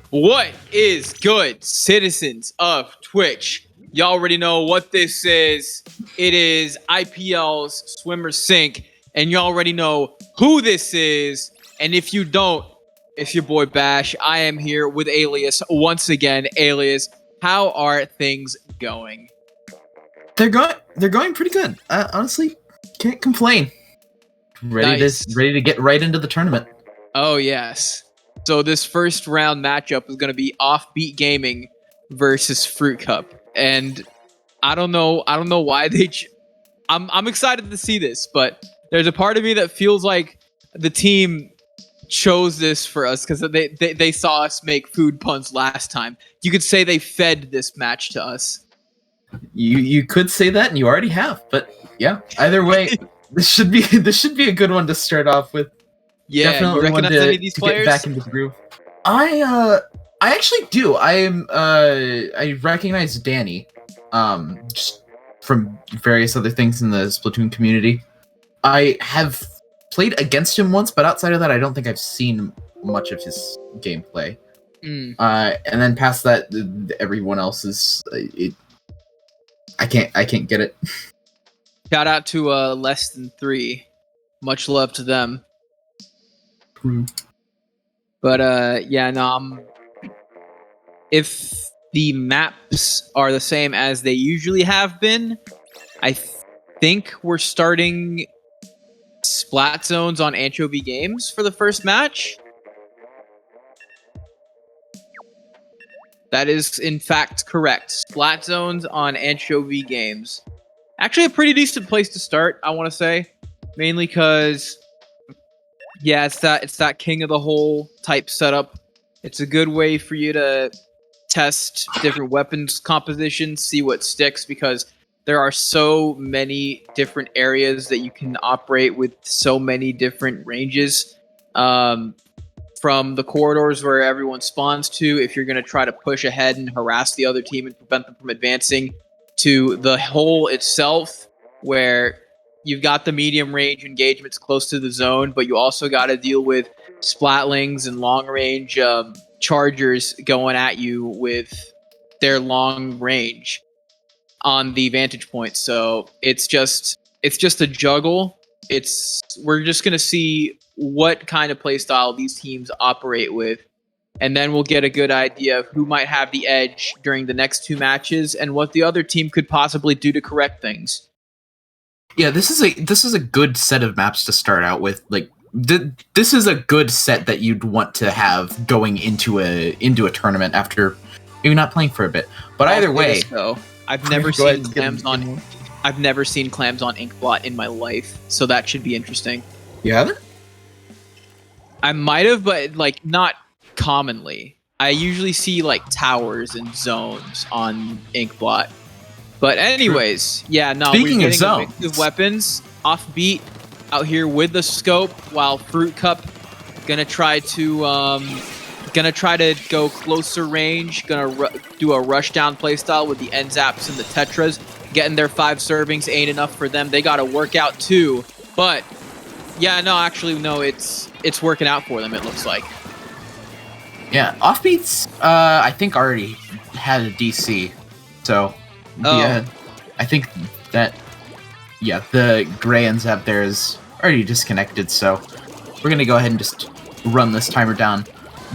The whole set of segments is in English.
What is good, citizens of Twitch? Y'all already know what this is. It is IPL's Swimmer Sync, and y'all already know who this is. And if you don't, it's your boy Bash. I am here with Alias once again. Alias, how are things going? They're going pretty good. Honestly, can't complain. Ready to get right into the tournament. Oh yes. So this first round matchup is going to be Offbeat Gaming versus fruitcup, and I don't know why they. I'm excited to see this, but there's a part of me that feels like the team chose this for us because they saw us make food puns last time. You could say they fed this match to us. You could say that, and you already have. But yeah, either way, this should be a good one to start off with. Yeah, definitely you recognize any of these players? Get back into the groove. I actually do. I recognize Danny, just from various other things in the Splatoon community. I have played against him once, but outside of that, I don't think I've seen much of his gameplay. And then past that, everyone else is I can't get it. Shout out to Less Than 3. Much love to them. But yeah, no. If the maps are the same as they usually have been, I think we're starting Splat Zones on Anchovy Games for the first match. That is, in fact, correct. Splat Zones on Anchovy Games. Actually, a pretty decent place to start, I want to say. Mainly because, yeah, it's that king of the hole type setup. It's a good way for you to test different weapons compositions, see what sticks, because there are so many different areas that you can operate with so many different ranges. From the corridors where everyone spawns to, if you're going to try to push ahead and harass the other team and prevent them from advancing, to the hole itself, where you've got the medium range engagements close to the zone, but you also got to deal with splatlings and long range chargers going at you with their long range on the vantage point. So it's just a juggle. We're just going to see what kind of playstyle these teams operate with, and then we'll get a good idea of who might have the edge during the next two matches and what the other team could possibly do to correct things. Yeah, this is a good set of maps to start out with. Like, this is a good set that you'd want to have going into a tournament after maybe not playing for a bit. But either way, I've never seen clams on Inkblot in my life, so that should be interesting. You haven't? I might have, but like not commonly. I usually see like towers and zones on Inkblot. But anyways, yeah, no, Speaking we're of getting a mix of weapons. Offbeat out here with the scope, while fruitcup gonna try to go closer range, gonna do a rush down playstyle with the end zaps and the tetras, getting their 5 servings ain't enough for them. They gotta work out too. But yeah, no, actually, no, it's working out for them, it looks like. Yeah, Offbeats, I think already had a DC, so yeah, I think that, yeah, the gray end zap there is already disconnected, so we're gonna go ahead and just run this timer down.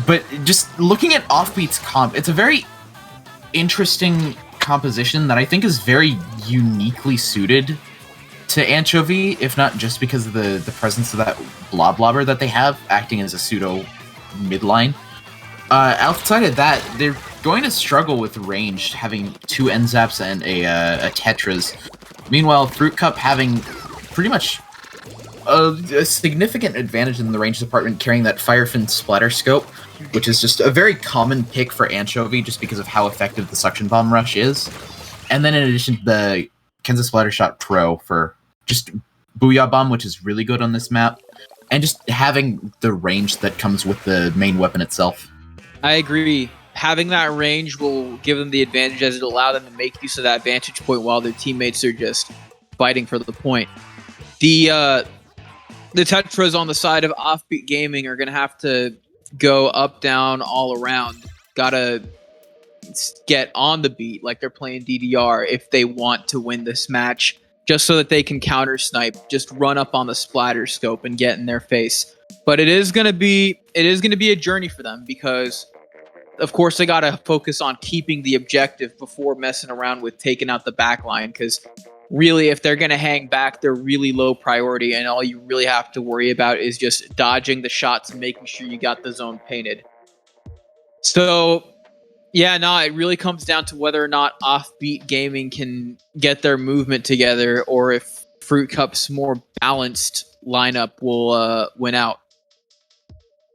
But just looking at Offbeat's comp, it's a very interesting composition that I think is very uniquely suited to Anchovy, if not just because of the presence of that blob blobber that they have acting as a pseudo midline. Outside of that, they're going to struggle with range, having 2 N-Zaps and a Tetras. Meanwhile, Fruit Cup having pretty much a significant advantage in the range department, carrying that Firefin Splatter Scope, which is just a very common pick for Anchovy just because of how effective the Suction Bomb Rush is. And then in addition, the Kansas Splatter Shot Pro for just Booyah Bomb, which is really good on this map, and just having the range that comes with the main weapon itself. I agree. Having that range will give them the advantage as it'll allow them to make use of that vantage point while their teammates are just fighting for the point. The Tetras on the side of Offbeat Gaming are going to have to go up, down, all around. Gotta get on the beat like they're playing DDR if they want to win this match, just so that they can counter snipe, just run up on the splatter scope and get in their face. But it is gonna be a journey for them because, of course, they gotta focus on keeping the objective before messing around with taking out the back line. Because really, if they're gonna hang back, they're really low priority, and all you really have to worry about is just dodging the shots and making sure you got the zone painted. So, yeah, no, it really comes down to whether or not Offbeat Gaming can get their movement together, or if Fruit Cup's more balanced lineup will win out.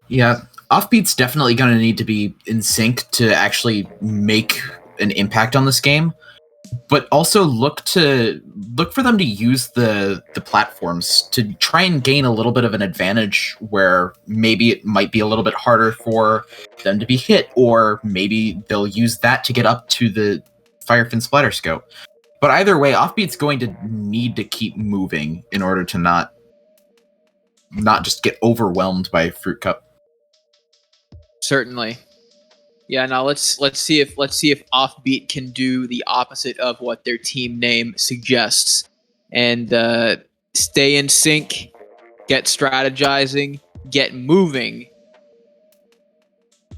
Yeah, Offbeat's definitely going to need to be in sync to actually make an impact on this game, but also look for them to use the platforms to try and gain a little bit of an advantage where maybe it might be a little bit harder for them to be hit, or maybe they'll use that to get up to the Firefin Splatter Scope. But either way, Offbeat's going to need to keep moving in order to not just get overwhelmed by Fruit Cup. Certainly. Yeah, now let's see if Offbeat can do the opposite of what their team name suggests, and stay in sync, get strategizing, get moving,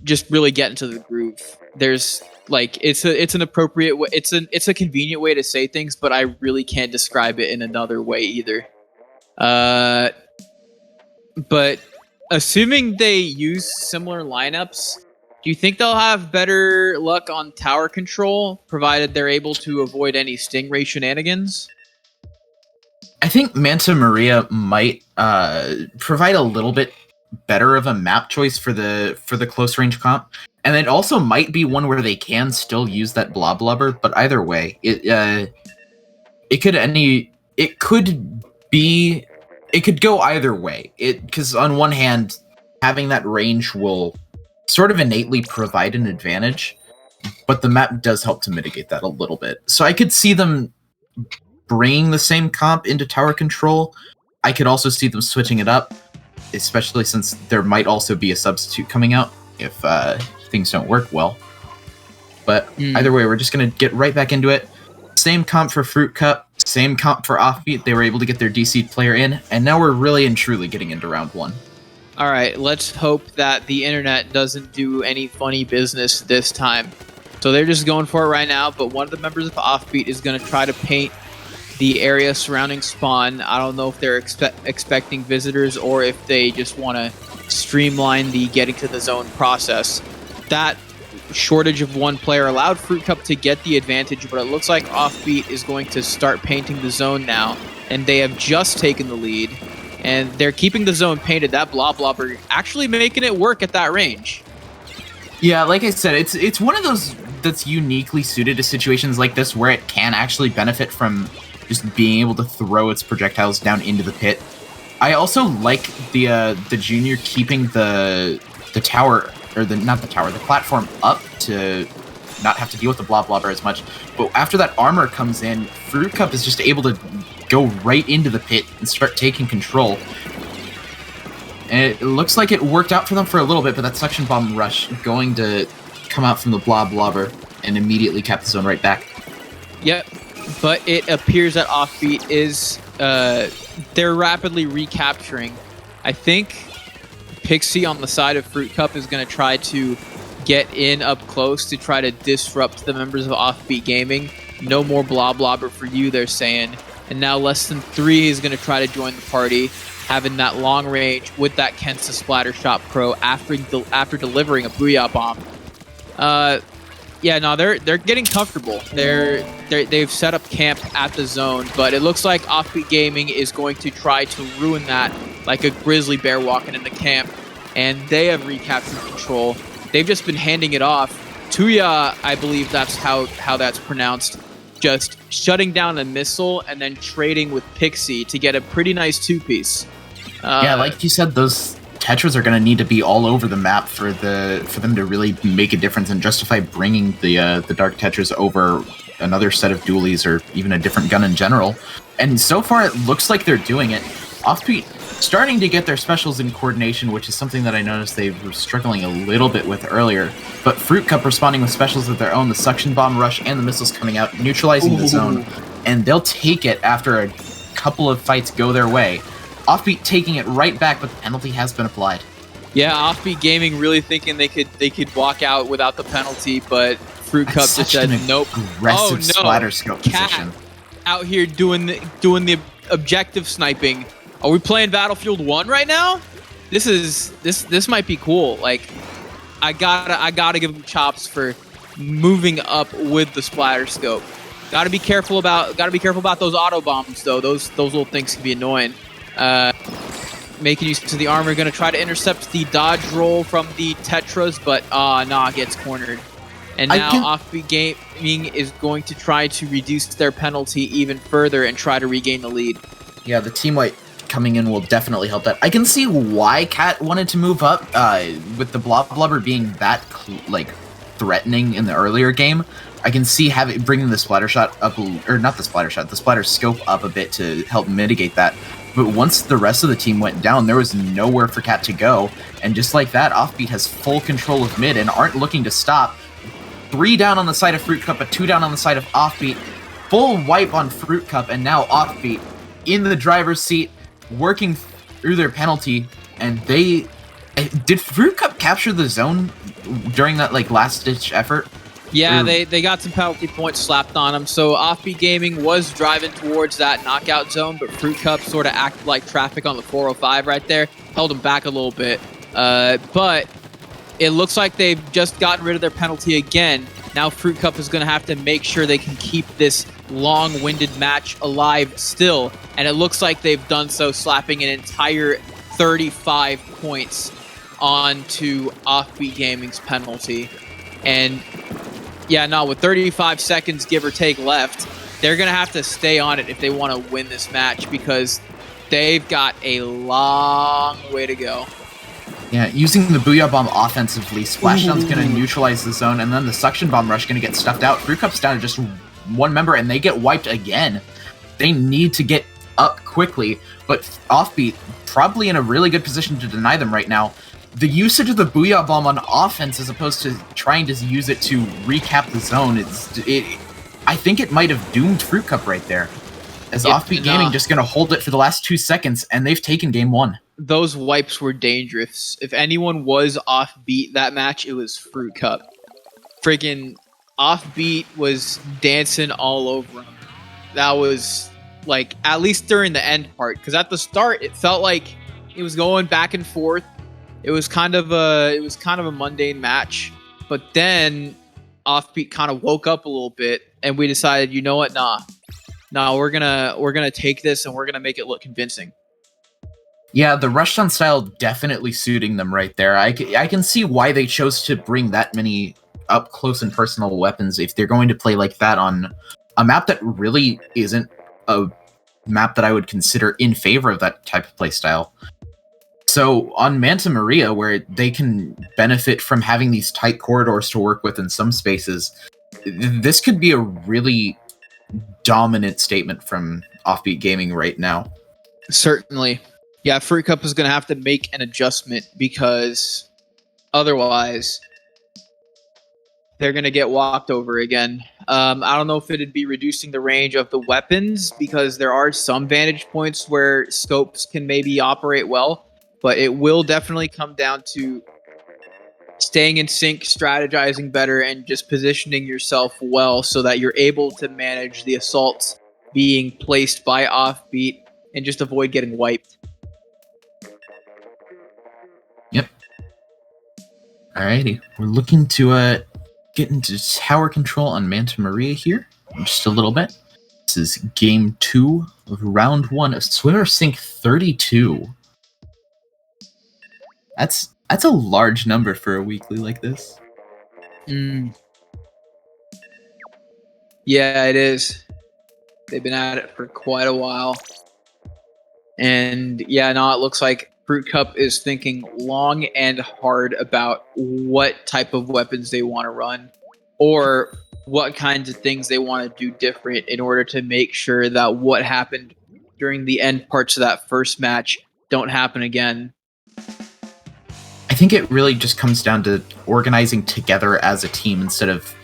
just really get into the groove. There's it's an appropriate way, it's a convenient way to say things, but I really can't describe it in another way either. But assuming they use similar lineups, do you think they'll have better luck on tower control, provided they're able to avoid any Stingray shenanigans? I think Manta Maria might provide a little bit better of a map choice for the close range comp, and it also might be one where they can still use that blob blubber. But either way, it could go either way. Because on one hand, having that range will sort of innately provide an advantage, but the map does help to mitigate that a little bit. So I could see them bringing the same comp into tower control. I could also see them switching it up, especially since there might also be a substitute coming out if things don't work well. But either way, we're just going to get right back into it. Same comp for Fruit Cup, same comp for Offbeat. They were able to get their DC player in, and now we're really and truly getting into round one. All right, let's hope that the internet doesn't do any funny business this time. So they're just going for it right now, but one of the members of Offbeat is going to try to paint the area surrounding spawn. I don't know if they're expecting visitors or if they just want to streamline the getting to the zone process. That shortage of one player allowed Fruit Cup to get the advantage, but it looks like Offbeat is going to start painting the zone now, and they have just taken the lead. And they're keeping the zone painted. That blob blobber actually making it work at that range. Yeah, like I said, it's one of those that's uniquely suited to situations like this where it can actually benefit from just being able to throw its projectiles down into the pit. I also like the junior keeping the tower, or the platform up to not have to deal with the blob blobber as much. But after that armor comes in, Fruit Cup is just able to go right into the pit and start taking control. And it looks like it worked out for them for a little bit, but that suction bomb rush going to come out from the blob blobber and immediately cap the zone right back. Yep, but it appears that Offbeat is they're rapidly recapturing. I think Pixie on the side of Fruit Cup is going to try to get in up close to try to disrupt the members of Offbeat Gaming. No more blob blobber for you, they're saying. And now Less Than 3 is going to try to join the party. having that long range with that Kensa Splatter Shot Pro after delivering a Booyah Bomb. Yeah, no, they're getting comfortable. They've set up camp at the zone, but it looks like Offbeat Gaming is going to try to ruin that like a grizzly bear walking into camp, and they have recaptured control. They've just been handing it off. Tuya, I believe that's how that's pronounced, just shutting down a missile and then trading with Pixie to get a pretty nice two-piece. Yeah, like you said, those Tetras are going to need to be all over the map for them to really make a difference and justify bringing the Dark Tetras over another set of dualies or even a different gun in general. And so far, it looks like they're doing it. Offbeat starting to get their specials in coordination, which is something that I noticed they were struggling a little bit with earlier. But Fruit Cup responding with specials of their own, the Suction Bomb Rush and the missiles coming out, neutralizing the zone. And they'll take it after a couple of fights go their way. Offbeat taking it right back, but the penalty has been applied. Yeah, Offbeat Gaming really thinking they could walk out without the penalty, but Fruit Cup just said nope. Aggressive splatter scope position. Out here doing the objective sniping. Are we playing Battlefield 1 right now? This might be cool. Like, I gotta give them chops for moving up with the splatter scope. Gotta be careful about those auto bombs though. Those little things can be annoying. Making use of the armor, gonna try to intercept the dodge roll from the Tetras, but gets cornered. And now Offbeat Gaming is going to try to reduce their penalty even further and try to regain the lead. Yeah, the team wipe coming in will definitely help that. I can see why Cat wanted to move up, with the Blubber being that threatening in the earlier game. I can see bringing the splatter shot up, or not the splatter shot, the splatter scope up a bit to help mitigate that. But once the rest of the team went down, there was nowhere for Cat to go. And just like that, Offbeat has full control of mid and aren't looking to stop. 3 down on the side of Fruit Cup, but 2 down on the side of Offbeat. Full wipe on Fruit Cup, and now Offbeat in the driver's seat, working through their penalty. And did Fruit Cup capture the zone during that last-ditch effort? Yeah, they got some penalty points slapped on them. So Offbeat Gaming was driving towards that knockout zone, but Fruit Cup sort of acted like traffic on the 405 right there, held them back a little bit. But it looks like they've just gotten rid of their penalty again. Now Fruit Cup is going to have to make sure they can keep this long-winded match alive still, and it looks like they've done so, slapping an entire 35 points onto Offbeat Gaming's penalty. And yeah, no, with 35 seconds, give or take, left, they're going to have to stay on it if they want to win this match, because they've got a long way to go. Yeah, using the Booyah Bomb offensively, Splashdown's going to neutralize the zone, and then the Suction Bomb Rush going to get stuffed out. Fruit Cup's down to just one member, and they get wiped again. They need to get up quickly, but Offbeat probably in a really good position to deny them right now. The usage of the Booyah Bomb on offense as opposed to trying to use it to recap the zone, I think it might have doomed Fruit Cup right there. As Offbeat Gaming just going to hold it for the last 2 seconds, and they've taken game 1. Those wipes were dangerous. If anyone was Offbeat that match, it was Fruit Cup. Friggin' Offbeat was dancing all over him. That was, at least during the end part, because at the start, it felt like it was going back and forth. It was kind of a mundane match, but then Offbeat kind of woke up a little bit, and we decided, you know what, we're gonna take this and we're gonna make it look convincing. Yeah, the rushdown style definitely suiting them right there. I can see why they chose to bring that many up close and personal weapons if they're going to play like that on a map that really isn't a map that I would consider in favor of that type of play style. So on Manta Maria, where they can benefit from having these tight corridors to work with in some spaces, this could be a really dominant statement from Offbeat Gaming right now. Certainly. Yeah, Fruit Cup is going to have to make an adjustment, because otherwise they're going to get walked over again. I don't know if it'd be reducing the range of the weapons, because there are some vantage points where scopes can maybe operate well, but it will definitely come down to staying in sync, strategizing better, and just positioning yourself well so that you're able to manage the assaults being placed by Offbeat and just avoid getting wiped. Alrighty, we're looking to get into tower control on Manta Maria here in just a little bit. This is game 2 of round 1 of Swimmer Sync 32. That's a large number for a weekly like this. Yeah, it is. They've been at it for quite a while. And yeah, no, it looks like Fruit Cup is thinking long and hard about what type of weapons they want to run or what kinds of things they want to do different in order to make sure that what happened during the end parts of that first match don't happen again. I think it really just comes down to organizing together as a team instead of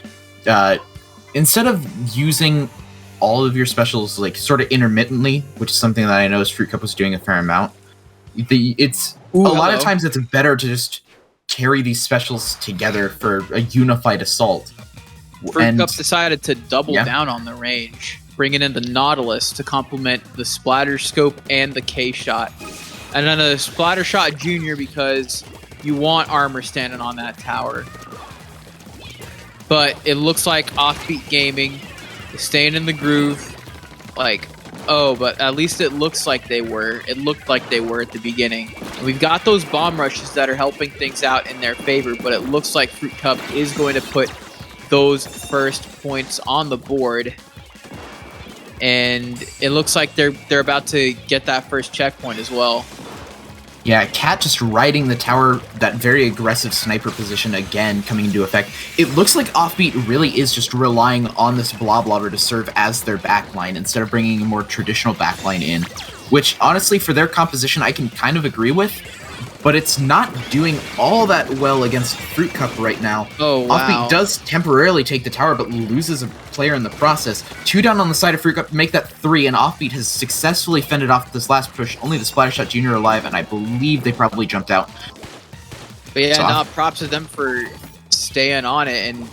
using all of your specials like sort of intermittently, which is something that I know Fruit Cup was doing a fair amount. Lot of times it's better to just carry these specials together for a unified assault. Fruit Cup decided to double down on the range, bringing in the Nautilus to complement the Splatter Scope and the K-Shot. And then a Splatter Shot Junior because you want armor standing on that tower. But it looks like Offbeat Gaming is staying in the groove. But at least it looks like they were. It looked like they were at the beginning. And we've got those bomb rushes that are helping things out in their favor, but it looks like Fruit Cup is going to put those first points on the board. And it looks like they're about to get that first checkpoint as well. Yeah, Cat just riding the tower, that very aggressive sniper position again coming into effect. It looks like Offbeat really is just relying on this Bloblobber to serve as their backline instead of bringing a more traditional backline in, which honestly for their composition I can kind of agree with, but it's not doing all that well against Fruit Cup right now. Oh, wow. Offbeat does temporarily take the tower, but loses a player in the process. 2 down on the side of Fruit Cup to make that 3, and Offbeat has successfully fended off this last push. Only the Splattershot Junior alive, and I believe they probably jumped out. But yeah, props to them for staying on it and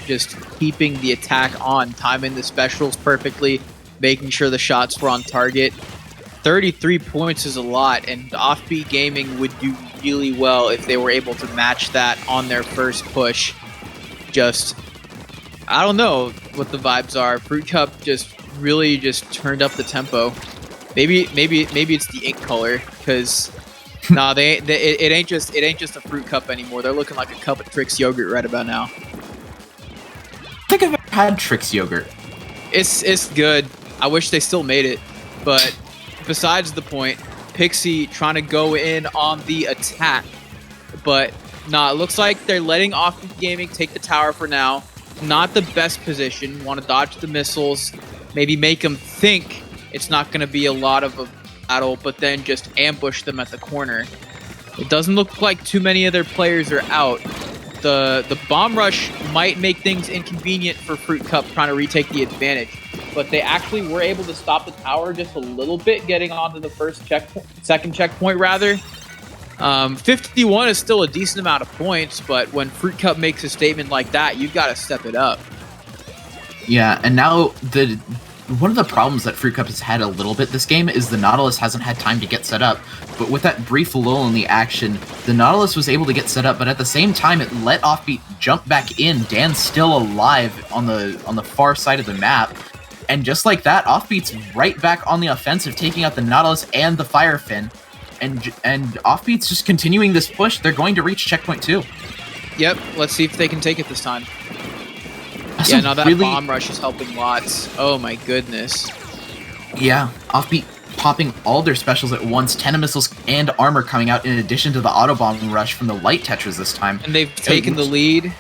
just keeping the attack on, timing the specials perfectly, making sure the shots were on target. 33 points is a lot, and Offbeat Gaming would do really well if they were able to match that on their first push. I don't know what the vibes are. Fruit Cup really turned up the tempo. Maybe it's the ink color, because it ain't just a Fruit Cup anymore. They're looking like a cup of Trix yogurt right about now. I think I've ever had Trix yogurt. It's good. I wish they still made it, but besides the point, Pixie trying to go in on the attack, but it looks like they're letting Offbeat Gaming take the tower for now. Not the best position. Want to dodge the missiles, maybe make them think it's not going to be a lot of a battle, but then just ambush them at the corner. It doesn't look like too many of their players are out. The bomb rush might make things inconvenient for Fruit Cup trying to retake the advantage, but they actually were able to stop the tower just a little bit, getting onto the second checkpoint rather. 51 is still a decent amount of points, but when Fruit Cup makes a statement like that, you've got to step it up. Yeah, and now one of the problems that Fruit Cup has had a little bit this game is the Nautilus hasn't had time to get set up. But with that brief lull in the action, the Nautilus was able to get set up, but at the same time it let Offbeat jump back in. Dan's still alive on the far side of the map. And just like that, Offbeat's right back on the offensive, taking out the Nautilus and the Firefin. And Offbeat's just continuing this push. They're going to reach checkpoint 2. Yep, let's see if they can take it this time. Yeah, now that bomb rush is helping lots. Oh my goodness. Yeah, Offbeat popping all their specials at once, 10 missiles and armor coming out in addition to the auto bombing rush from the light Tetras this time. And they've taken the lead.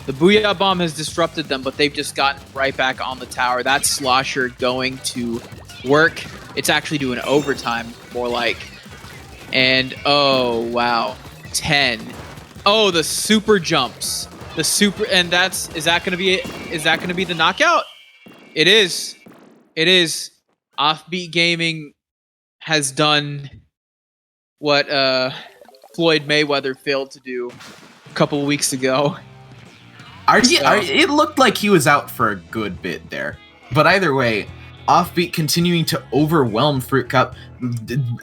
The Booyah Bomb has disrupted them, but they've just gotten right back on the tower. That Slosher going to work. It's actually doing overtime, more like. And oh wow, 10. Oh, the super jumps. The super, and is that gonna be it? Is that gonna be the knockout? It is. It is. Offbeat Gaming has done what Floyd Mayweather failed to do a couple weeks ago. It looked like he was out for a good bit there. But either way, Offbeat continuing to overwhelm Fruit Cup.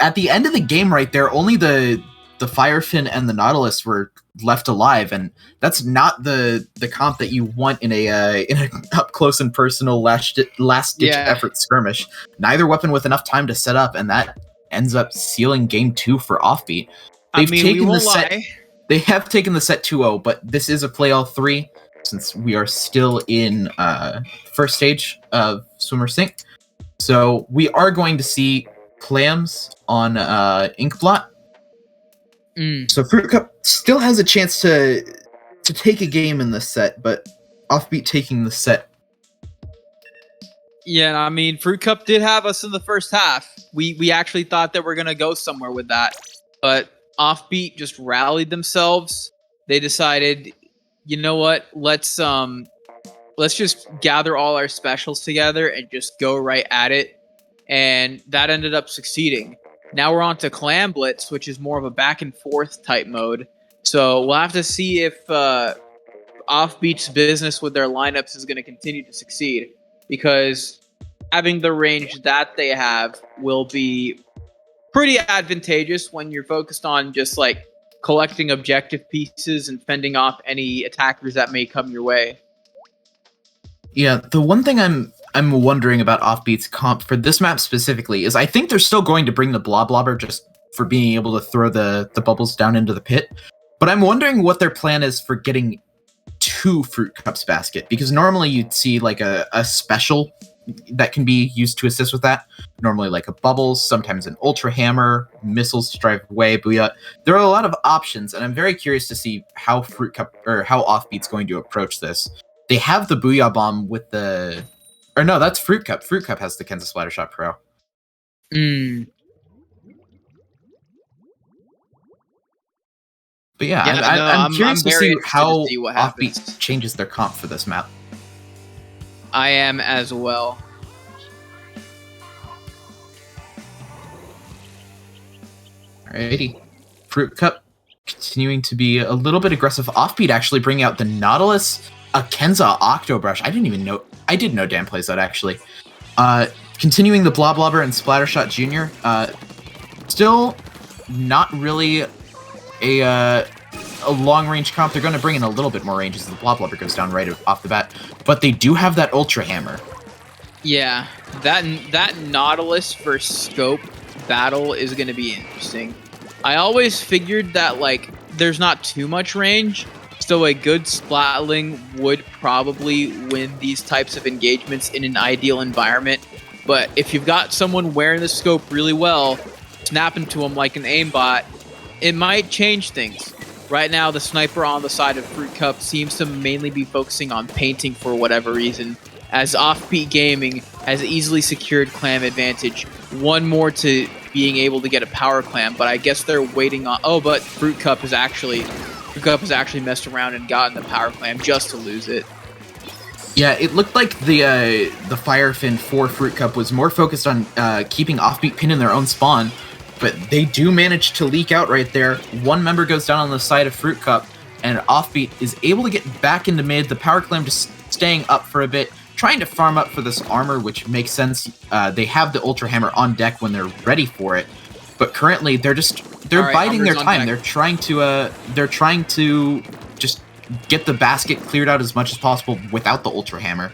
At the end of the game right there, only the the Firefin and the Nautilus were left alive, and that's not the comp that you want in a up close and personal last ditch effort skirmish. Neither weapon with enough time to set up, and that ends up sealing game 2 for Offbeat. They have taken the set 2-0, but this is a play all 3 since we are still in first stage of Swimmer Sync. So we are going to see clams on Inkblot. So fruitcup still has a chance to take a game in this set, but Offbeat taking the set. Yeah, I mean, fruitcup did have us in the first half. We actually thought that we're gonna go somewhere with that, but Offbeat just rallied themselves. They decided, you know what? Let's just gather all our specials together and just go right at it, and that ended up succeeding. Now we're on to Clam Blitz, which is more of a back and forth type mode. So we'll have to see if Offbeat's business with their lineups is going to continue to succeed, because having the range that they have will be pretty advantageous when you're focused on just like collecting objective pieces and fending off any attackers that may come your way. Yeah, the one thing I'm wondering about Offbeat's comp for this map specifically is I think they're still going to bring the Bloblobber just for being able to throw the bubbles down into the pit. But I'm wondering what their plan is for getting to Fruitcup's basket, because normally you'd see like a special that can be used to assist with that. Normally like a bubbles, sometimes an ultra hammer, missiles to drive away, booyah. There are a lot of options, and I'm very curious to see how Offbeat's going to approach this. They have the Booyah Bomb with the... Or no, that's Fruitcup. Fruitcup has the Kenza Splattershot Pro. But yeah, I'm curious to see how Offbeat changes their comp for this map. I am as well. Alrighty. Fruitcup continuing to be a little bit aggressive. Offbeat actually bringing out the Nautilus, a Kenza Octobrush. I did know Dan plays that, actually. Continuing the Bloblobber and Splattershot Jr. Still not really a long-range comp. They're going to bring in a little bit more range as the Bloblobber goes down right off the bat. But they do have that Ultra Hammer. Yeah, that Nautilus versus Scope battle is going to be interesting. I always figured that, like, there's not too much range, so a good Splatling would probably win these types of engagements in an ideal environment. But if you've got someone wearing the Scope really well, snapping to them like an aimbot, it might change things. Right now, the sniper on the side of Fruitcup seems to mainly be focusing on painting for whatever reason, as Offbeat Gaming has easily secured clam advantage. One more to being able to get a power clam, but I guess they're waiting on... Oh, but Fruitcup has actually messed around and gotten the power clam just to lose it. Yeah, it looked like the Firefin for Fruitcup was more focused on keeping Offbeat pinned in their own spawn, but they do manage to leak out right there. One member goes down on the side of Fruitcup, and Offbeat is able to get back into mid. The power clam just staying up for a bit, trying to farm up for this armor, which makes sense. They have the Ultra Hammer on deck when they're ready for it, but currently they're biding their time. They're trying to just get the basket cleared out as much as possible without the Ultra Hammer.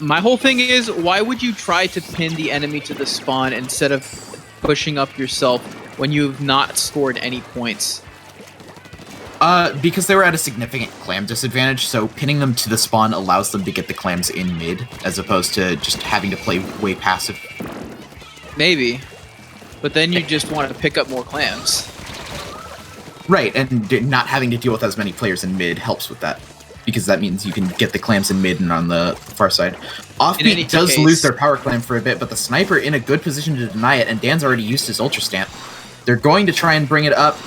My whole thing is, why would you try to pin the enemy to the spawn instead of pushing up yourself when you've not scored any points? Because they were at a significant clam disadvantage, so pinning them to the spawn allows them to get the clams in mid, as opposed to just having to play way passive. Maybe. But then you just want to pick up more clams. Right, and not having to deal with as many players in mid helps with that, because that means you can get the clams in mid and on the far side. Offbeat does lose their power clam for a bit, but the sniper in a good position to deny it, and Dan's already used his Ultra Stamp. They're going to try and bring it up.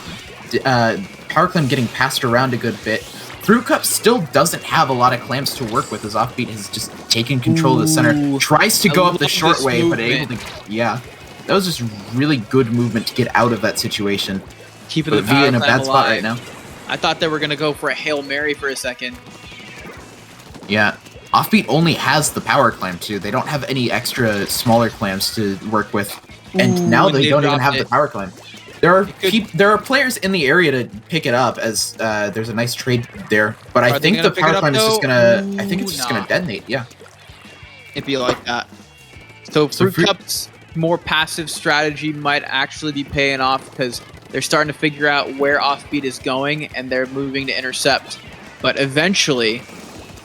Power clam getting passed around a good bit. Fruitcup still doesn't have a lot of clams to work with, as Offbeat has just taken control of the center. Tries to go up the short way, but able to... Yeah, that was just really good movement to get out of that situation. Keeping the power in a bad spot right now. I thought they were going to go for a Hail Mary for a second. Yeah. Offbeat only has the power clam, too. They don't have any extra smaller clams to work with. And now they don't even have the power clam. there are players in the area to pick it up as there's a nice trade there, but I think the power climb is just gonna. I think it's just gonna detonate. Yeah, it'd be like that. So Fruit Cup's more passive strategy might actually be paying off because they're starting to figure out where Offbeat is going and they're moving to intercept. But eventually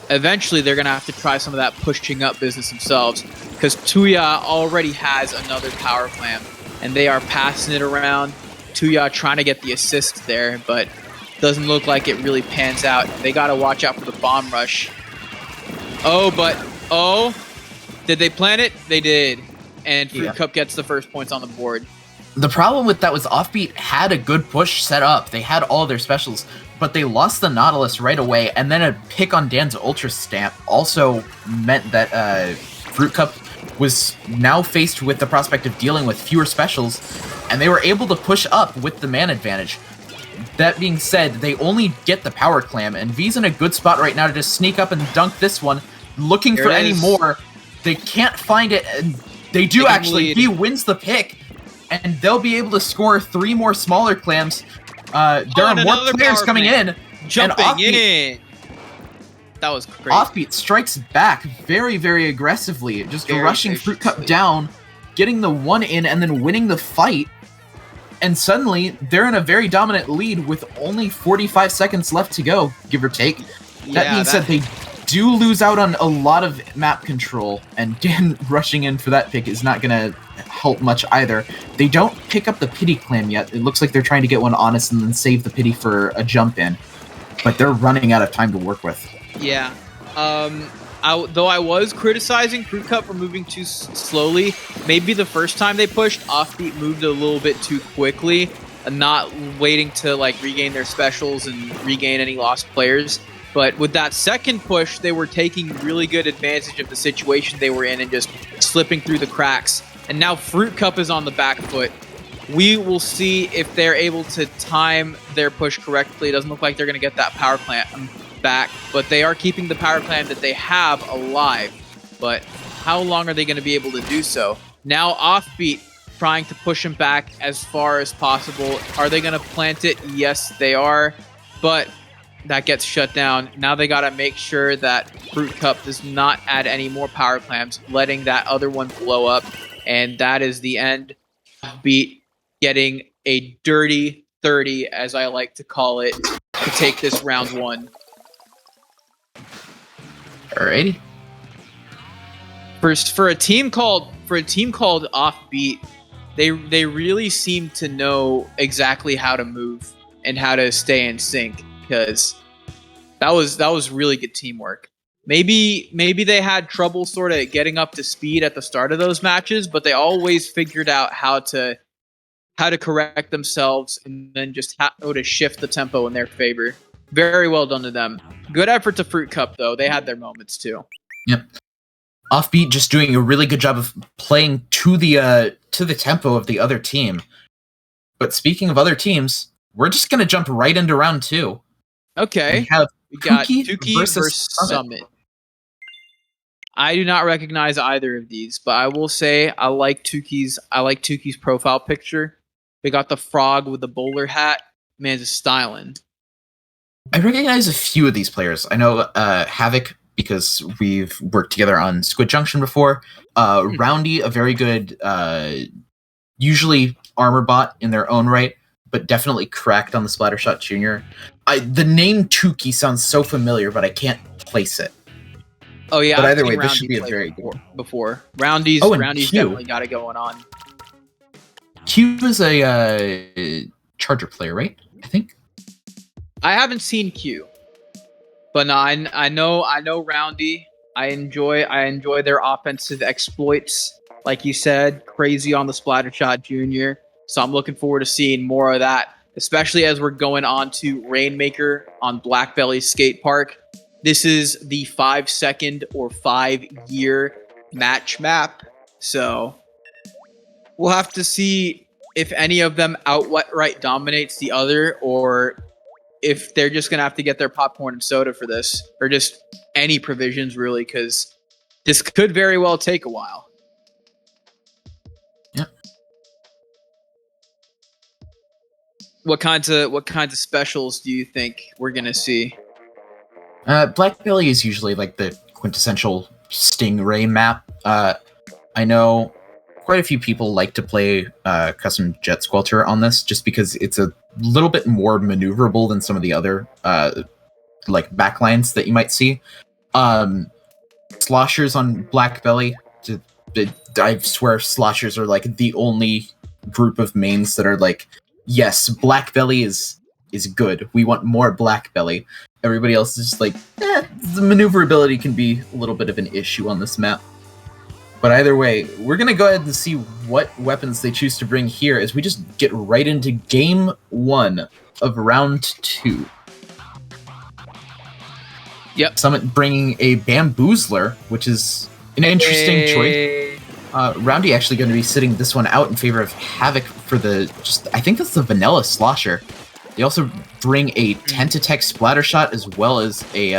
they're gonna have to try some of that pushing up business themselves because Tuya already has another power clam and they are passing it around. Tuya trying to get the assist there, but doesn't look like it really pans out. They gotta watch out for the bomb rush. Did they plan it? They did. And Fruit Cup gets the first points on the board. The problem with that was Offbeat had a good push set up. They had all their specials, but they lost the Nautilus right away, and then a pick on Dan's Ultra Stamp also meant that Fruit Cup was now faced with the prospect of dealing with fewer specials, and they were able to push up with the man advantage. That being said, they only get the power clam, and V's in a good spot right now to just sneak up and dunk this one, looking for any more. They can't find it, and they do actually. V wins the pick, and they'll be able to score 3 more smaller clams. There are more players coming in. Jumping in. That was crazy. Offbeat strikes back very, very aggressively, just rushing Fruit Cup down, getting the 1 in, and then winning the fight. And suddenly, they're in a very dominant lead with only 45 seconds left to go, give or take. That being said, they do lose out on a lot of map control, and Dan rushing in for that pick is not going to help much either. They don't pick up the pity clam yet. It looks like they're trying to get one honest and then save the pity for a jump in, but they're running out of time to work with. Yeah. Though I was criticizing Fruit Cup for moving too slowly, maybe the first time they pushed, Offbeat moved a little bit too quickly, and not waiting to like regain their specials and regain any lost players. But with that second push, they were taking really good advantage of the situation they were in and just slipping through the cracks. And now Fruit Cup is on the back foot. We will see if they're able to time their push correctly. It doesn't look like they're going to get that power clam back, but they are keeping the power clam that they have alive. But how long are they going to be able to do so? Now Offbeat trying to push him back as far as possible. Are they going to plant it? Yes, they are. But that gets shut down. Now they got to make sure that Fruit Cup does not add any more power clams, letting that other one blow up. And that is the end. Beat getting a dirty 30, as I like to call it, to take this round 1. Alrighty. For a team called Offbeat, they really seem to know exactly how to move and how to stay in sync, because that was really good teamwork. Maybe they had trouble sort of getting up to speed at the start of those matches, but they always figured out how to correct themselves and then just how to shift the tempo in their favor. Very well done to them. Good effort to Fruit Cup, though. They had their moments, too. Yep. Offbeat just doing a really good job of playing to the tempo of the other team. But speaking of other teams, we're just going to jump right into round 2. Okay. We got Tuki versus Summit. I do not recognize either of these, but I will say I like Tuki's profile picture. They got the frog with the bowler hat. Man's just styling. I recognize a few of these players. I know Havoc, because we've worked together on Squid Junction before. Roundy, a very good, usually armor bot in their own right, but definitely cracked on the Splattershot Junior. The name Tuki sounds so familiar, but I can't place it. Oh yeah, but either way, this should be a very good before. Roundy's definitely got it going on. Q is a Charger player, right? I think. I haven't seen Q, but no, I know Roundy. I enjoy their offensive exploits, like you said, crazy on the Splattershot Junior. So I'm looking forward to seeing more of that, especially as we're going on to Rainmaker on Blackbelly Skate Park. This is the 5-second or 5-year match map, so we'll have to see if any of them outright dominates the other, or if they're just going to have to get their popcorn and soda for this, or just any provisions, really, because this could very well take a while. Yep. What kinds of specials do you think we're gonna see? Black Belly is usually like the quintessential Stingray map. I know quite a few people like to play custom Jet Squelcher on this just because it's a little bit more maneuverable than some of the other like backlines that you might see. Sloshers on Black Belly, I swear Sloshers are like the only group of mains that are like, yes, Black Belly is good. We want more Black Belly. Everybody else is just like, the maneuverability can be a little bit of an issue on this map. But either way, we're going to go ahead and see what weapons they choose to bring here as we just get right into Game 1 of Round 2. Yep. Summit bringing a Bamboozler, which is an interesting choice. Roundy actually going to be sitting this one out in favor of Havoc for the, I think that's the Vanilla Slosher. They also bring a Tentatek Splattershot as well as a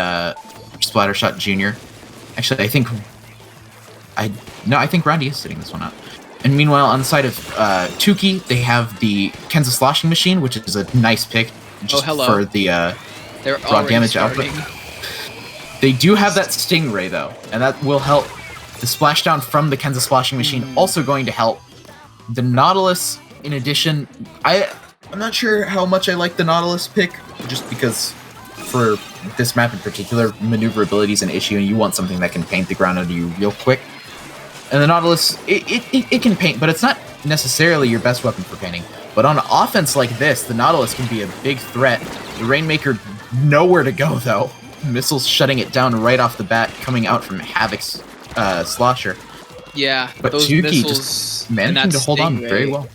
Splattershot Junior. Actually, I think Roundy is sitting this one out. And meanwhile, on the side of Tuki, they have the Kenza Sloshing Machine, which is a nice pick just for the raw damage output. They do have that Stingray, though, and that will help. The splashdown from the Kenza Sloshing Machine also going to help. The Nautilus, in addition, I'm not sure how much I like the Nautilus pick, just because for this map in particular, maneuverability is an issue, and you want something that can paint the ground under you real quick. And the Nautilus, it can paint, but it's not necessarily your best weapon for painting. But on offense like this, the Nautilus can be a big threat. The Rainmaker, nowhere to go, though. Missiles shutting it down right off the bat, coming out from Havoc's Slosher. Yeah, but those Tuki missiles just managing to hold on very well.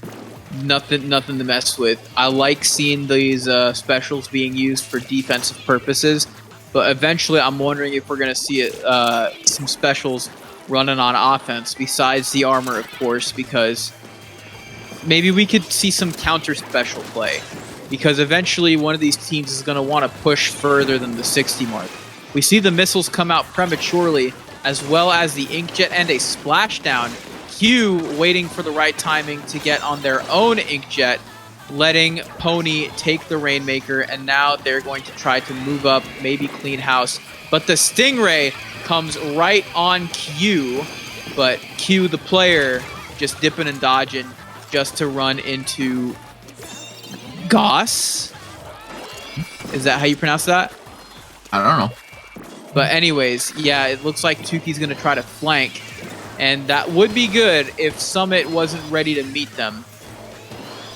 Nothing to mess with. I like seeing these specials being used for defensive purposes, but eventually I'm wondering if we're going to see some specials running on offense besides the armor, of course, because maybe we could see some counter special play, because eventually one of these teams is going to want to push further than the 60 mark. We see the missiles come out prematurely, as well as the Inkjet and a splashdown. Q waiting for the right timing to get on their own Inkjet, letting Pony take the Rainmaker, and now they're going to try to move up, maybe clean house. But the Stingray comes right on Q, but Q, the player, just dipping and dodging just to run into Goss. Is that how you pronounce that? I don't know. But anyways, yeah, it looks like Tuki's going to try to flank, and that would be good if Summit wasn't ready to meet them.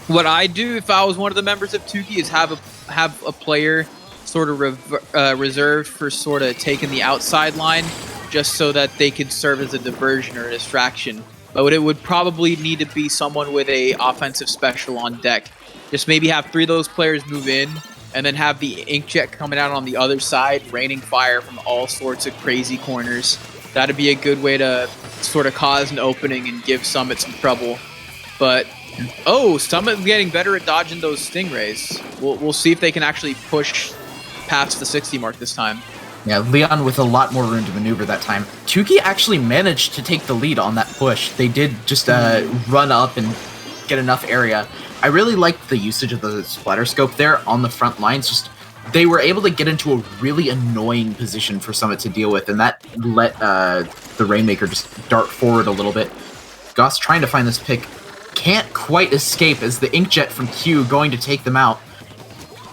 What I'd do if I was one of the members of Tuki is have a player sort of reserved for sort of taking the outside line, just so that they could serve as a diversion or a distraction. But it would probably need to be someone with a offensive special on deck. Just maybe have 3 of those players move in, and then have the Inkjet coming out on the other side, raining fire from all sorts of crazy corners. That'd be a good way to sort of cause an opening and give Summit some trouble. But, Summit getting better at dodging those Stingrays. We'll see if they can actually push past the 60 mark this time. Yeah, Leon with a lot more room to maneuver that time. Tuki actually managed to take the lead on that push. They did just run up and get enough area. I really liked the usage of the splatter scope there on the front lines. Just they were able to get into a really annoying position for Summit to deal with, and that let the Rainmaker just dart forward a little bit. Goss trying to find this pick, can't quite escape as the Inkjet from Q going to take them out.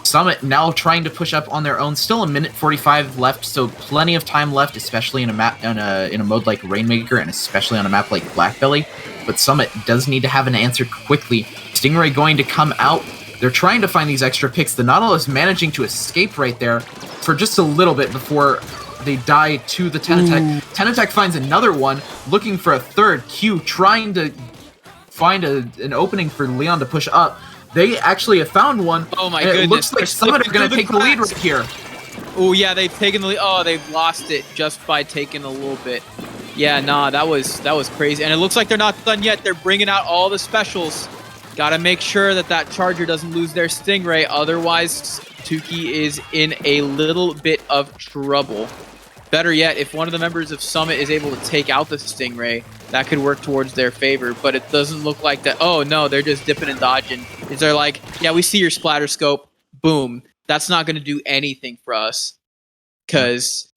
Summit now trying to push up on their own. Still a minute 45 left, so plenty of time left, especially in a map in a mode like Rainmaker, and especially on a map like Blackbelly. But Summit does need to have an answer quickly. Stingray going to come out. They're trying to find these extra picks. The Nautilus managing to escape right there for just a little bit before they die to the Tentatek. Tentatek finds another one, looking for a third. Q trying to find an opening for Leon to push up. They actually have found one. Oh my goodness. It looks like Summit are going to take the lead right here. Oh yeah, they've taken the lead. Oh, they've lost it just by taking a little bit. Yeah, nah, that was crazy. And it looks like they're not done yet. They're bringing out all the specials. Got to make sure that Charger doesn't lose their Stingray. Otherwise, Tuki is in a little bit of trouble. Better yet, if one of the members of Summit is able to take out the Stingray, that could work towards their favor. But it doesn't look like that. Oh no, they're just dipping and dodging. Is they're like, yeah, we see your splatter scope. Boom. That's not going to do anything for us. Because,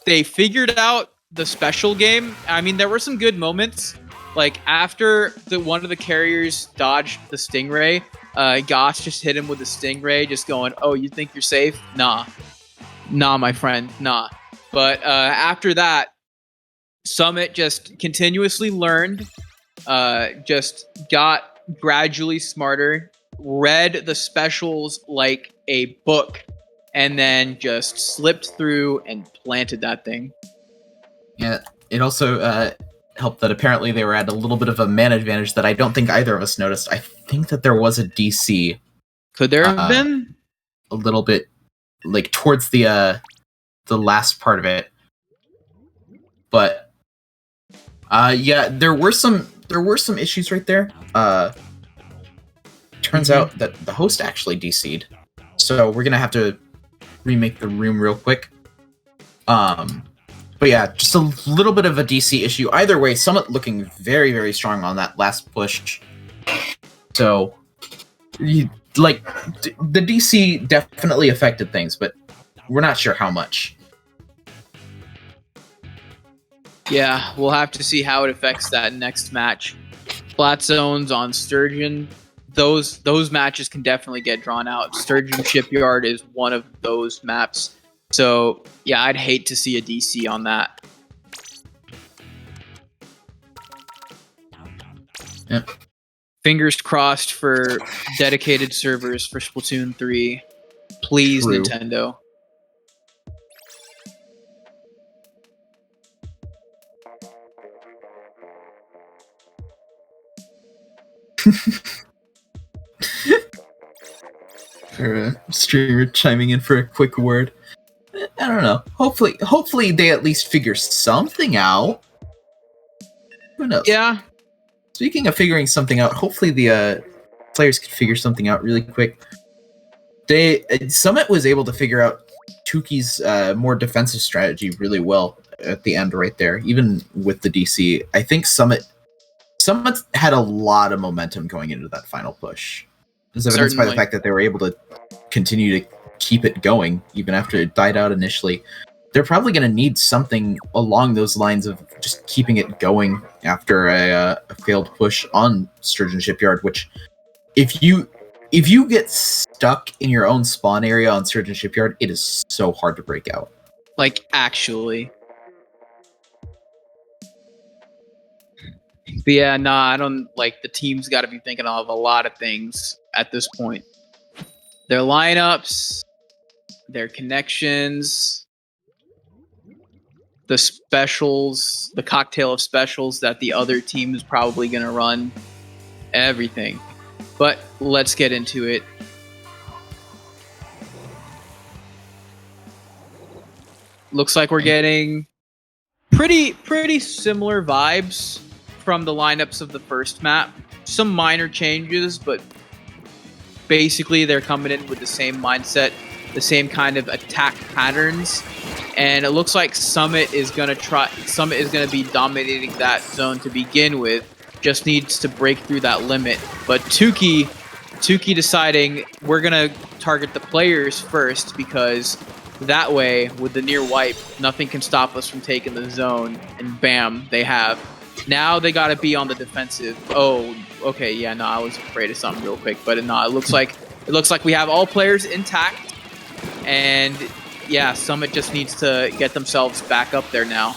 they figured out the special game. I mean, there were some good moments. Like, after one of the carriers dodged the Stingray, Goss just hit him with the Stingray, just going, oh, you think you're safe? Nah. Nah, my friend. Nah. But after that, Summit just continuously learned, just got gradually smarter, read the specials like a book, and then just slipped through and planted that thing. Yeah, it also helped that apparently they were at a little bit of a man advantage that I don't think either of us noticed. I think that there was a DC. Could there have been? A little bit, like, towards the last part of it. But yeah, there were some issues right there. Turns out that the host actually DC'd. So we're gonna have to remake the room real quick. But yeah, just a little bit of a DC issue. Either way, Summit looking very, very strong on that last push. So, the DC definitely affected things, but we're not sure how much. Yeah, we'll have to see how it affects that next match. Flat zones on Sturgeon. Those matches can definitely get drawn out. Sturgeon Shipyard is one of those maps. So, yeah, I'd hate to see a DC on that. Yep. Fingers crossed for dedicated servers for Splatoon 3. Please, True. Nintendo. For a streamer chiming in for a quick word. I don't know. Hopefully they at least figure something out. Who knows? Yeah. Speaking of figuring something out, hopefully the players can figure something out really quick. Summit was able to figure out Tuki's more defensive strategy really well at the end right there, even with the DC. I think Summit had a lot of momentum going into that final push. As evidenced by the fact that they were able to continue to keep it going even after it died out initially. They're probably going to need something along those lines of just keeping it going after a failed push on Sturgeon Shipyard, which if you get stuck in your own spawn area on Sturgeon Shipyard, it is so hard to break out. Like, actually. But yeah, I don't, the team's got to be thinking of a lot of things at this point. Their lineups, their connections, the specials, the cocktail of specials that the other team is probably going to run, everything. But let's get into it. Looks like we're getting pretty similar vibes from the lineups of the first map. Some minor changes, but basically they're coming in with the same mindset, the same kind of attack patterns, and it looks like Summit is gonna be dominating that zone to begin with. Just needs to break through that limit. But Tuki deciding we're gonna target the players first, because that way, with the near wipe, nothing can stop us from taking the zone, and bam, they have. Now they gotta be on the defensive. Oh, okay, yeah, I was afraid of something real quick, but it looks like we have all players intact, and yeah, Summit just needs to get themselves back up there now.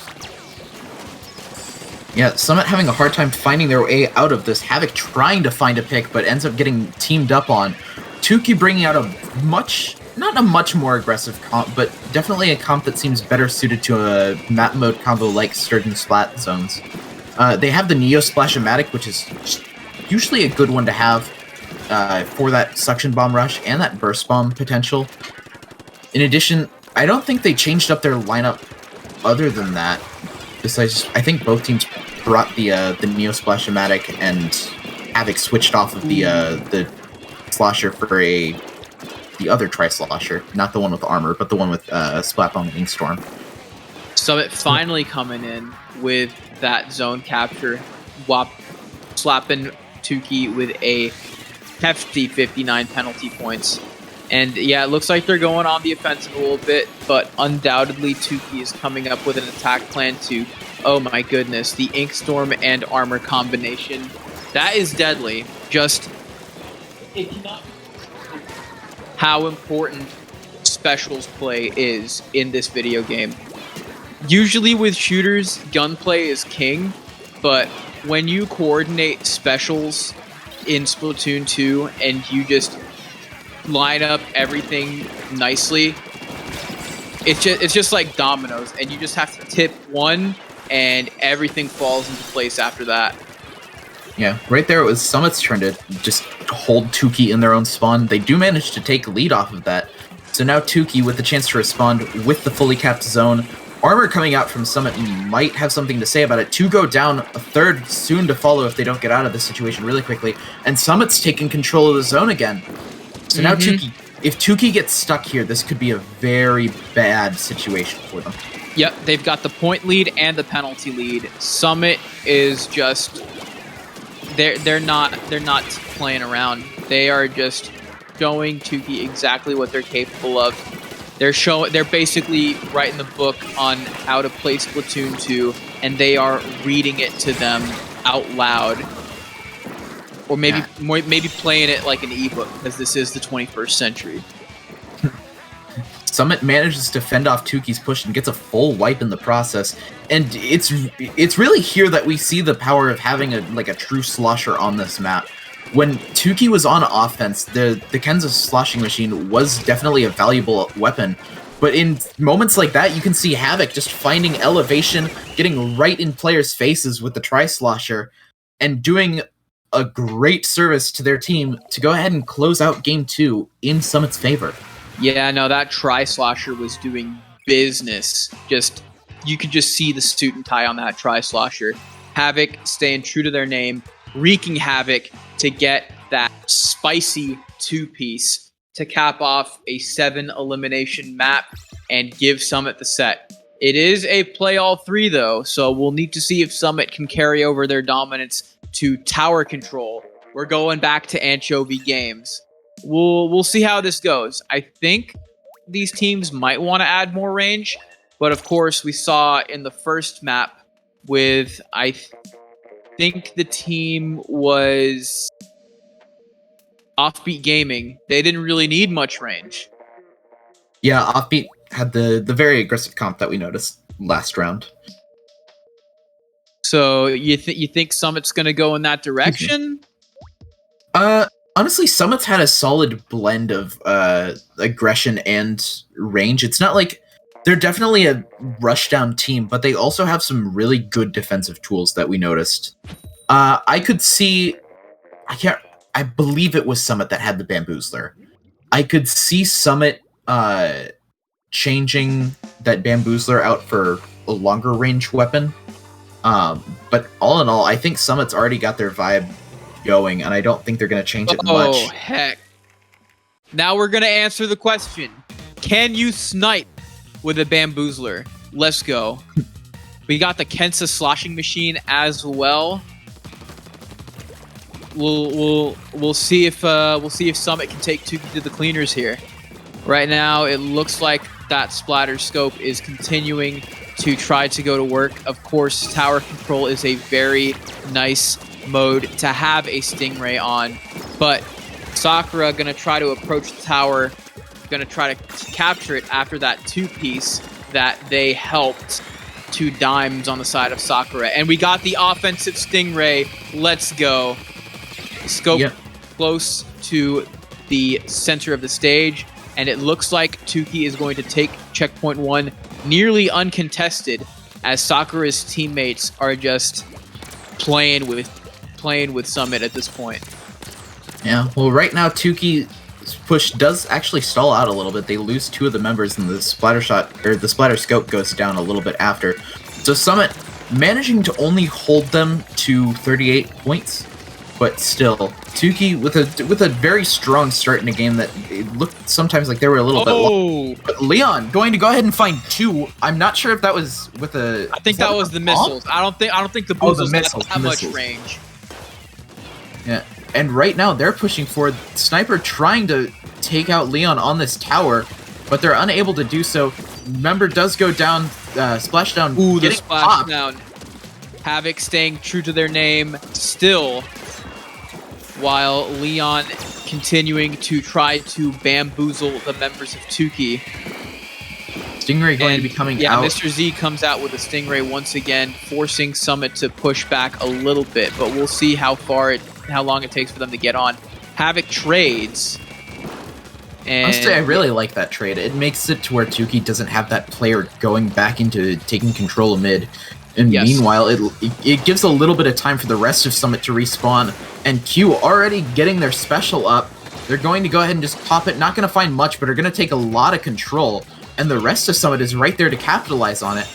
Yeah, Summit having a hard time finding their way out of this. Havoc trying to find a pick, but ends up getting teamed up on. Tuki bringing out not a much more aggressive comp, but definitely a comp that seems better suited to a map mode combo like Sturgeon Splat zones. They have the Neo Splash-O-Matic, which is usually a good one to have for that Suction Bomb rush and that Burst Bomb potential. In addition, I don't think they changed up their lineup other than that. Besides, I think both teams brought the Neo Splash-O-Matic, and Havoc switched off of the Slosher for the other Tri-Slosher, not the one with armor, but the one with Splat Bomb and Inkstorm. Summit finally coming in with that zone capture, slapping Tuki with a hefty 59 penalty points. And yeah, it looks like they're going on the offensive a little bit, but undoubtedly Tuki is coming up with an attack plan to, oh my goodness, the Ink Storm and Armor combination. That is deadly. Just how important specials play is in this video game. Usually with shooters, gunplay is king, but when you coordinate specials in Splatoon 2 and you just line up everything nicely, it's just like dominoes, and you just have to tip one and everything falls into place after that. Yeah, right there it was Summit's turn to just hold Tuki in their own spawn. They do manage to take lead off of that. So now Tuki with the chance to respond with the fully capped zone. Armor coming out from Summit might have something to say about it. 2 go down, a third soon to follow if they don't get out of this situation really quickly. And Summit's taking control of the zone again. So now Tuki, if Tuki gets stuck here, this could be a very bad situation for them. Yep, they've got the point lead and the penalty lead. Summit is just they're not playing around. They are just showing Tuki exactly what they're capable of. They're basically writing the book on how to play Splatoon 2, and they are reading it to them out loud. Or maybe playing it like an ebook, because this is the 21st century. Summit manages to fend off Tuki's push and gets a full wipe in the process. And it's really here that we see the power of having a true slosher on this map. When Tuki was on offense, the Kenza sloshing machine was definitely a valuable weapon. But in moments like that, you can see Havoc just finding elevation, getting right in players' faces with the tri-slosher, and doing a great service to their team to go ahead and close out Game 2 in Summit's favor. Yeah, no, that tri-slosher was doing business. You could just see the suit and tie on that tri-slosher. Havoc staying true to their name, wreaking havoc to get that spicy 2-piece to cap off a 7-elimination map and give Summit the set. It is a play all 3 though, so we'll need to see if Summit can carry over their dominance to tower control. We're going back to Anchovy Games. We'll see how this goes. I think these teams might want to add more range, but of course we saw in the first map with, I think the team was Offbeat Gaming. They didn't really need much range. Yeah, Offbeat had the very aggressive comp that we noticed last round. So you think Summit's going to go in that direction? Honestly, Summit's had a solid blend of aggression and range. It's not like they're definitely a rushdown team, but they also have some really good defensive tools that we noticed. I could see, I believe it was Summit that had the Bamboozler. I could see Summit changing that Bamboozler out for a longer range weapon. But all in all, I think Summit's already got their vibe going, and I don't think they're going to change it much. Oh, heck. Now we're going to answer the question. Can you snipe with a Bamboozler? Let's go. We got the Kensa sloshing machine as well. We'll see if Summit can take Tuki to the cleaners here. Right now, it looks like that splatter scope is continuing to try to go to work. Of course, tower control is a very nice mode to have a Stingray on, but Sakura gonna try to approach the tower, gonna try to capture it after that 2-piece that they helped 2 dimes on the side of Sakura. And we got the offensive Stingray. Let's go. Scope close to the center of the stage, and it looks like Tuki is going to take checkpoint 1 nearly uncontested, as Sakura's teammates are just playing with Summit at this point. Yeah, well, right now Tuki's push does actually stall out a little bit. They lose 2 of the members, and the splatter scope goes down a little bit after. So Summit managing to only hold them to 38 points, but still, Tuki with a very strong start in a game that it looked sometimes like they were a little bit low. But Leon going to go ahead and find 2. I'm not sure if that was with a. I think that was the missiles. I don't think the boozles had that much range. Yeah, And right now, they're pushing forward. Sniper trying to take out Leon on this tower, but they're unable to do so. Member does go down, splashdown. Ooh, the getting popped. splashdown. Havoc staying true to their name still, while Leon continuing to try to bamboozle the members of Tuki. Stingray going to be coming yeah, out. Mr. Z comes out with a Stingray once again, forcing Summit to push back a little bit, but we'll see how long it takes for them to get on. Havoc trades. And Honestly, I really like that trade. It makes it to where Tuki doesn't have that player going back into taking control of mid. And meanwhile, it gives a little bit of time for the rest of Summit to respawn. And Q already getting their special up. They're going to go ahead and just pop it. Not going to find much, but are going to take a lot of control. And the rest of Summit is right there to capitalize on it.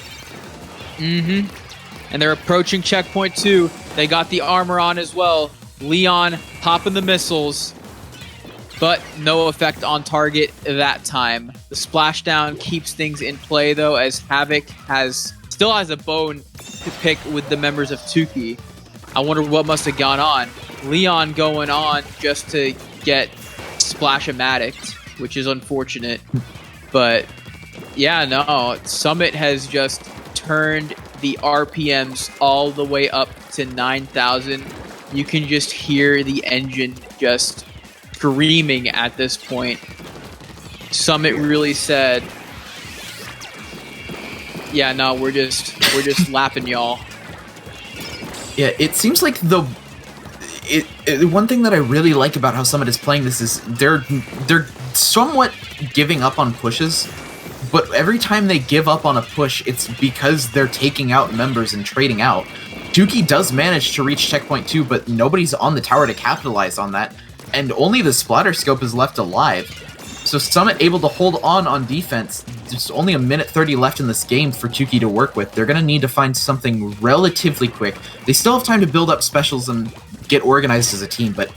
Mm-hmm. And they're approaching checkpoint 2. They got the armor on as well. Leon popping the missiles, but no effect on target that time. The splashdown keeps things in play, though, as Havoc still has a bone to pick with the members of Tuki. I wonder what must have gone on. Leon going on just to get splash-o-matic, which is unfortunate. But yeah, no, Summit has just turned the RPMs all the way up to 9,000. You can just hear the engine just screaming at this point. Summit really said, yeah, no, we're just lapping y'all. Yeah, it seems like the one thing that I really like about how Summit is playing this is they're somewhat giving up on pushes, but every time they give up on a push, it's because they're taking out members and trading out. Tuki does manage to reach checkpoint 2, but nobody's on the tower to capitalize on that, and only the splatter scope is left alive. So Summit able to hold on defense. There's only a minute 30 left in this game for Tuki to work with. They're going to need to find something relatively quick. They still have time to build up specials and get organized as a team, but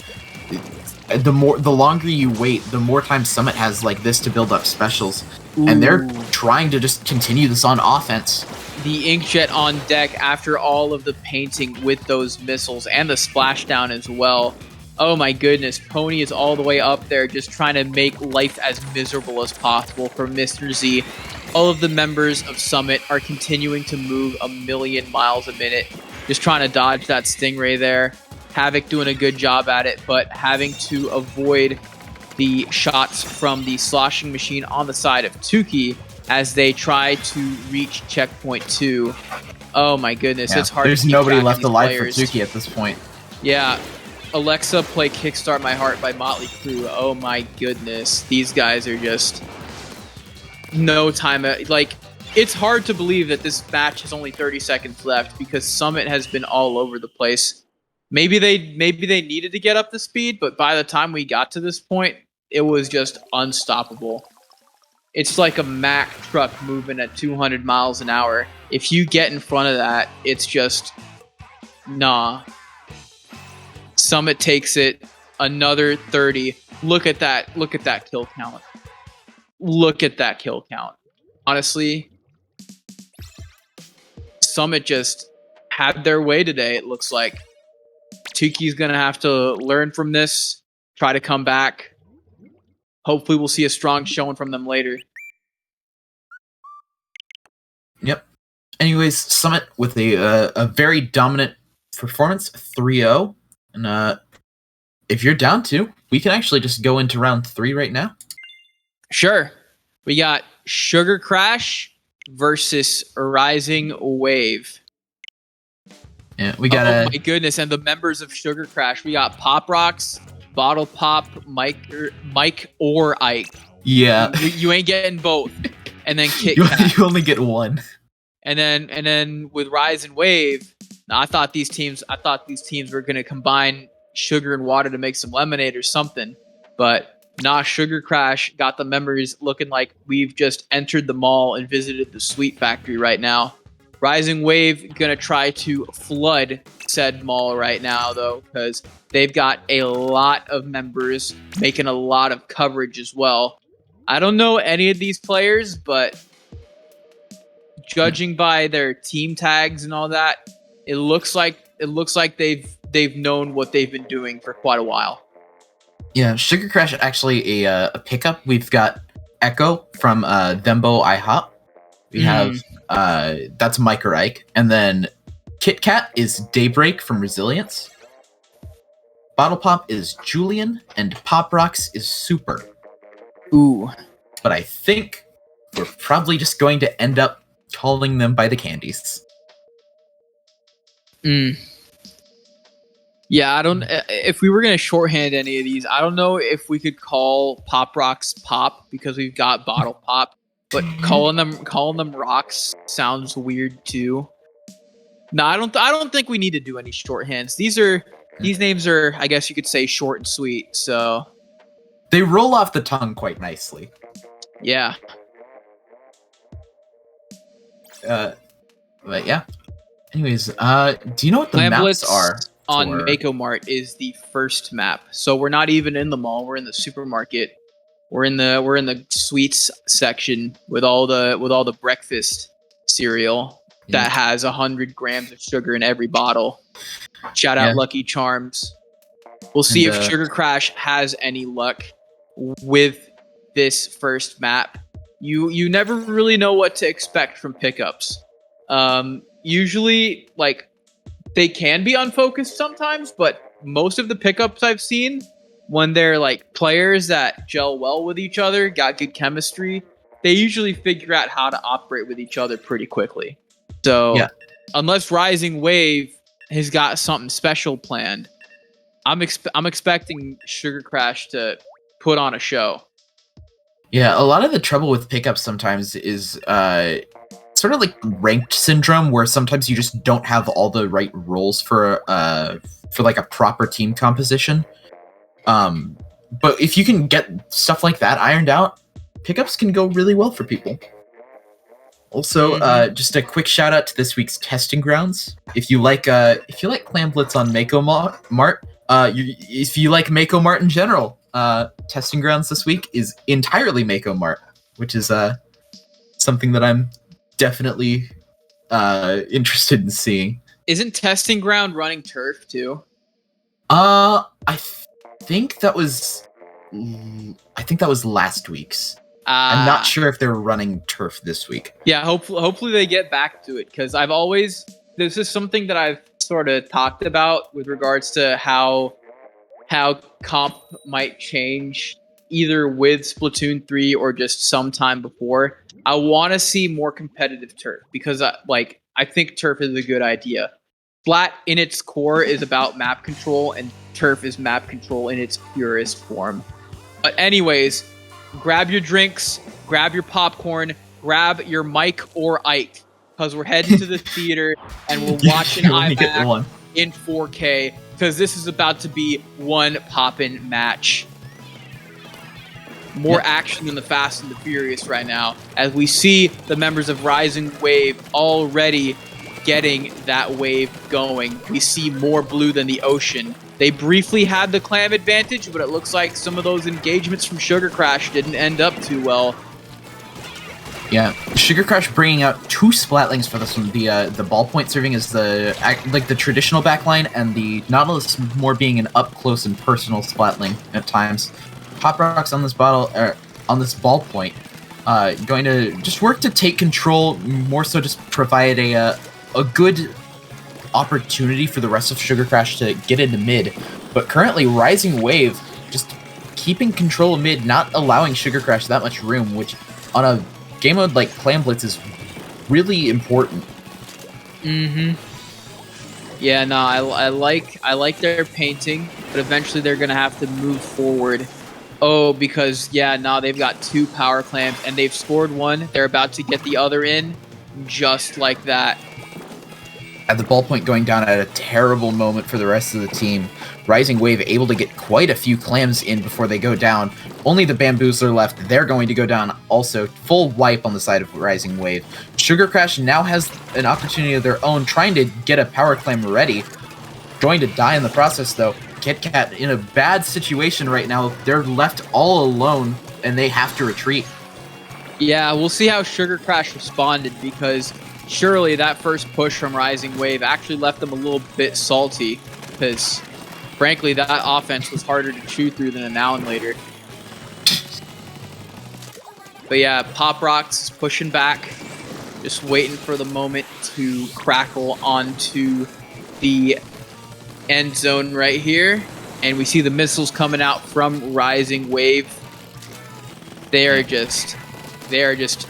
the longer you wait, the more time Summit has like this to build up specials. Ooh. And they're trying to just continue this on offense. The Inkjet on deck after all of the painting with those missiles and the splashdown as well. Oh my goodness, Pony is all the way up there just trying to make life as miserable as possible for Mr. Z. All of the members of Summit are continuing to move a million miles a minute, just trying to dodge that Stingray there. Havoc doing a good job at it, but having to avoid the shots from the sloshing machine on the side of Tuki as they try to reach checkpoint 2. Oh my goodness, it's hard. There's nobody left alive for Tuki at this point. Yeah. Alexa, play Kickstart My Heart by Motley Crue. Oh my goodness. These guys are just no time. Like, it's hard to believe that this match has only 30 seconds left because Summit has been all over the place. Maybe they needed to get up the speed, but by the time we got to this point, it was just unstoppable. It's like a Mack truck moving at 200 miles an hour. If you get in front of that, it's just nah. Summit takes it another 30. Look at that kill count. Look at that kill count. Honestly, Summit just had their way today, it looks like. Tuki's going to have to learn from this, try to come back. Hopefully we'll see a strong showing from them later. Yep. Anyways, Summit with a very dominant performance, 3-0. And if you're down to, we can actually just go into round 3 right now. Sure. We got Sugar Crash versus Rising Wave. Yeah, we got oh my goodness, and the members of Sugar Crash. We got Pop Rocks, Bottle Pop, Mike or Ike. Yeah. You ain't getting both. And then Kit Kat. You only get one. And then with Rise and Wave, I thought these teams were going to combine sugar and water to make some lemonade or something. But nah, Sugar Crash got the members looking like we've just entered the mall and visited the Sweet Factory right now. Rising Wave going to try to flood said mall right now, though, because they've got a lot of members making a lot of coverage as well. I don't know any of these players, but judging by their team tags and all that, it looks like they've they've known what they've been doing for quite a while. Yeah, Sugar Crash actually a pickup. We've got Echo from Thembo IHOP. We have that's Mike or Ike, and then Kit Kat is Daybreak from Resilience. Bottle Pop is Julian, and Pop Rocks is Super. Ooh. But I think we're probably just going to end up calling them by the candies. Yeah, I don't. If we were gonna shorthand any of these, I don't know if we could call Pop Rocks Pop because we've got Bottle Pop, but calling them Rocks sounds weird too. No, I don't think we need to do any shorthands. These names are, I guess you could say, short and sweet. So they roll off the tongue quite nicely. Yeah. But yeah. Anyways, do you know what the maps are? On Mako Mart is the first map. So we're not even in the mall. We're in the supermarket. We're in the sweets section with all the breakfast cereal that has 100 grams of sugar in every bottle. Shout out Lucky Charms. We'll see if Sugar Crash has any luck with this first map. You never really know what to expect from pickups. Usually, like, they can be unfocused sometimes, but most of the pickups I've seen, when they're like players that gel well with each other, got good chemistry, they usually figure out how to operate with each other pretty quickly. So unless Rising Wave has got something special planned, I'm expecting Sugar Crash to put on a show. Yeah, a lot of the trouble with pickups sometimes is sort of like ranked syndrome, where sometimes you just don't have all the right roles for like a proper team composition. But if you can get stuff like that ironed out, pickups can go really well for people. Also, just a quick shout out to this week's testing grounds. If you like Clam Blitz on Mako Mart, if you like Mako Mart in general, testing grounds this week is entirely Mako Mart, which is something that I'm definitely interested in seeing. Isn't testing ground running turf too? I think that was last week's. I'm not sure if they're running turf this week. Yeah, hopefully they get back to it, because this is something that I've sort of talked about with regards to how comp might change either with Splatoon 3 or just sometime before. I want to see more competitive turf, because I think turf is a good idea. Splat in its core is about map control, and turf is map control in its purest form. But anyways, grab your drinks, grab your popcorn, grab your Mike or Ike, because we're heading to the theater and we're watching IMAX in 4K, because this is about to be one poppin' match. More action than the Fast and the Furious right now, as we see the members of Rising Wave already getting that wave going. We see more blue than the ocean. They briefly had the clam advantage, but it looks like some of those engagements from Sugar Crash didn't end up too well. Yeah, Sugar Crash bringing out two Splatlings for this one. The ballpoint serving as the traditional backline, and the Nautilus more being an up close and personal Splatling at times. Pop Rocks on this ballpoint, going to just work to take control, more so just provide a good opportunity for the rest of Sugar Crash to get into mid. But currently, Rising Wave just keeping control of mid, not allowing Sugar Crash that much room, which on a game mode like Clam Blitz is really important. Yeah, no, I like their painting, but eventually they're gonna have to move forward. Oh, because they've got two power clams and they've scored one. They're about to get the other in, just like that. At the ballpoint going down at a terrible moment for the rest of the team. Rising Wave able to get quite a few clams in before they go down. Only the Bamboozler left. They're going to go down also. Full wipe on the side of Rising Wave. Sugar Crash now has an opportunity of their own, trying to get a power clam ready. Going to die in the process, though. Kit Kat in a bad situation right now. They're left all alone, and they have to retreat. Yeah, we'll see how Sugar Crash responded, because surely that first push from Rising Wave actually left them a little bit salty. because frankly, that offense was harder to chew through than a now and later. But yeah, Pop Rocks is pushing back, just waiting for the moment to crackle onto the end zone right here. And we see the missiles coming out from Rising Wave. They are just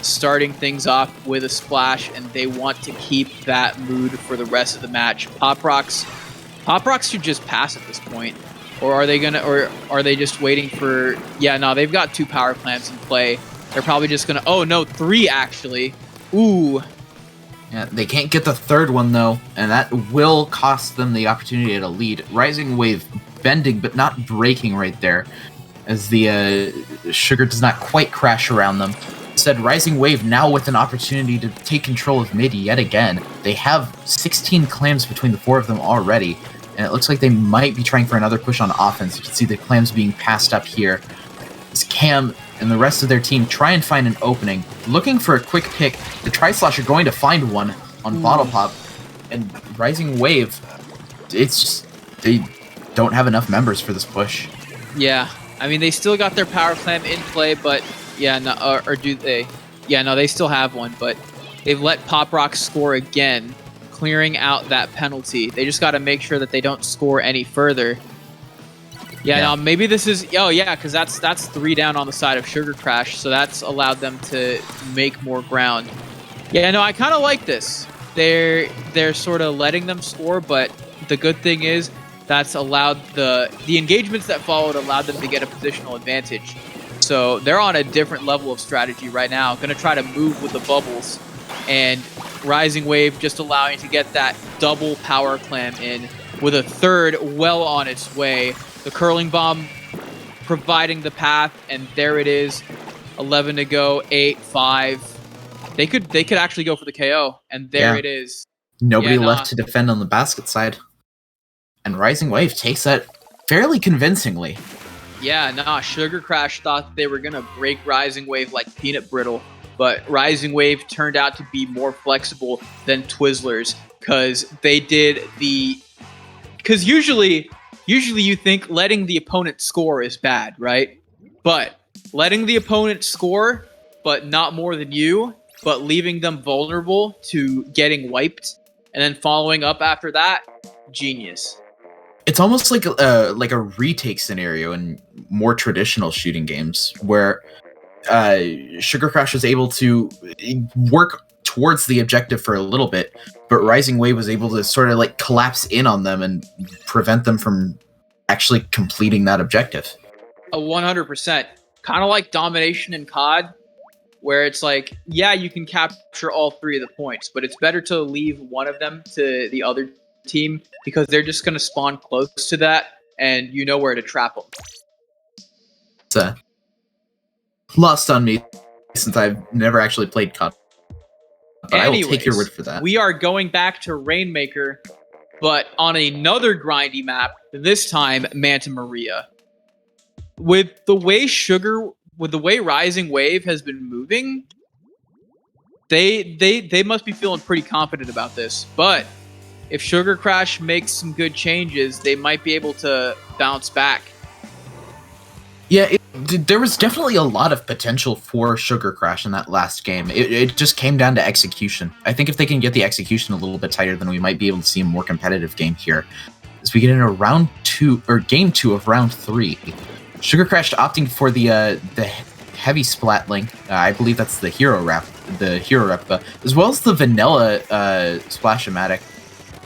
starting things off with a splash, and they want to keep that mood for the rest of the match. Pop Rocks should just pass at this point. Or are they just waiting for... Yeah, no, they've got 2 power clamps in play. They're probably just gonna... Oh, no, 3, actually. Ooh. Yeah, they can't get the 3rd one, though, and that will cost them the opportunity to lead. Rising Wave bending, but not breaking right there, as the sugar does not quite crash around them. Instead, Rising Wave now with an opportunity to take control of mid yet again. They have 16 clams between the 4 of them already, and it looks like they might be trying for another push on offense. You can see the clams being passed up here. As Cam and the rest of their team try and find an opening, looking for a quick pick. The Tri-Slosh are going to find one on Bottle Pop, and Rising Wave, it's just, they don't have enough members for this push. Yeah, I mean, they still got their power clam in play, but yeah, no, or do they? Yeah, no, they still have one, but they've let Pop Rock score again, clearing out that penalty. They just got to make sure that they don't score any further. Yeah, no, maybe this is... Oh, yeah, because that's 3 down on the side of Sugar Crash, so that's allowed them to make more ground. Yeah, no, I kind of like this. They're sort of letting them score, but the good thing is that's allowed the engagements that followed allowed them to get a positional advantage. So they're on a different level of strategy right now. Going to try to move with the bubbles, and Rising Wave just allowing to get that double power clam in with a 3rd well on its way. The curling bomb providing the path, and there it is. 11 to go, 8-5. They could actually go for the KO, and there it is. Nobody left to defend on the basket side. And Rising Wave takes that fairly convincingly. Yeah, nah, Sugar Crash thought they were going to break Rising Wave like peanut brittle, but Rising Wave turned out to be more flexible than Twizzlers, because they did the... Because usually you think letting the opponent score is bad, right? But letting the opponent score, but not more than you, but leaving them vulnerable to getting wiped, and then following up after that, genius. It's almost like a retake scenario in more traditional shooting games, where Sugar Crash was able to work towards the objective for a little bit, but Rising Wave was able to sort of like collapse in on them and prevent them from actually completing that objective. 100%. Kind of like domination in COD, where it's like, yeah, you can capture all 3 of the points, but it's better to leave one of them to the other team, because they're just going to spawn close to that, and you know where to trap them. It's lost on me, since I've never actually played COD. But anyways, I will take your word for that. We are going back to Rainmaker, but on another grindy map, this time Manta Maria. With the way Rising Wave has been moving, they must be feeling pretty confident about this. But if Sugar Crash makes some good changes, they might be able to bounce back. Yeah, there was definitely a lot of potential for Sugar Crash in that last game. It just came down to execution. I think if they can get the execution a little bit tighter, then we might be able to see a more competitive game here. As we get into game 2 of round 3, Sugar Crash opting for the heavy splat link. I believe that's the hero replica, as well as the vanilla Splash-O-Matic,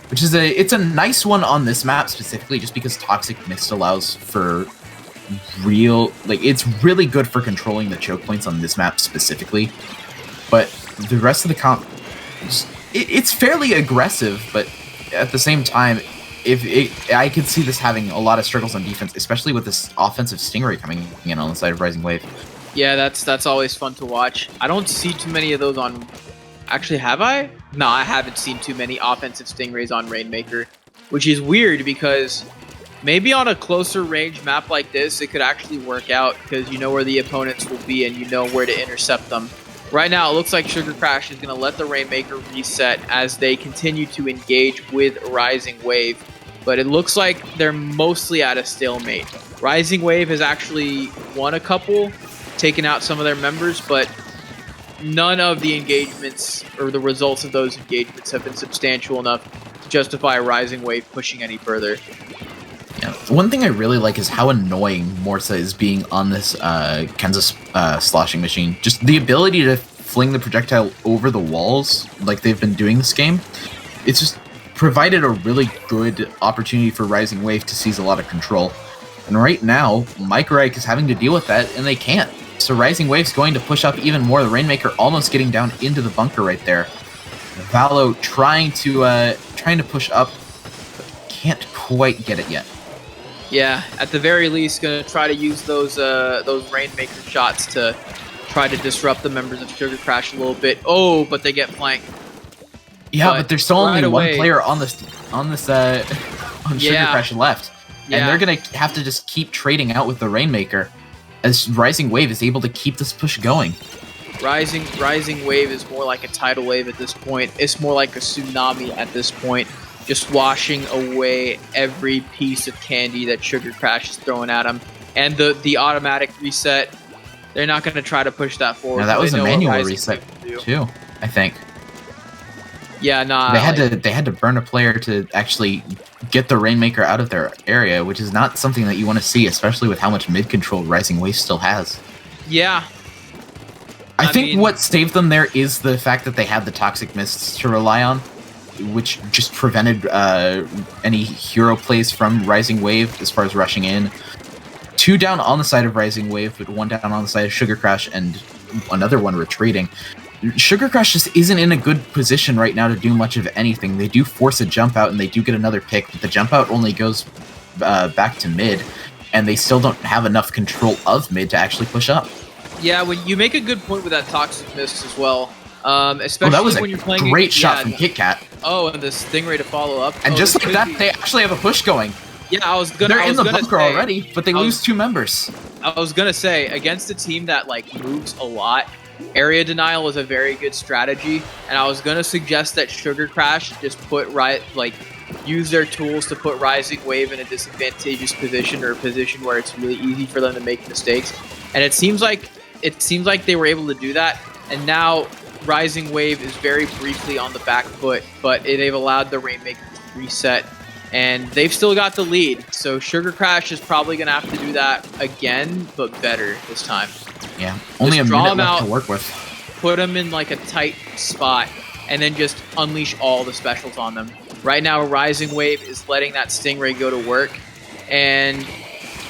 which is it's a nice one on this map specifically, just because Toxic Mist allows for it's really good for controlling the choke points on this map specifically. But the rest of the comp, it's fairly aggressive, but at the same time, I could see this having a lot of struggles on defense, especially with this offensive Stingray coming in on the side of Rising Wave. Yeah, that's always fun to watch. I don't see too many of those on... Actually, have I? No, I haven't seen too many offensive Stingrays on Rainmaker, which is weird because maybe on a closer range map like this, it could actually work out because you know where the opponents will be and you know where to intercept them. Right now, it looks like Sugar Crash is going to let the Rainmaker reset as they continue to engage with Rising Wave. but it looks like they're mostly at a stalemate. Rising Wave has actually won a couple, taken out some of their members, but none of the engagements or the results of those engagements have been substantial enough to justify Rising Wave pushing any further. Yeah. One thing I really like is how annoying Morsa is being on this Kansas sloshing machine. Just the ability to fling the projectile over the walls like they've been doing this game. It's just provided a really good opportunity for Rising Wave to seize a lot of control. And right now, Micro Ike is having to deal with that, and they can't. So Rising Wave's going to push up even more. The Rainmaker almost getting down into the bunker right there. Valo trying to push up, but can't quite get it yet. Yeah, at the very least, gonna try to use those Rainmaker shots to try to disrupt the members of Sugar Crash a little bit. Oh, but they get flanked. Yeah, but there's still only one player on Sugar Yeah. Crash left, and they're gonna have to just keep trading out with the Rainmaker, as Rising Wave is able to keep this push going. Rising Wave is more like a tidal wave at this point. It's more like a tsunami at this point, just washing away every piece of candy that Sugar Crash is throwing at them. And the automatic reset, they're not going to try to push that forward. Now that was a manual reset too, I think. Yeah, nah. They had to burn a player to actually get the Rainmaker out of their area, which is not something that you want to see, especially with how much mid control Rising Wave still has. Yeah. I think what saved them there is the fact that they had the Toxic Mists to rely on, which just prevented any hero plays from Rising Wave as far as rushing in. 2 down on the side of Rising Wave, but 1 down on the side of Sugar Crash, and another one retreating. Sugar Crash just isn't in a good position right now to do much of anything. They do force a jump out, and they do get another pick, but the jump out only goes back to mid, and they still don't have enough control of mid to actually push up. Yeah, when you make a good point with that Toxic Mist as well. Especially when you're playing a great shot from Kit Kat. Oh, and the Stingray to follow up. And just like that, they actually have a push going. Yeah, They're in the bunker already, but they lose 2 members. I was gonna say, against a team that moves a lot, area denial is a very good strategy, and I was gonna suggest that Sugar Crash just use their tools to put Rising Wave in a disadvantageous position, or a position where it's really easy for them to make mistakes. And it seems like they were able to do that, and now Rising Wave is very briefly on the back foot, but they've allowed the Rainmaker to reset, and they've still got the lead. So Sugar Crash is probably going to have to do that again, but better this time. Yeah, only just a minute left to work with. Put them in a tight spot, and then just unleash all the specials on them. Right now, Rising Wave is letting that Stingray go to work, and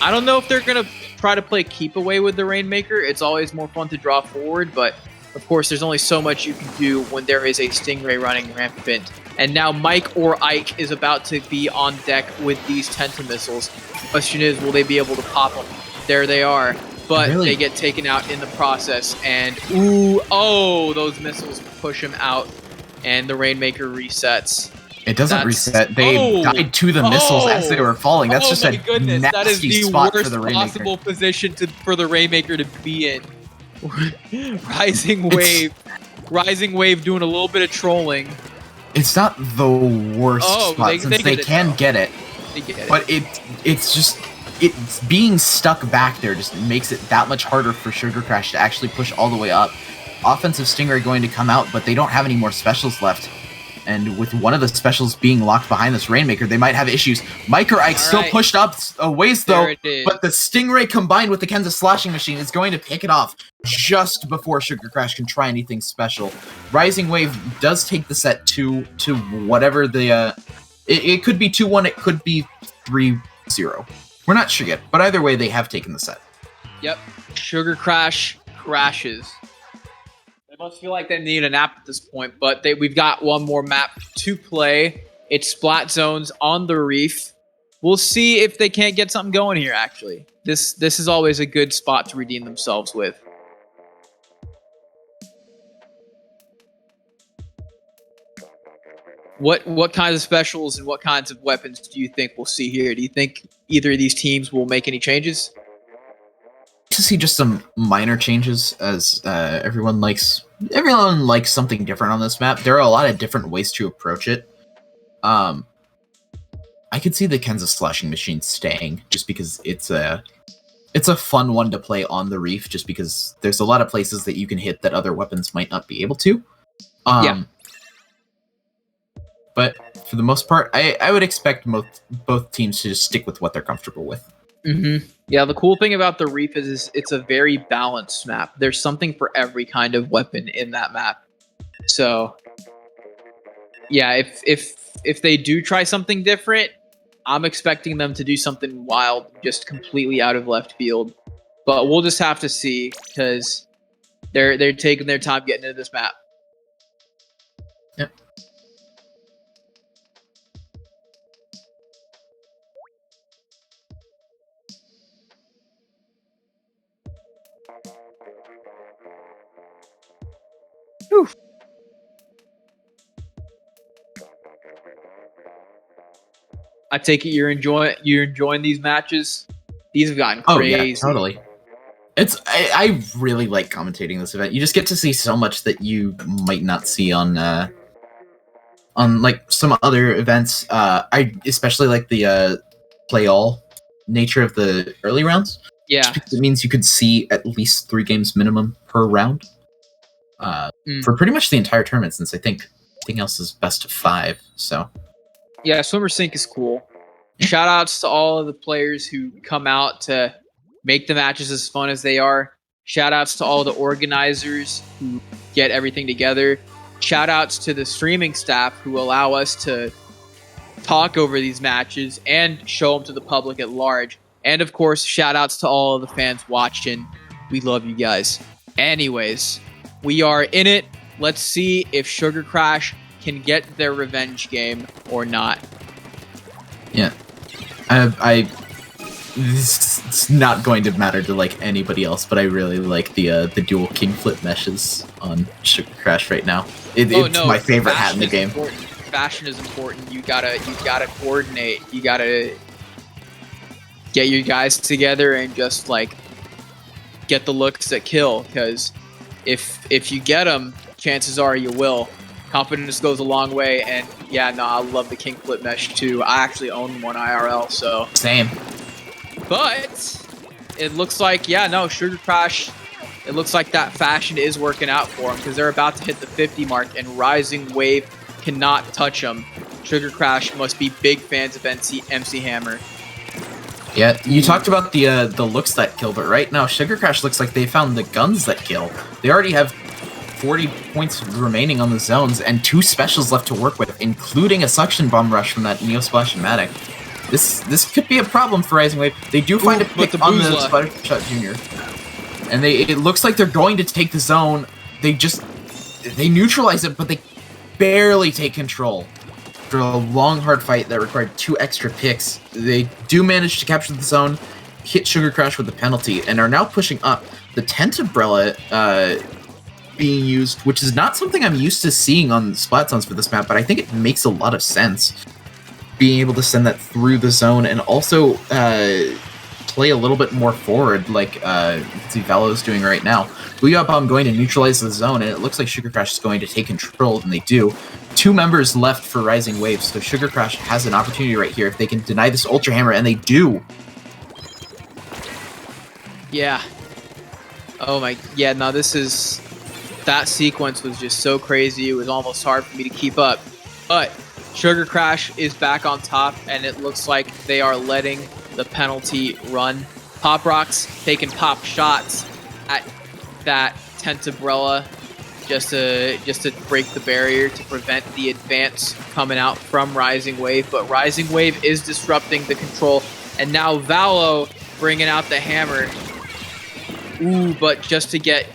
I don't know if they're going to try to play keep away with the Rainmaker. It's always more fun to draw forward, but of course, there's only so much you can do when there is a Stingray running rampant. And now Mike or Ike is about to be on deck with these Tenta missiles. The question is, will they be able to pop them? There they are. But they get taken out in the process. And, those missiles push him out. And the Rainmaker resets. It doesn't reset. They died to the missiles as they were falling. That's just a nasty spot for the Rainmaker. That is the worst possible position for the Rainmaker to be in. Rising Wave doing a little bit of trolling. It's not the worst spot since they can get it. But it's being stuck back there just makes it that much harder for Sugar Crash to actually push all the way up. Offensive Stingray going to come out, but they don't have any more specials left. And with one of the specials being locked behind this Rainmaker, they might have issues. Micro Ike still pushed up a ways, though, but the Stingray combined with the Kansas Slashing Machine is going to pick it off just before Sugar Crash can try anything special. Rising Wave does take the set to whatever the... It could be 2-1, it could be 3-0. We're not sure yet, but either way, they have taken the set. Yep. Sugar Crash crashes. They must feel like they need a nap at this point, but we've got one more map to play. It's Splat Zones on the Reef. We'll see if they can't get something going here, actually. This is always a good spot to redeem themselves with. What kinds of specials and what kinds of weapons do you think we'll see here? Do you think either of these teams will make any changes? To see just some minor changes, as everyone likes something different on this map. There are a lot of different ways to approach it. I could see the Kansas Slashing Machine staying just because it's a fun one to play on the reef, just because there's a lot of places that you can hit that other weapons might not be able to. Yeah. But for the most part, I would expect both teams to just stick with what they're comfortable with. Mm-hmm. Yeah, the cool thing about the reef is it's a very balanced map. There's something for every kind of weapon in that map. So, yeah, if they do try something different, I'm expecting them to do something wild, just completely out of left field. But we'll just have to see, because they're taking their time getting into this map. Yep. Whew. I take it you're enjoying these matches. These have gotten crazy. Oh yeah, totally. I really like commentating this event. You just get to see so much that you might not see on like some other events. I especially like the play all nature of the early rounds. Yeah, because it means you could see at least 3 games minimum per round. For pretty much the entire tournament, since I think everything else is best of 5. So yeah, Swimmer Sync is cool. Shout outs to all of the players who come out to make the matches as fun as they are. Shout outs to all the organizers who get everything together. Shout outs to the streaming staff who allow us to talk over these matches and show them to the public at large. And of course, shout outs to all of the fans watching. We love you guys. Anyways, we are in it. Let's see if Sugar Crash can get their revenge game or not. Yeah. It's not going to matter to like anybody else, but I really like the dual king flip meshes on Sugar Crash right now. It's my favorite hat in the game. Important. Fashion is important. You gotta coordinate. You gotta get your guys together and just like get the looks that kill. Because if you get them, chances are you will. Confidence goes a long way, and yeah, no, I love the king flip mesh too. I actually own one IRL, so same. But it looks like, yeah, no, Sugar Crash, it looks like that fashion is working out for them, because they're about to hit the 50 mark, and Rising Wave cannot touch them. Sugar Crash must be big fans of MC Hammer. Yeah, you talked about the looks that kill, but right now Sugar Crash looks like they found the guns that kill. They already have 40 points remaining on the zones and 2 specials left to work with, including a suction bomb rush from that Neo Splash-O-Matic. This could be a problem for Rising Wave. They do find a pick on the Splattershot Jr. And it looks like they're going to take the zone. They neutralize it, but they barely take control. After a long, hard fight that required 2 extra picks, they do manage to capture the zone, hit Sugar Crash with the penalty, and are now pushing up. The Tent Umbrella being used, which is not something I'm used to seeing on Splat Zones for this map, but I think it makes a lot of sense. Being able to send that through the zone and also play a little bit more forward, like you can see Valo's doing right now. Booyah Bomb going to neutralize the zone, and it looks like Sugar Crash is going to take control, and they do. 2 members left for Rising Wave, so Sugar Crash has an opportunity right here if they can deny this Ultra Hammer, and they do. Yeah. Oh my, yeah, no, that sequence was just so crazy, it was almost hard for me to keep up. But Sugar Crash is back on top, and it looks like they are letting the penalty run. Pop Rocks taking pop shots at that Tent Umbrella just to break the barrier to prevent the advance coming out from Rising Wave. But Rising Wave is disrupting the control, and now Valo bringing out the hammer. Ooh, but just to get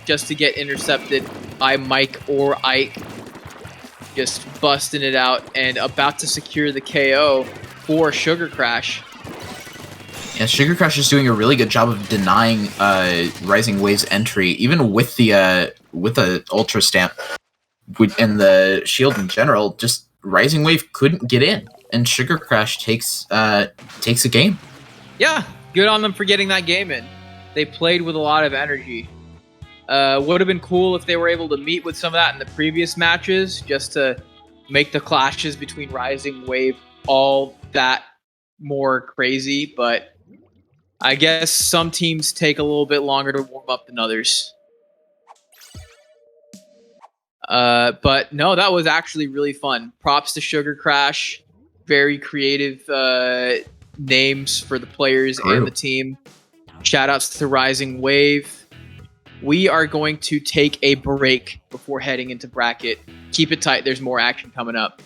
intercepted by Mike or Ike. Just busting it out and about to secure the KO for Sugar Crash. Yeah, Sugar Crash is doing a really good job of denying Rising Wave's entry, even with the Ultra Stamp and the shield in general. Just Rising Wave couldn't get in, and Sugar Crash takes a game. Yeah, good on them for getting that game in. They played with a lot of energy. Would have been cool if they were able to meet with some of that in the previous matches, just to make the clashes between Rising Wave all that more crazy, but I guess some teams take a little bit longer to warm up than others. But no, that was actually really fun. Props to Sugar Crash. Very creative names for the players and the team. Shoutouts to Rising Wave. We are going to take a break before heading into bracket. Keep it tight. There's more action coming up.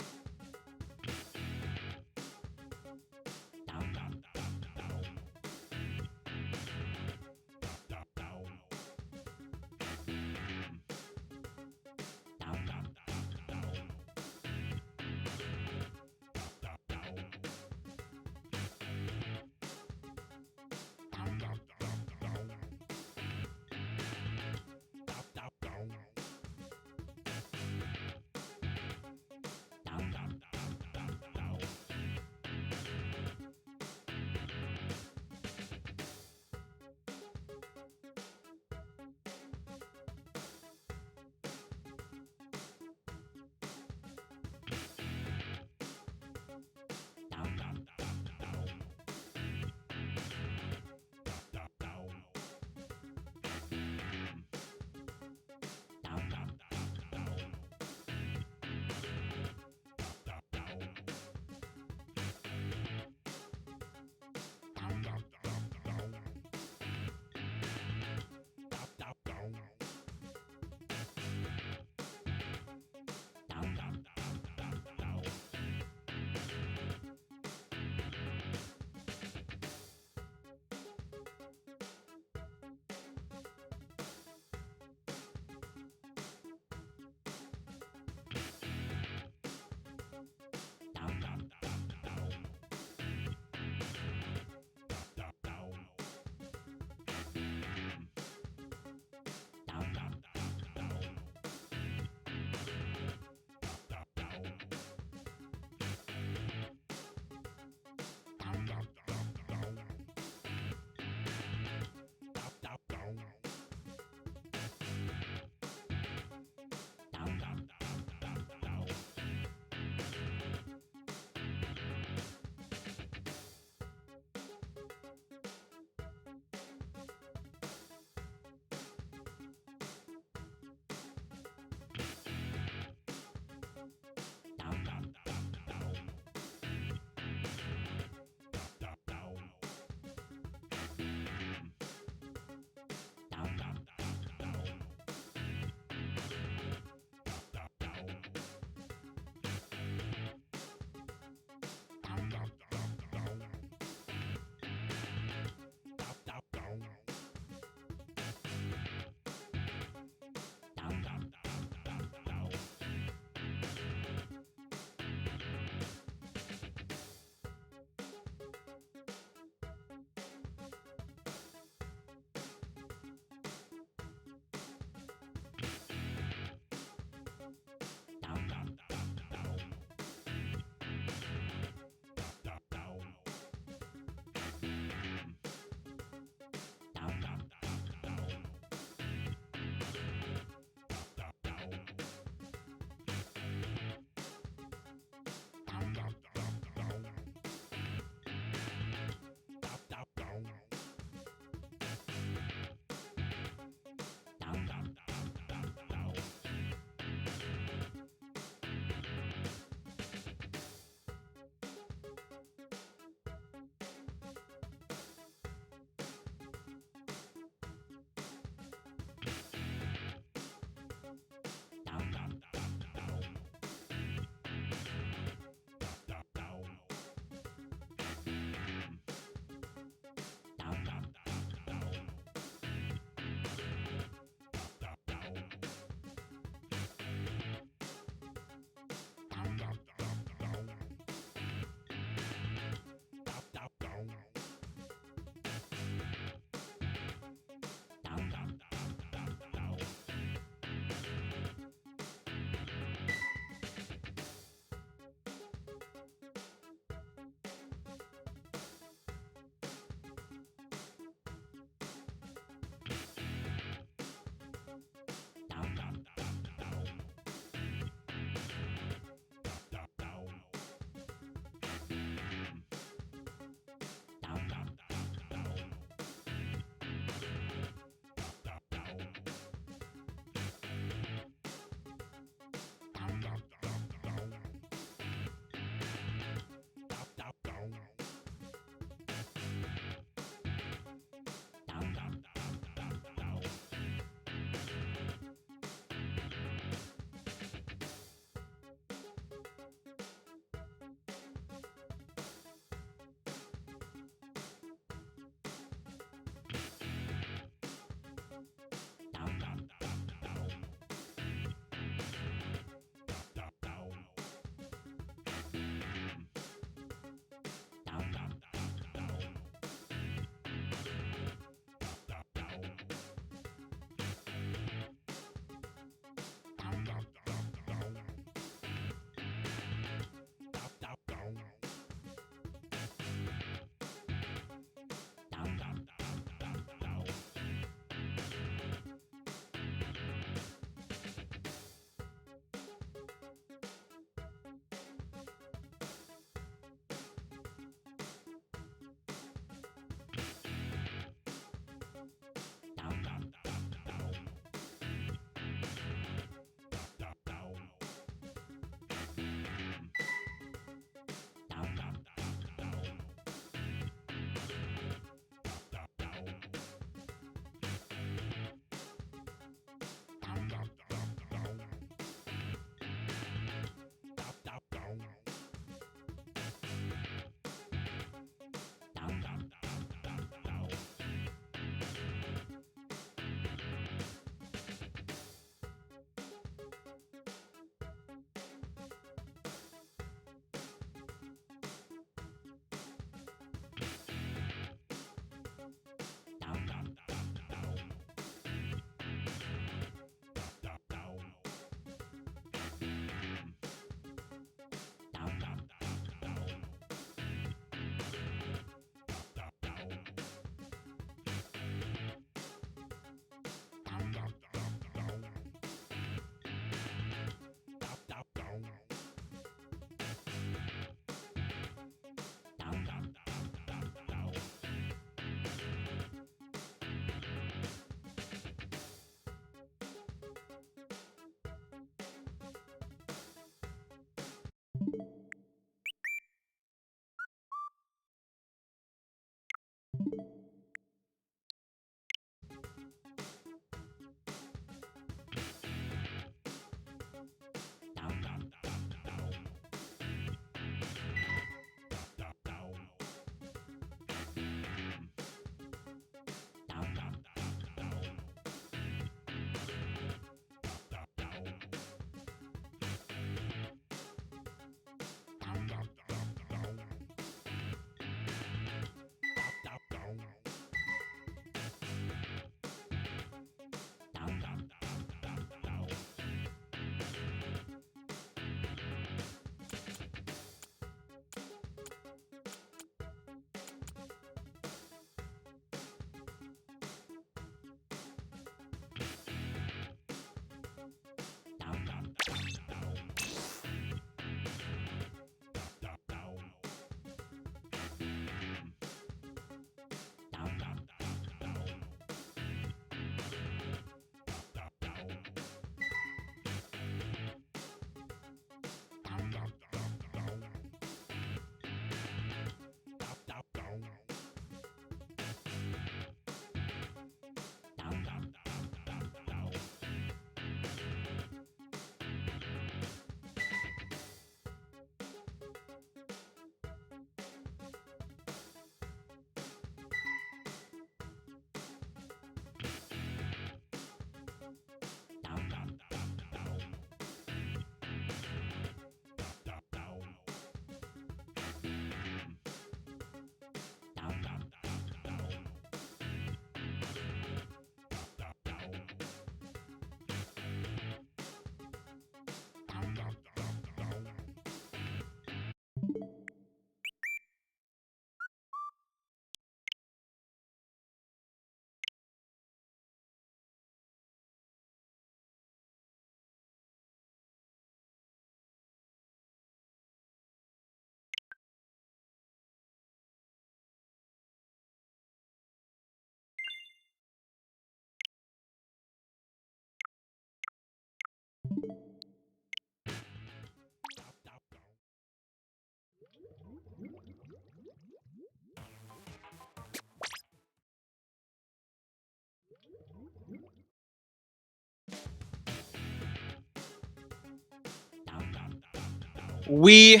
We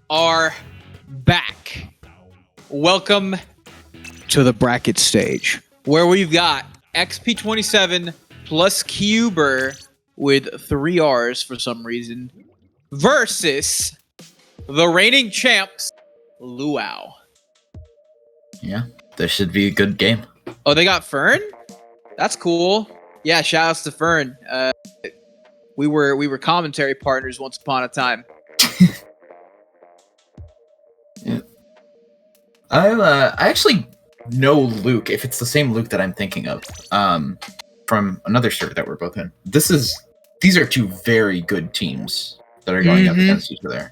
are back. Welcome to the bracket stage, where we've got XP27 plus Cuber with 3 R's for some reason versus the reigning champs, Luau. Yeah, this should be a good game. Oh, they got Fern? That's cool. Yeah, shout outs to Fern. We were commentary partners once upon a time. Yeah. I actually know Luke, if it's the same Luke that I'm thinking of, from another server that we're both in. These are 2 very good teams that are going up against each other.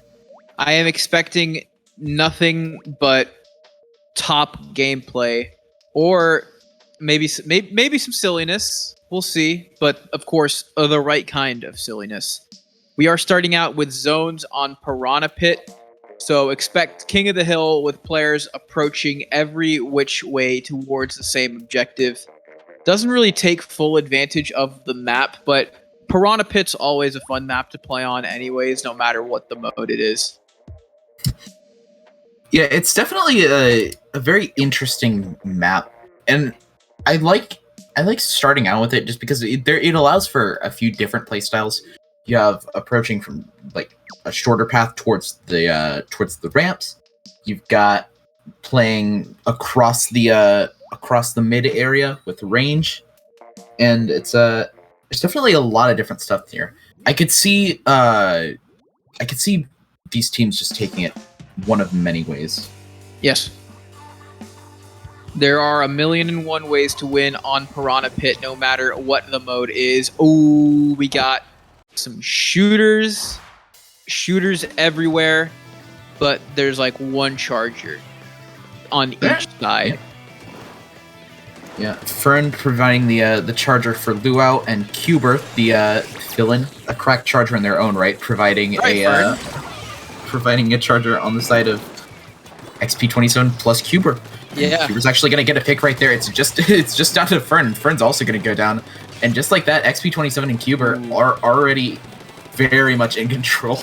I am expecting nothing but top gameplay, or maybe some silliness. We'll see, but of course, the right kind of silliness. We are starting out with zones on Piranha Pit, so expect King of the Hill with players approaching every which way towards the same objective. Doesn't really take full advantage of the map, but Piranha Pit's always a fun map to play on anyways, no matter what the mode it is. Yeah, it's definitely a very interesting map, and I like starting out with it just because it allows for a few different playstyles. You have approaching from like a shorter path towards the ramps. You've got playing across the mid area with range, and it's there's definitely a lot of different stuff here. I could see these teams just taking it one of many ways. Yes. There are 1,000,001 ways to win on Piranha Pit, no matter what the mode is. Oh, we got some shooters everywhere, but there's like one charger on each side. Yeah, Fern providing the charger for Luau, and Cuber, the villain, a cracked charger in their own right, providing a charger on the side of XP27 plus Cuber. Yeah. Cuber's actually going to get a pick right there. It's just down to Fern. Fern's also going to go down. And just like that, XP27 and Cuber are already very much in control.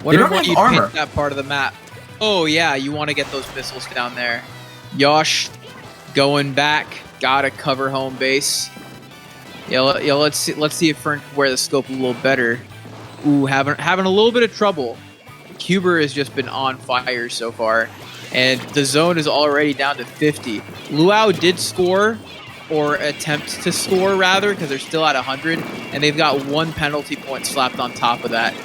They don't have armor. That part of the map. Oh yeah, you want to get those missiles down there. Yosh going back. Gotta cover home base. Yeah, let's see if Fern can wear the scope a little better. Ooh, having a little bit of trouble. Cuber has just been on fire so far, and the zone is already down to 50. Luau did score, or attempt to score rather, because they're still at 100, and they've got 1 penalty point slapped on top of that.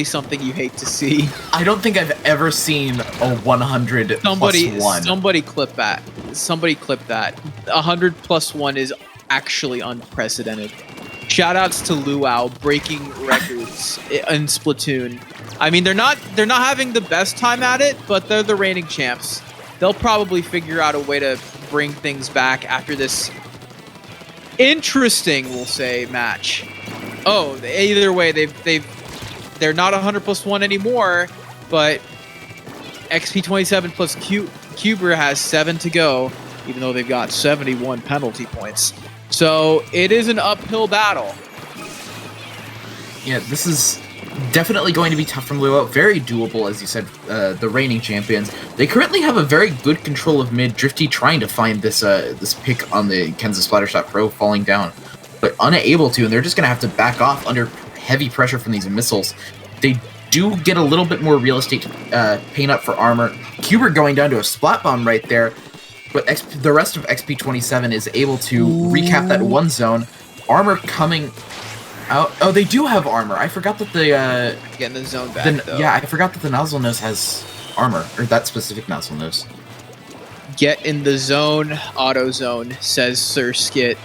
Something you hate to see. I don't think I've ever seen a 100 plus 1. Somebody clip that. Somebody clip that. 100 plus 1 is actually unprecedented. Shoutouts to Luau breaking records in Splatoon. I mean, they're not having the best time at it, but they're the reigning champs. They'll probably figure out a way to bring things back after this interesting, we'll say, match. Oh, either way, they're not 100 plus 1 anymore, but XP27 plus Cuber has 7 to go, even though they've got 71 penalty points. So it is an uphill battle. Yeah, this is definitely going to be tough from Luau. Very doable, as you said, the reigning champions. They currently have a very good control of mid. Drifty trying to find this pick on the Kenza Splattershot Pro, falling down, but unable to, and they're just going to have to back off under heavy pressure from these missiles. They do get a little bit more real estate to paint up for armor. Cuber going down to a splat bomb right there, but the rest of XP27 is able to recap that one zone. Armor coming out. Oh, they do have armor. I forgot that the getting the zone back. Yeah, I forgot that the nozzle nose has armor, or that specific nozzle nose. Get in the zone, auto zone, says Sir Skit.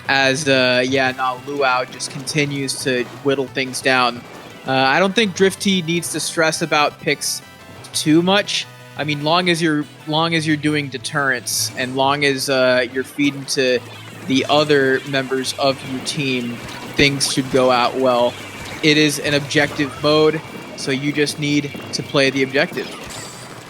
As Luau just continues to whittle things down. I don't think Drifty needs to stress about picks too much. I mean, long as you're doing deterrence and long as you're feeding to the other members of your team, things should go out well. It is an objective mode, so you just need to play the objective.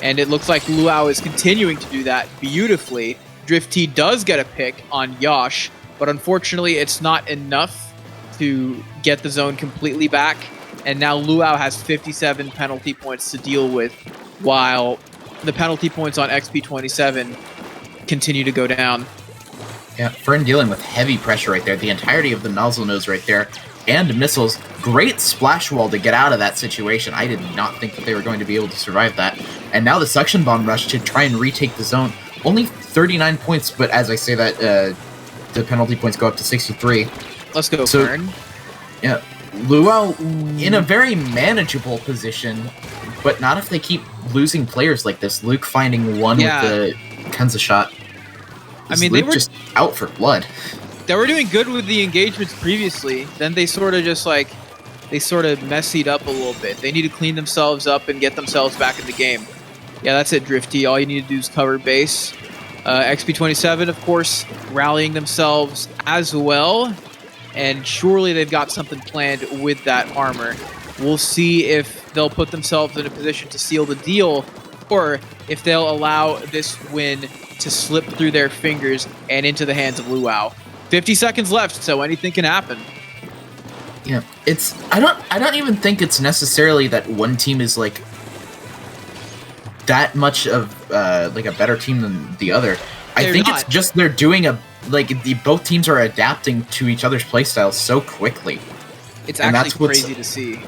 And it looks like Luau is continuing to do that beautifully. Drifty does get a pick on Yosh, but unfortunately it's not enough to get the zone completely back. And now Luau has 57 penalty points to deal with, while the penalty points on XP27 continue to go down. Yeah, Fern dealing with heavy pressure right there. The entirety of the nozzle nose right there, and missiles. Great splash wall to get out of that situation. I did not think that they were going to be able to survive that. And now the suction bomb rush to try and retake the zone. Only 39 points, but as I say that, the penalty points go up to 63. Let's go, Fern. Yeah, Luau in a very manageable position, but not if they keep losing players like this. Luke finding one with the Kenza shot. I mean, Luke they were just out for blood. They were doing good with the engagements previously. Then they sort of messied up a little bit. They need to clean themselves up and get themselves back in the game. Yeah, that's it, Drifty. All you need to do is cover base. XP27, of course, rallying themselves as well. And surely they've got something planned with that armor. We'll see if they'll put themselves in a position to seal the deal, or if they'll allow this win to slip through their fingers and into the hands of Luau. 50 seconds left, so anything can happen. Yeah, I don't even think it's necessarily that one team is like that much of like a better team than the other. I think it's just they're doing both teams are adapting to each other's playstyles so quickly. It's actually crazy to see.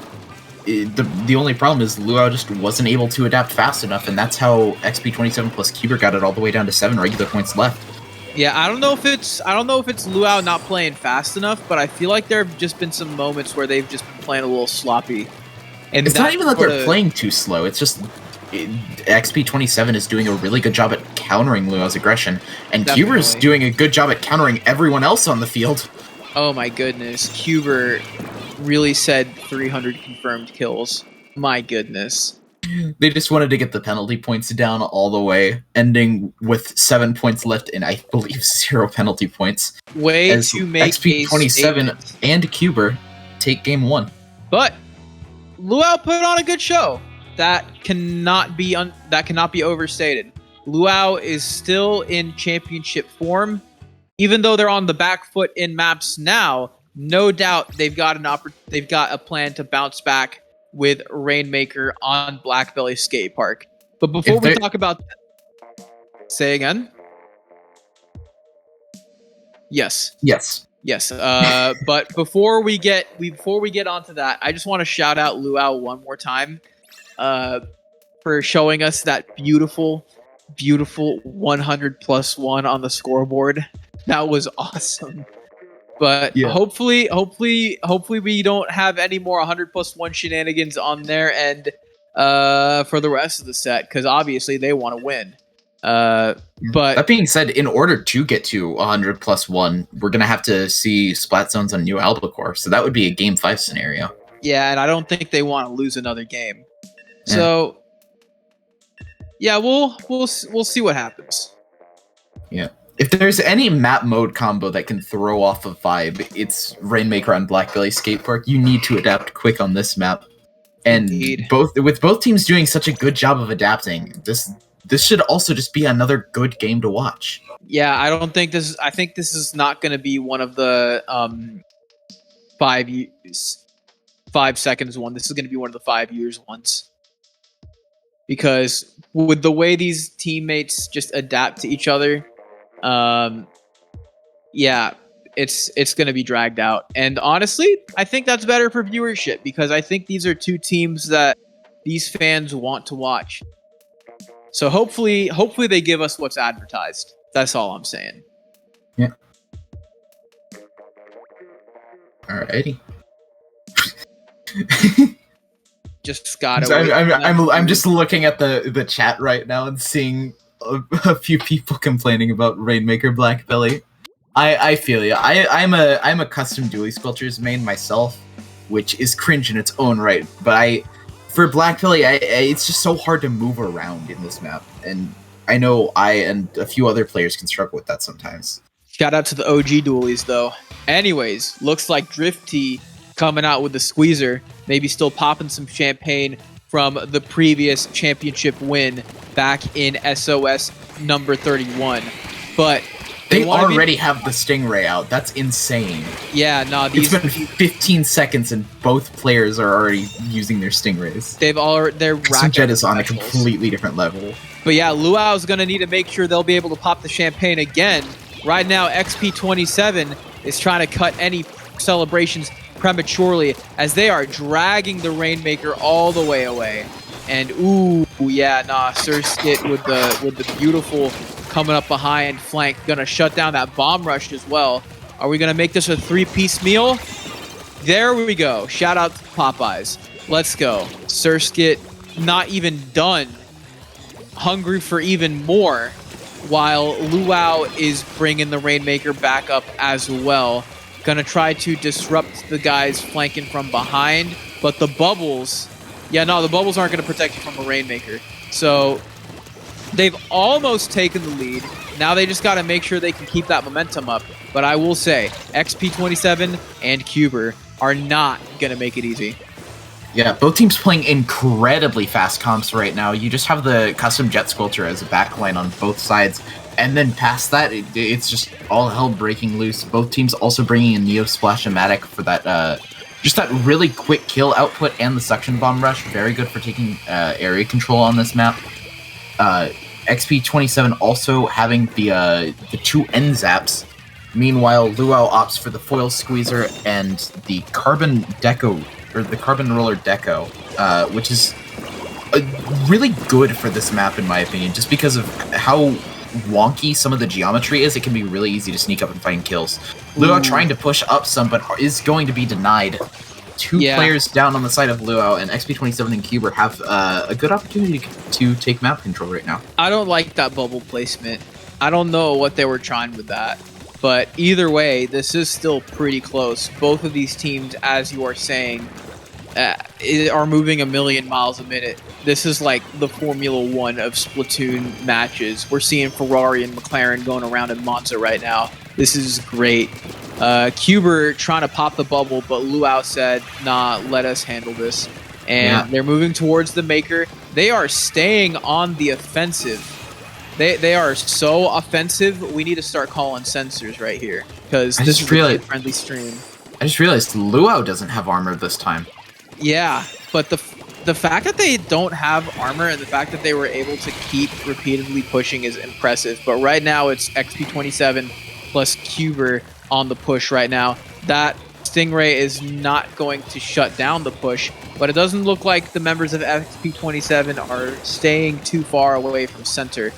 The only problem is Luau just wasn't able to adapt fast enough, and that's how XP27 plus Cuber got it all the way down to 7 regular points left. Yeah, I don't know if it's Luau not playing fast enough, but I feel like there have just been some moments where they've just been playing a little sloppy. And it's not even that they're playing too slow. It's just XP27 is doing a really good job at countering Luau's aggression, and Cuber is doing a good job at countering everyone else on the field. Oh my goodness, Cuber really said 300 confirmed kills. My goodness. They just wanted to get the penalty points down all the way, ending with 7 points left and I believe 0 penalty points. Way to make XP27 and Cuber take game 1. But Luau put on a good show. That cannot be overstated. Luau is still in championship form. Even though they're on the back foot in maps now, no doubt they've got a plan to bounce back with Rainmaker on Blackbelly Skate Park. But before we talk about say again? Yes. But before we get onto that, I just want to shout out Luau one more time for showing us that beautiful 100+1 on the scoreboard. That was awesome. But hopefully we don't have any more 100+1 shenanigans on their end for the rest of the set, because obviously they want to win. But that being said, in order to get to 100+1, we're gonna have to see Splat Zones on New Albacore, so that would be a Game 5 scenario. Yeah, and I don't think they want to lose another game. Yeah. So yeah, we'll see what happens. Yeah. If there's any map mode combo that can throw off a vibe, it's Rainmaker on Blackbelly Skate Park. You need to adapt quick on this map. And with both teams doing such a good job of adapting, this should also just be another good game to watch. Yeah, I think this is not going to be one of the 5 seconds one. This is going to be one of the 5 years ones. Because with the way these teammates just adapt to each other, yeah, it's going to be dragged out. And honestly, I think that's better for viewership, because I think these are two teams that these fans want to watch. So hopefully they give us what's advertised. That's all I'm saying. Yeah. Alrighty. Just gotta. I'm just looking at the chat right now and seeing a few people complaining about Rainmaker Blackbelly. I feel you. I'm a custom Dually Sculptures main myself, which is cringe in its own right. But for Blackbelly, it's just so hard to move around in this map, and I know I and a few other players can struggle with that sometimes. Shout out to the OG Dualies though. Anyways, looks like Drifty coming out with the squeezer, maybe still popping some champagne from the previous championship win back in SOS number 31. But they already have the Stingray out. That's insane. Yeah, no, it's been 15 seconds and both players are already using their Stingrays. They're Jet is on a completely different level. But yeah, Luau's gonna need to make sure they'll be able to pop the champagne again. Right now, XP27 is trying to cut any celebrations prematurely as they are dragging the Rainmaker all the way away. And ooh, yeah, nah, Surskit with the beautiful coming up behind flank, gonna shut down that bomb rush as well. Are we gonna make this a 3-piece meal? There we go. Shout out to Popeyes. Let's go. Surskit not even done. Hungry for even more, while Luau is bringing the Rainmaker back up as well. Gonna try to disrupt the guys flanking from behind, but the bubbles, the bubbles aren't gonna protect you from a Rainmaker. So they've almost taken the lead. Now they just gotta make sure they can keep that momentum up. But I will say, XP27 and Cuber are not gonna make it easy. Yeah, both teams playing incredibly fast comps right now. You just have the custom Jet Sculpture as a backline on both sides. And then past that, it's just all hell breaking loose. Both teams also bringing in Neo Splash-O-Matic for that, just that really quick kill output and the Suction Bomb Rush. Very good for taking area control on this map. XP27 also having the 2 end zaps. Meanwhile, Luau opts for the Foil Squeezer and the Carbon Deco, or the Carbon Roller Deco, which is really good for this map in my opinion, just because of how wonky some of the geometry is. It can be really easy to sneak up and find kills. Luau trying to push up some, but is going to be denied. 2 players down on the side of Luau, and XP27 and Cuber have a good opportunity to take map control right now. I don't like that bubble placement. I don't know what they were trying with that. But either way, this is still pretty close. Both of these teams, as you are saying, are moving a million miles a minute. This is like the Formula 1 of Splatoon matches. We're seeing Ferrari and McLaren going around in Monza right now. This is great. Cuber trying to pop the bubble, but Luau said, nah, let us handle this. And they're moving towards the Maker. They are staying on the offensive. They are so offensive. We need to start calling sensors right here because this is a kid-friendly stream. I just realized Luau doesn't have armor this time. Yeah, but the fact that they don't have armor and the fact that they were able to keep repeatedly pushing is impressive. But right now it's XP27 plus Cuber on the push right now. That Stingray is not going to shut down the push, but it doesn't look like the members of XP27 are staying too far away from center.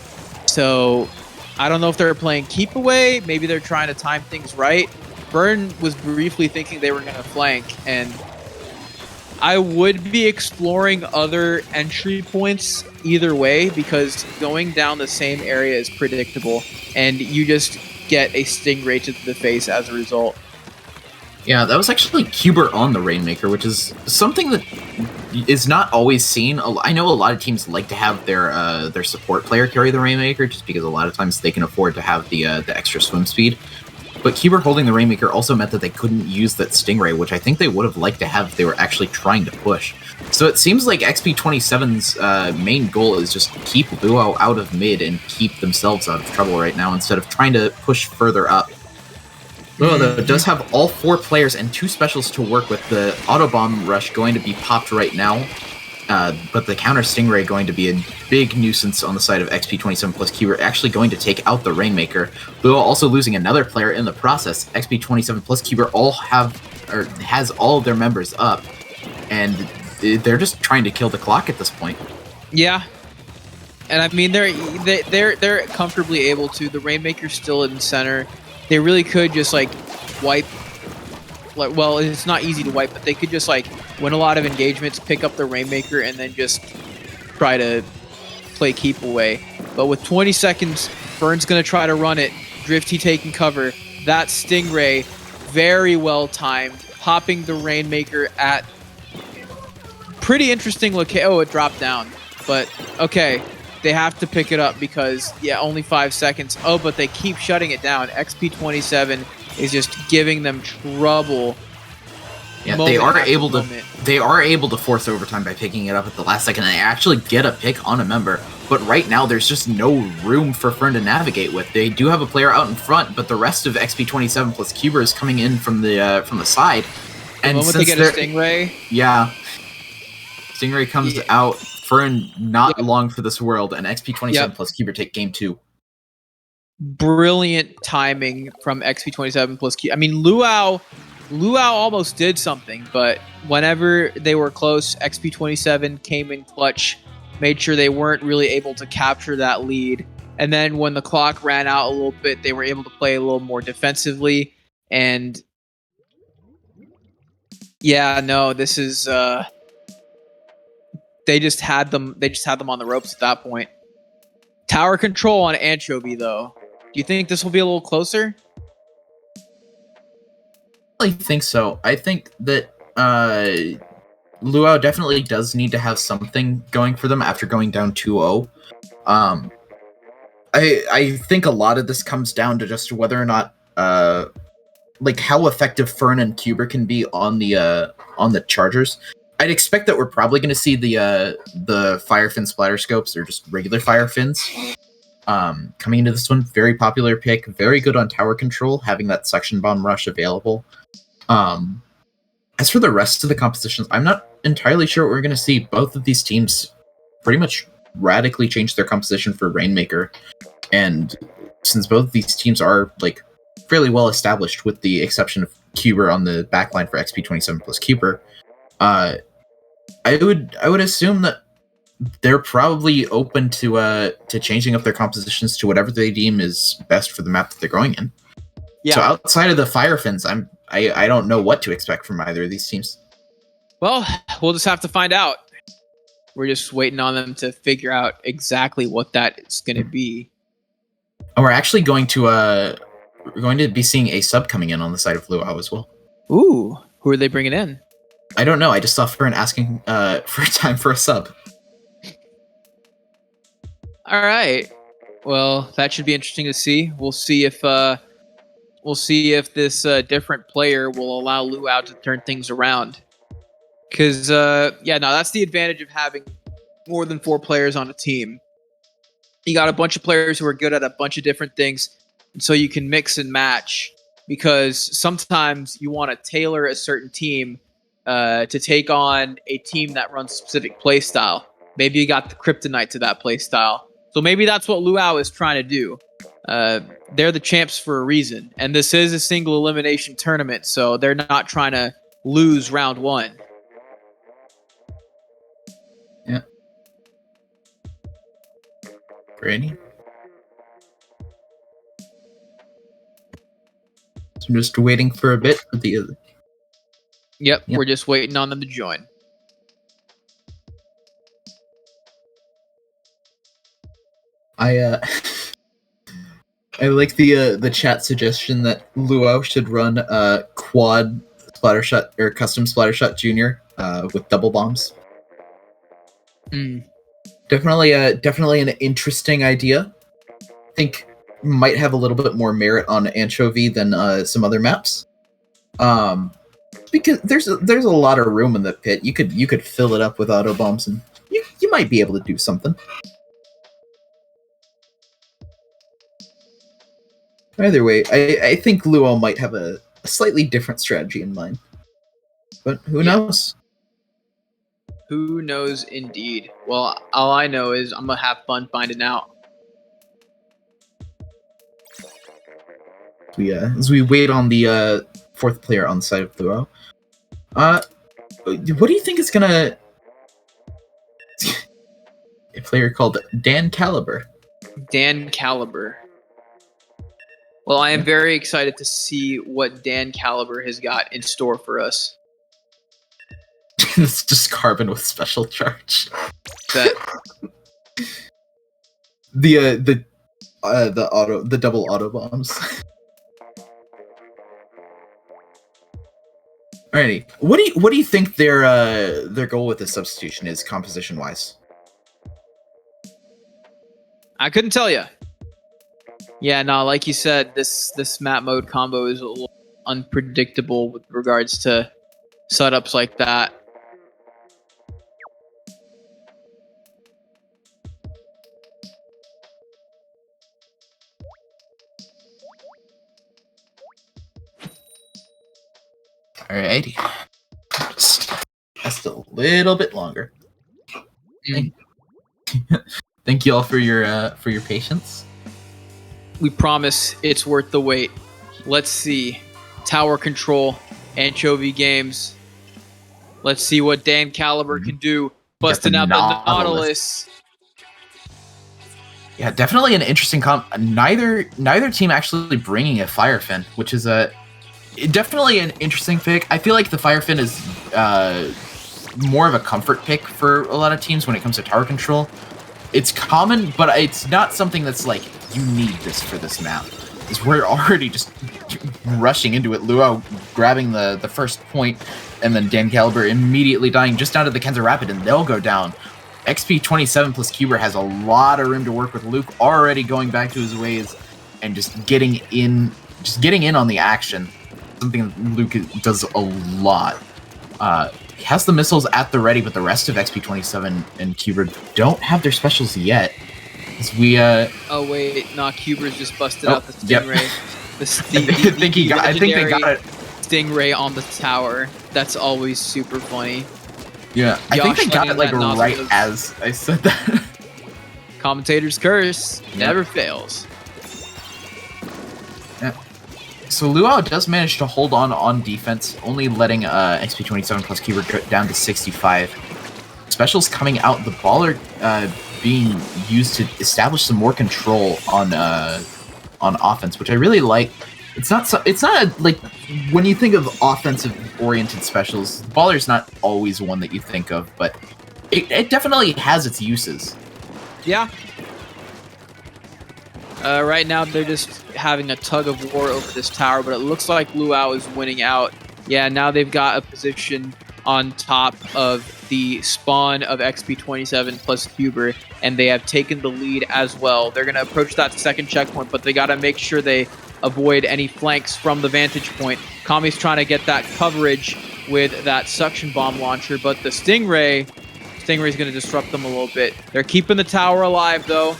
So I don't know if they're playing keep away. Maybe they're trying to time things right. Burn was briefly thinking they were going to flank, and I would be exploring other entry points either way because going down the same area is predictable, and you just get a Stingray to the face as a result. Yeah, that was actually Cuber on the Rainmaker, which is something that is not always seen. I know a lot of teams like to have their support player carry the Rainmaker just because a lot of times they can afford to have the extra swim speed. But Cuber holding the Rainmaker also meant that they couldn't use that Stingray, which I think they would have liked to have if they were actually trying to push. So it seems like XP27's main goal is just keep Luau out of mid and keep themselves out of trouble right now instead of trying to push further up. Luau, though, does have all 4 players and 2 specials to work with. The Autobomb Rush going to be popped right now, but the counter Stingray going to be a big nuisance on the side of XP27 plus Cuber, actually going to take out the Rainmaker. Luau also losing another player in the process. XP27 plus Cuber has all of their members up, and they're just trying to kill the clock at this point. Yeah, and I mean they're comfortably able to. The Rainmaker's still in center. They really could just like wipe. Well, it's not easy to wipe, but they could just like win a lot of engagements, pick up the Rainmaker, and then just try to play keep away. But with 20 seconds, Fern's gonna try to run it. Drifty taking cover. That Stingray, very well timed, popping the Rainmaker at pretty interesting location. Oh, it dropped down, but okay. They have to pick it up because, yeah, only 5 seconds. Oh, but they keep shutting it down. XP27 is just giving them trouble. Yeah, they are able to force overtime by picking it up at the last second. They actually get a pick on a member, but right now there's just no room for Fern to navigate with. They do have a player out in front, but the rest of XP27 plus Cuber is coming in from the side. And the moment they get a Stingray, yeah, Stingray comes out. Fern not long for this world, and XP27 plus Cuber take game 2. Brilliant timing from XP27 plus Cuber. I mean, Luau almost did something, but whenever they were close, XP27 came in clutch, made sure they weren't really able to capture that lead. And then when the clock ran out a little bit, they were able to play a little more defensively. And yeah, no, this is... They just had them on the ropes at that point. Tower control on Anchovy, though. Do you think this will be a little closer? I think so. I think that Luau definitely does need to have something going for them after going down 2-0. I think a lot of this comes down to just whether or not like how effective Fern and Cuber can be on the Chargers. I'd expect that we're probably going to see the Fire Fin Splatter Scopes, or just regular Fire Fins, coming into this one. Very popular pick, very good on tower control, having that Suction Bomb Rush available. As for the rest of the compositions, I'm not entirely sure what we're going to see. Both of these teams pretty much radically changed their composition for Rainmaker, and since both of these teams are like fairly well established, with the exception of Cuber on the backline for XP27 plus Cuber, I would assume that they're probably open to changing up their compositions to whatever they deem is best for the map that they're going in. Yeah. So outside of the Fire Fins, I don't know what to expect from either of these teams. Well, we'll just have to find out. We're just waiting on them to figure out exactly what that is going to be. And we're actually going to be seeing a sub coming in on the side of Luau as well. Ooh, who are they bringing in? I don't know. I just saw Fern asking for time for a sub. All right. Well, that should be interesting to see. We'll see if this different player will allow Luau to turn things around. Because that's the advantage of having more than 4 players on a team. You got a bunch of players who are good at a bunch of different things, and so you can mix and match. Because sometimes you want to tailor a certain team to take on a team that runs a specific play style. Maybe you got the kryptonite to that play style. So maybe that's what Luau is trying to do. They're the champs for a reason, and this is a single elimination tournament, so they're not trying to lose round one. Yeah. Granny? So I'm just waiting for a bit for the other. Yep, we're just waiting on them to join. I like the chat suggestion that Luau should run quad splattershot or custom splattershot junior with double bombs. Definitely an interesting idea. I think might have a little bit more merit on Anchovy than some other maps. Because there's a lot of room in the pit. You could fill it up with auto bombs, and you might be able to do something. Either way, I think Luau might have a slightly different strategy in mind. But who knows? Who knows indeed. Well, all I know is I'm going to have fun finding out. As we wait on the fourth player on the side of Luau. What do you think is gonna... a player called Dan Caliber. Dan Caliber. Well, I am very excited to see what Dan Caliber has got in store for us. It's just carbon with special charge. That the double auto bombs. Alrighty, what do you think their goal with this substitution is, composition wise? I couldn't tell you. Yeah, no, like you said, this map mode combo is a little unpredictable with regards to setups like that. Alrighty. Just a little bit longer. Thank you all for your patience. We promise it's worth the wait. Let's see. Tower control, Anchovy Games. Let's see what Dan Caliber can do. Busting out the Nautilus. Yeah, definitely an interesting comp. Neither team actually bringing a Firefin, which is definitely an interesting pick. I feel like the Firefin is more of a comfort pick for a lot of teams when it comes to tower control. It's common, but it's not something that's like, you need this for this map. Because we're already just rushing into it. Luau grabbing the first point, and then Dan Caliber immediately dying just down to the Kenza Rapid, and they'll go down. XP27 plus Cuber has a lot of room to work with. Luke already going back to his ways and just getting in on the action. Something Luke does a lot. He has the missiles at the ready, but the rest of XP27 and Cuber don't have their specials yet. As we oh wait, no, Cuber's just busted out the Stingray. Yep. I think they got it. Stingray on the tower. That's always super funny. Yeah, I think they got it like right as I said that. Commentator's curse never fails. Yeah. So Luau does manage to hold on defense, only letting XP27 plus Cuber go down to 65. Specials coming out, the baller being used to establish some more control on offense, which I really like. It's not like when you think of offensive-oriented specials, the baller's not always one that you think of, but it definitely has its uses. Yeah. Right now, they're just having a tug of war over this tower, but it looks like Luau is winning out. Yeah, now they've got a position on top of the spawn of XP27 plus Cuber, and they have taken the lead as well. They're going to approach that second checkpoint, but they got to make sure they avoid any flanks from the vantage point. Kami's trying to get that coverage with that suction bomb launcher, but the Stingray's going to disrupt them a little bit. They're keeping the tower alive, though.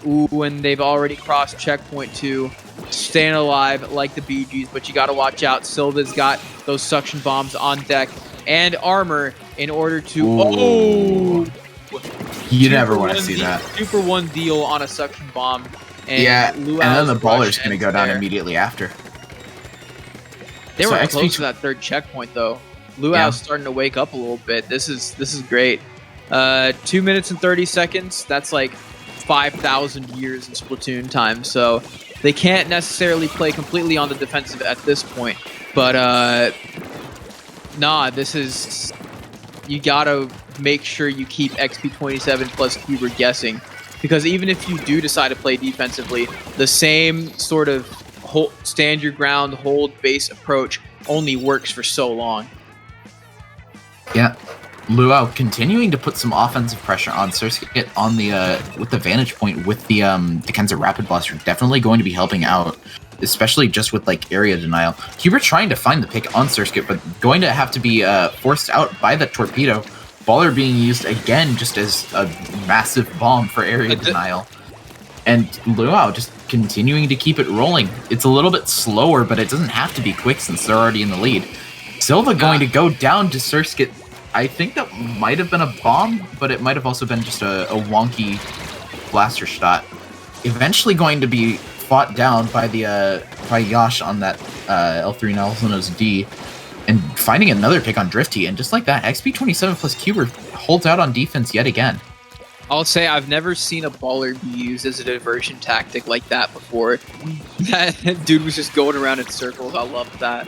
Ooh, and they've already crossed checkpoint 2. Staying alive like the Bee Gees, but you got to watch out. Silva's got those suction bombs on deck and armor in order to... Ooh. Oh! You never want to see that. 2-for-1 deal on a suction bomb. And yeah, Luau's and then the baller's going to go down immediately after. They So were XP close to that third checkpoint, though. Luau's starting to wake up a little bit. This is great. 2 minutes and 30 seconds. That's like 5,000 years in Splatoon time. So they can't necessarily play completely on the defensive at this point. But nah, this is... You gotta make sure you keep XP27 plus Cuber guessing. Because even if you do decide to play defensively, the same sort of stand your ground, hold base approach only works for so long. Yeah. Luau continuing to put some offensive pressure on Surskit on the with the vantage point with the Kenza Rapid Blaster, definitely going to be helping out, especially just with like area denial. Cuber trying to find the pick on Surskit, but going to have to be forced out by the torpedo. Baller being used again just as a massive bomb for area denial. And Luau just continuing to keep it rolling. It's a little bit slower, but it doesn't have to be quick since they're already in the lead. Silva going to go down to Surskit. I think that might have been a bomb, but it might have also been just a wonky blaster shot. Eventually going to be fought down by the by Yash on that L3 and also known as D, and finding another pick on Drifty, and just like that, XP27 plus Cuber holds out on defense yet again. I'll say I've never seen a baller be used as a diversion tactic like that before. That dude was just going around in circles. I love that.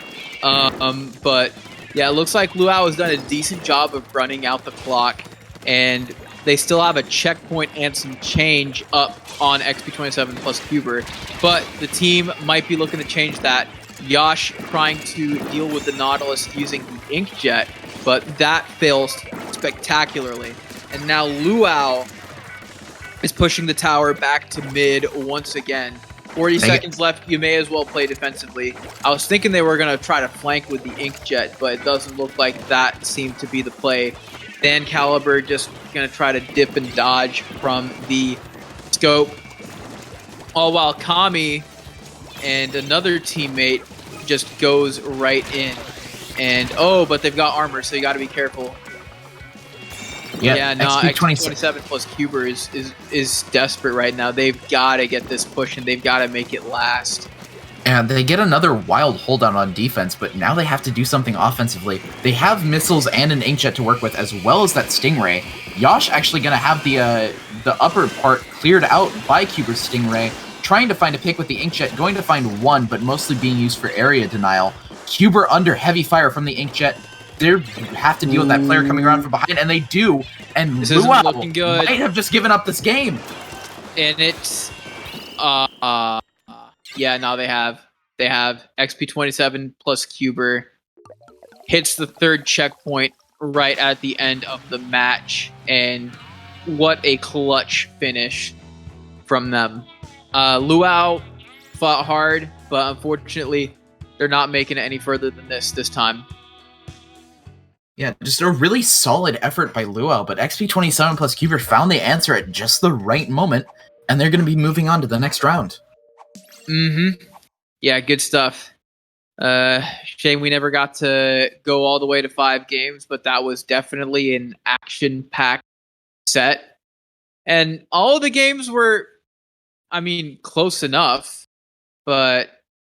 But yeah, it looks like Luau has done a decent job of running out the clock, and they still have a checkpoint and some change up on XP27 plus Cuber, but the team might be looking to change that. Yash trying to deal with the Nautilus using the Inkjet, but that fails spectacularly. And now Luau is pushing the tower back to mid once again. 40 seconds left. You may as well play defensively. I was thinking they were going to try to flank with the Inkjet, but it doesn't look like that seemed to be the play. Dan Caliber just going to try to dip and dodge from the scope. All while Kami and another teammate just goes right in. And, oh, but they've got armor, so you got to be careful. Yeah, no, XP27 plus Cuber is desperate right now. They've got to get this push, and they've got to make it last. And they get another wild holdout on defense, but now they have to do something offensively. They have missiles and an Inkjet to work with, as well as that Stingray. Yash actually going to have the upper part cleared out by Cuber's Stingray, trying to find a pick with the Inkjet, going to find one, but mostly being used for area denial. Cuber under heavy fire from the Inkjet. They have to deal with that player coming around from behind, and they do. And this Luau isn't looking good. Might have just given up this game. And it's yeah, now they have XP27 plus Cuber hits the third checkpoint right at the end of the match, and what a clutch finish from them. Luau fought hard, but unfortunately they're not making it any further than this time. Yeah, just a really solid effort by Luau, but XP27 plus Cuber found the answer at just the right moment, and they're going to be moving on to the next round. Yeah, good stuff. Shame we never got to go all the way to 5 games, but that was definitely an action-packed set. And all of the games were, I mean, close enough, but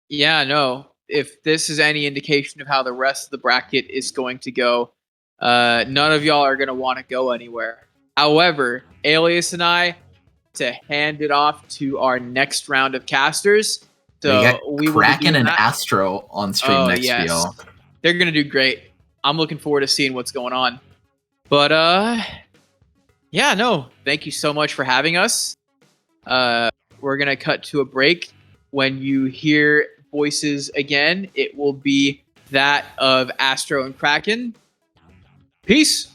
yeah, no. If this is any indication of how the rest of the bracket is going to go, none of y'all are going to want to go anywhere. However, Alias and I to hand it off to our next round of casters. So we will Kraken and Astro on stream next yes. Feel. They're going to do great. I'm looking forward to seeing what's going on. But yeah, no, thank you so much for having us. We're going to cut to a break. When you hear voices again, it will be that of Astro and Kraken. Peace.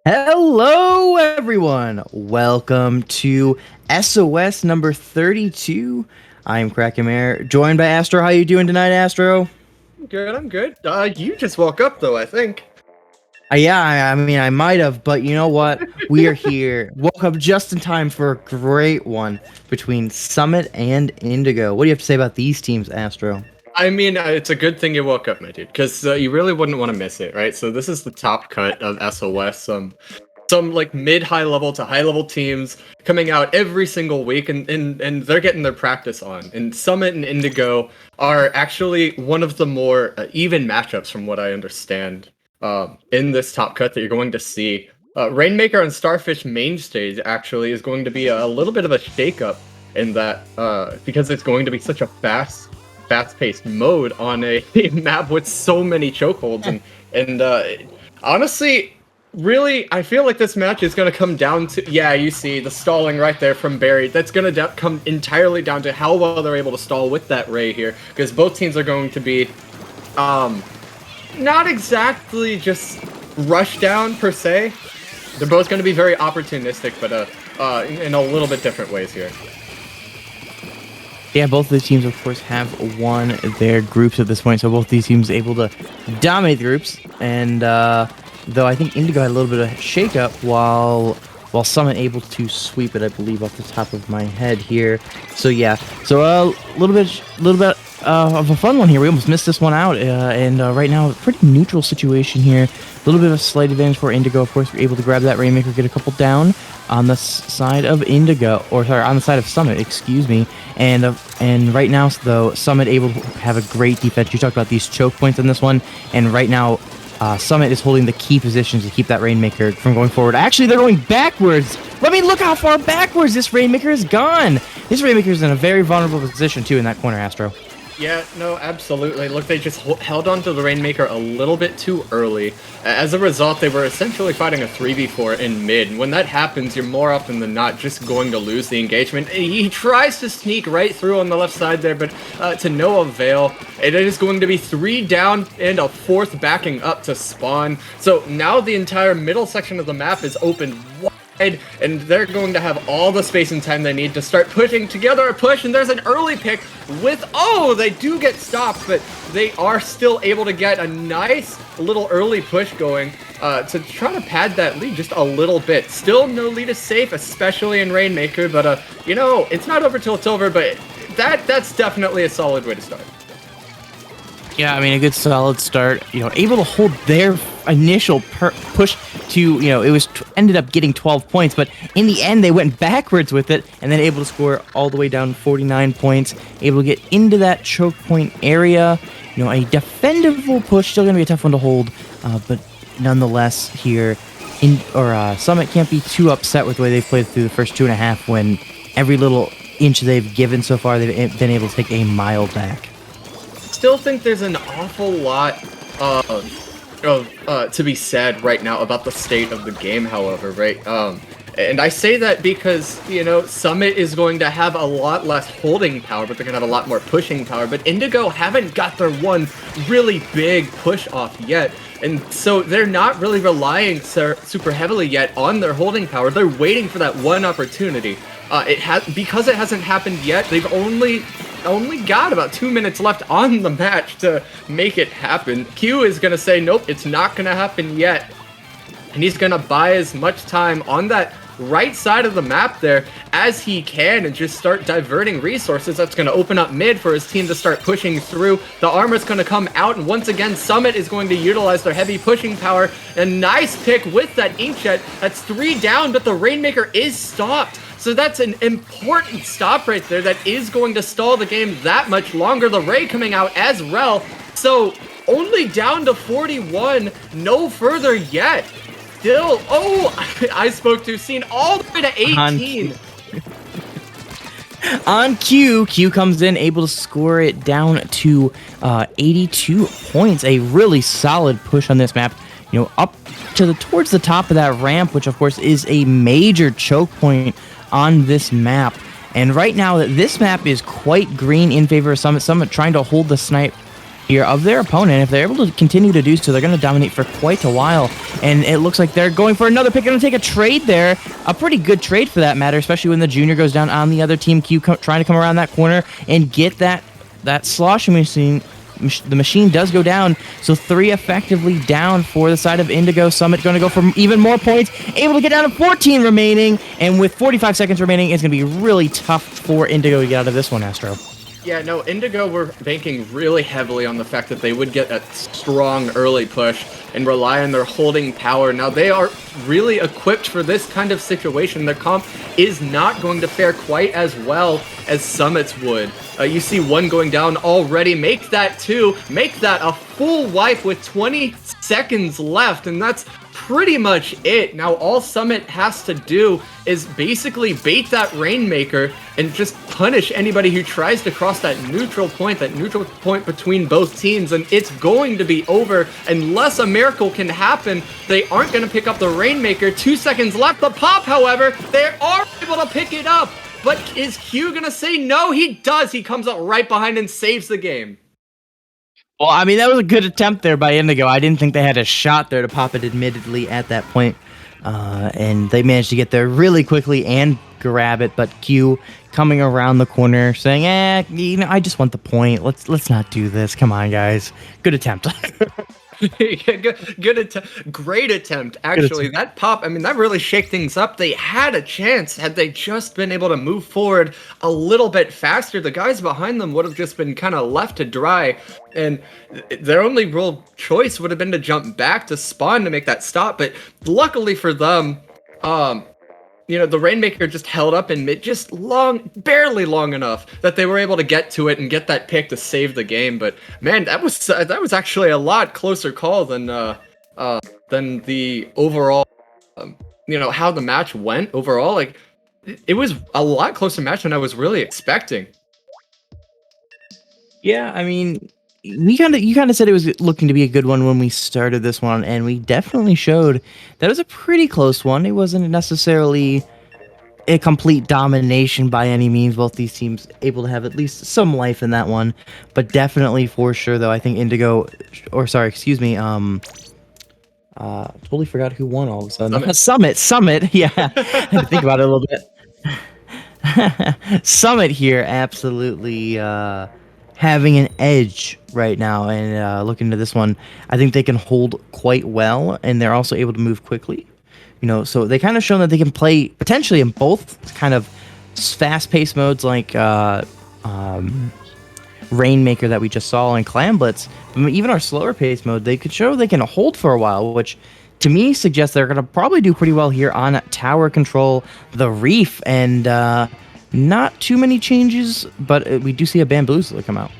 Hello, everyone. Welcome to SOS number 32. I'm Krakenmare, joined by Astro. How you doing tonight, Astro? I'm good. You just woke up, though, I think. Yeah, I mean, I might have, but you know what? We are here. Woke up just in time for a great one between Summit and Indigo. What do you have to say about these teams, Astro? I mean, it's a good thing you woke up, my dude, because you really wouldn't want to miss it, right? So this is the top cut of SOS. Some like mid-high level to high level teams coming out every single week, and they're getting their practice on. And Summit and Indigo are actually one of the more even matchups, from what I understand, in this top cut that you're going to see. Rainmaker and Starfish main stage actually is going to be a little bit of a shakeup in that because it's going to be such a fast-paced mode on a map with so many chokeholds, and honestly, really, I feel like this match is going to come down to, yeah, you see the stalling right there from Barry. That's going to come entirely down to how well they're able to stall with that Ray here, because both teams are going to be not exactly just rush down per se. They're both going to be very opportunistic, but in a little bit different ways here. Yeah, both of the teams, of course, have won their groups at this point, so both these teams able to dominate the groups. And though I think Indigo had a little bit of shakeup, while Summit able to sweep it, I believe, off the top of my head here. So yeah, so a little bit of a fun one here. We almost missed this one out, and right now, a pretty neutral situation here. A little bit of a slight advantage for Indigo, of course. We're able to grab that Rainmaker, get a couple down on the side of Indigo, or sorry, on the side of Summit, excuse me. And right now, though, Summit able to have a great defense. You talked about these choke points in this one, and right now, Summit is holding the key positions to keep that Rainmaker from going forward. Actually, they're going backwards. Let me look how far backwards this Rainmaker has gone. This Rainmaker is in a very vulnerable position, too, in that corner, Astro. Yeah, no, absolutely. Look, they just held on to the Rainmaker a little bit too early. As a result, they were essentially fighting a 3v4 in mid. When that happens, you're more often than not just going to lose the engagement. He tries to sneak right through on the left side there, but to no avail. It is going to be 3 down and a 4th backing up to spawn. So now the entire middle section of the map is open and they're going to have all the space and time they need to start putting together a push, and there's an early pick with, oh, they do get stopped, but they are still able to get a nice little early push going to try to pad that lead just a little bit. Still no lead is safe, especially in Rainmaker, but you know, it's not over till it's over, but that's definitely a solid way to start. Yeah, I mean, a good solid start. You know, able to hold their initial push to, you know, it was ended up getting 12 points, but in the end they went backwards with it and then able to score all the way down 49 points, able to get into that choke point area. You know, a defendable push, still going to be a tough one to hold, but nonetheless here, Summit can't be too upset with the way they've played through the first 2.5 when every little inch they've given so far, they've been able to take a mile back. Still think there's an awful lot to be said right now about the state of the game, however, right? And I say that because, you know, Summit is going to have a lot less holding power, but they're going to have a lot more pushing power. But Indigo haven't got their one really big push off yet. And so they're not really relying super heavily yet on their holding power. They're waiting for that one opportunity. Because it hasn't happened yet, they've only got about 2 minutes left on the match to make it happen. Q is going to say, nope, it's not going to happen yet. And he's going to buy as much time on that right side of the map there as he can and just start diverting resources. That's going to open up mid for his team to start pushing through. The armor's going to come out, and once again, Summit is going to utilize their heavy pushing power. A nice pick with that Inkjet. That's 3 down, but the Rainmaker is stopped. So that's an important stop right there that is going to stall the game that much longer. The Ray coming out as well. So only down to 41, no further yet. Still, oh, I spoke too soon, all the way to 18. On Q comes in, able to score it down to 82 points. A really solid push on this map. You know, up to towards the top of that ramp, which of course is a major choke point on this map. And right now, this map is quite green in favor of Summit. Summit trying to hold the snipe here of their opponent. If they're able to continue to do so, they're going to dominate for quite a while. And it looks like they're going for another pick. Going to take a trade there. A pretty good trade for that matter, especially when the junior goes down on the other team. Q trying to come around that corner and get that sloshing machine. The machine does go down, so 3 effectively down for the side of Indigo. Summit going to go for even more points, able to get down to 14 remaining, and with 45 seconds remaining, it's going to be really tough for Indigo to get out of this one, Astro. Yeah, no, Indigo were banking really heavily on the fact that they would get a strong early push and rely on their holding power. Now, they are really equipped for this kind of situation. Their comp is not going to fare quite as well as Summit's would. You see one going down already. Make that 2. Make that a full wipe with 20 seconds left, and that's pretty much it. Now, all Summit has to do is basically bait that Rainmaker and just punish anybody who tries to cross that neutral point between both teams, and it's going to be over unless a miracle can happen. They aren't going to pick up the Rainmaker. 2 seconds left. The pop, however, they are able to pick it up. But is Q going to say no? He does. He comes up right behind and saves the game. Well, I mean, that was a good attempt there by Indigo. I didn't think they had a shot there to pop it, admittedly, at that point. And they managed to get there really quickly and grab it. But Q coming around the corner saying, you know, I just want the point. Let's not do this. Come on, guys. Good attempt. Great attempt, actually. That pop, I mean, that really shook things up. They had a chance had they just been able to move forward a little bit faster. The guys behind them would have just been kind of left to dry, and their only real choice would have been to jump back to spawn to make that stop. But luckily for them, you know, the Rainmaker just held up in mid, just barely long enough that they were able to get to it and get that pick to save the game. But man, that was actually a lot closer call than the overall, you know, how the match went overall. Like, it was a lot closer match than I was really expecting. Yeah, I mean, you kind of said it was looking to be a good one when we started this one, and we definitely showed that it was a pretty close one. It wasn't necessarily a complete domination by any means. Both these teams able to have at least some life in that one, but definitely for sure, though, I think Totally forgot who won all of a sudden. Summit. Yeah, I had to think about it a little bit. Summit here, absolutely having an edge right now, and looking to this one, I think they can hold quite well, and they're also able to move quickly. So they kind of shown that they can play potentially in both kind of fast-paced modes like Rainmaker that we just saw in Clam Blitz. But even our slower-paced mode, they could show they can hold for a while, which to me suggests they're going to probably do pretty well here on tower control, the Reef, and not too many changes, but we do see a Bamboozler come out.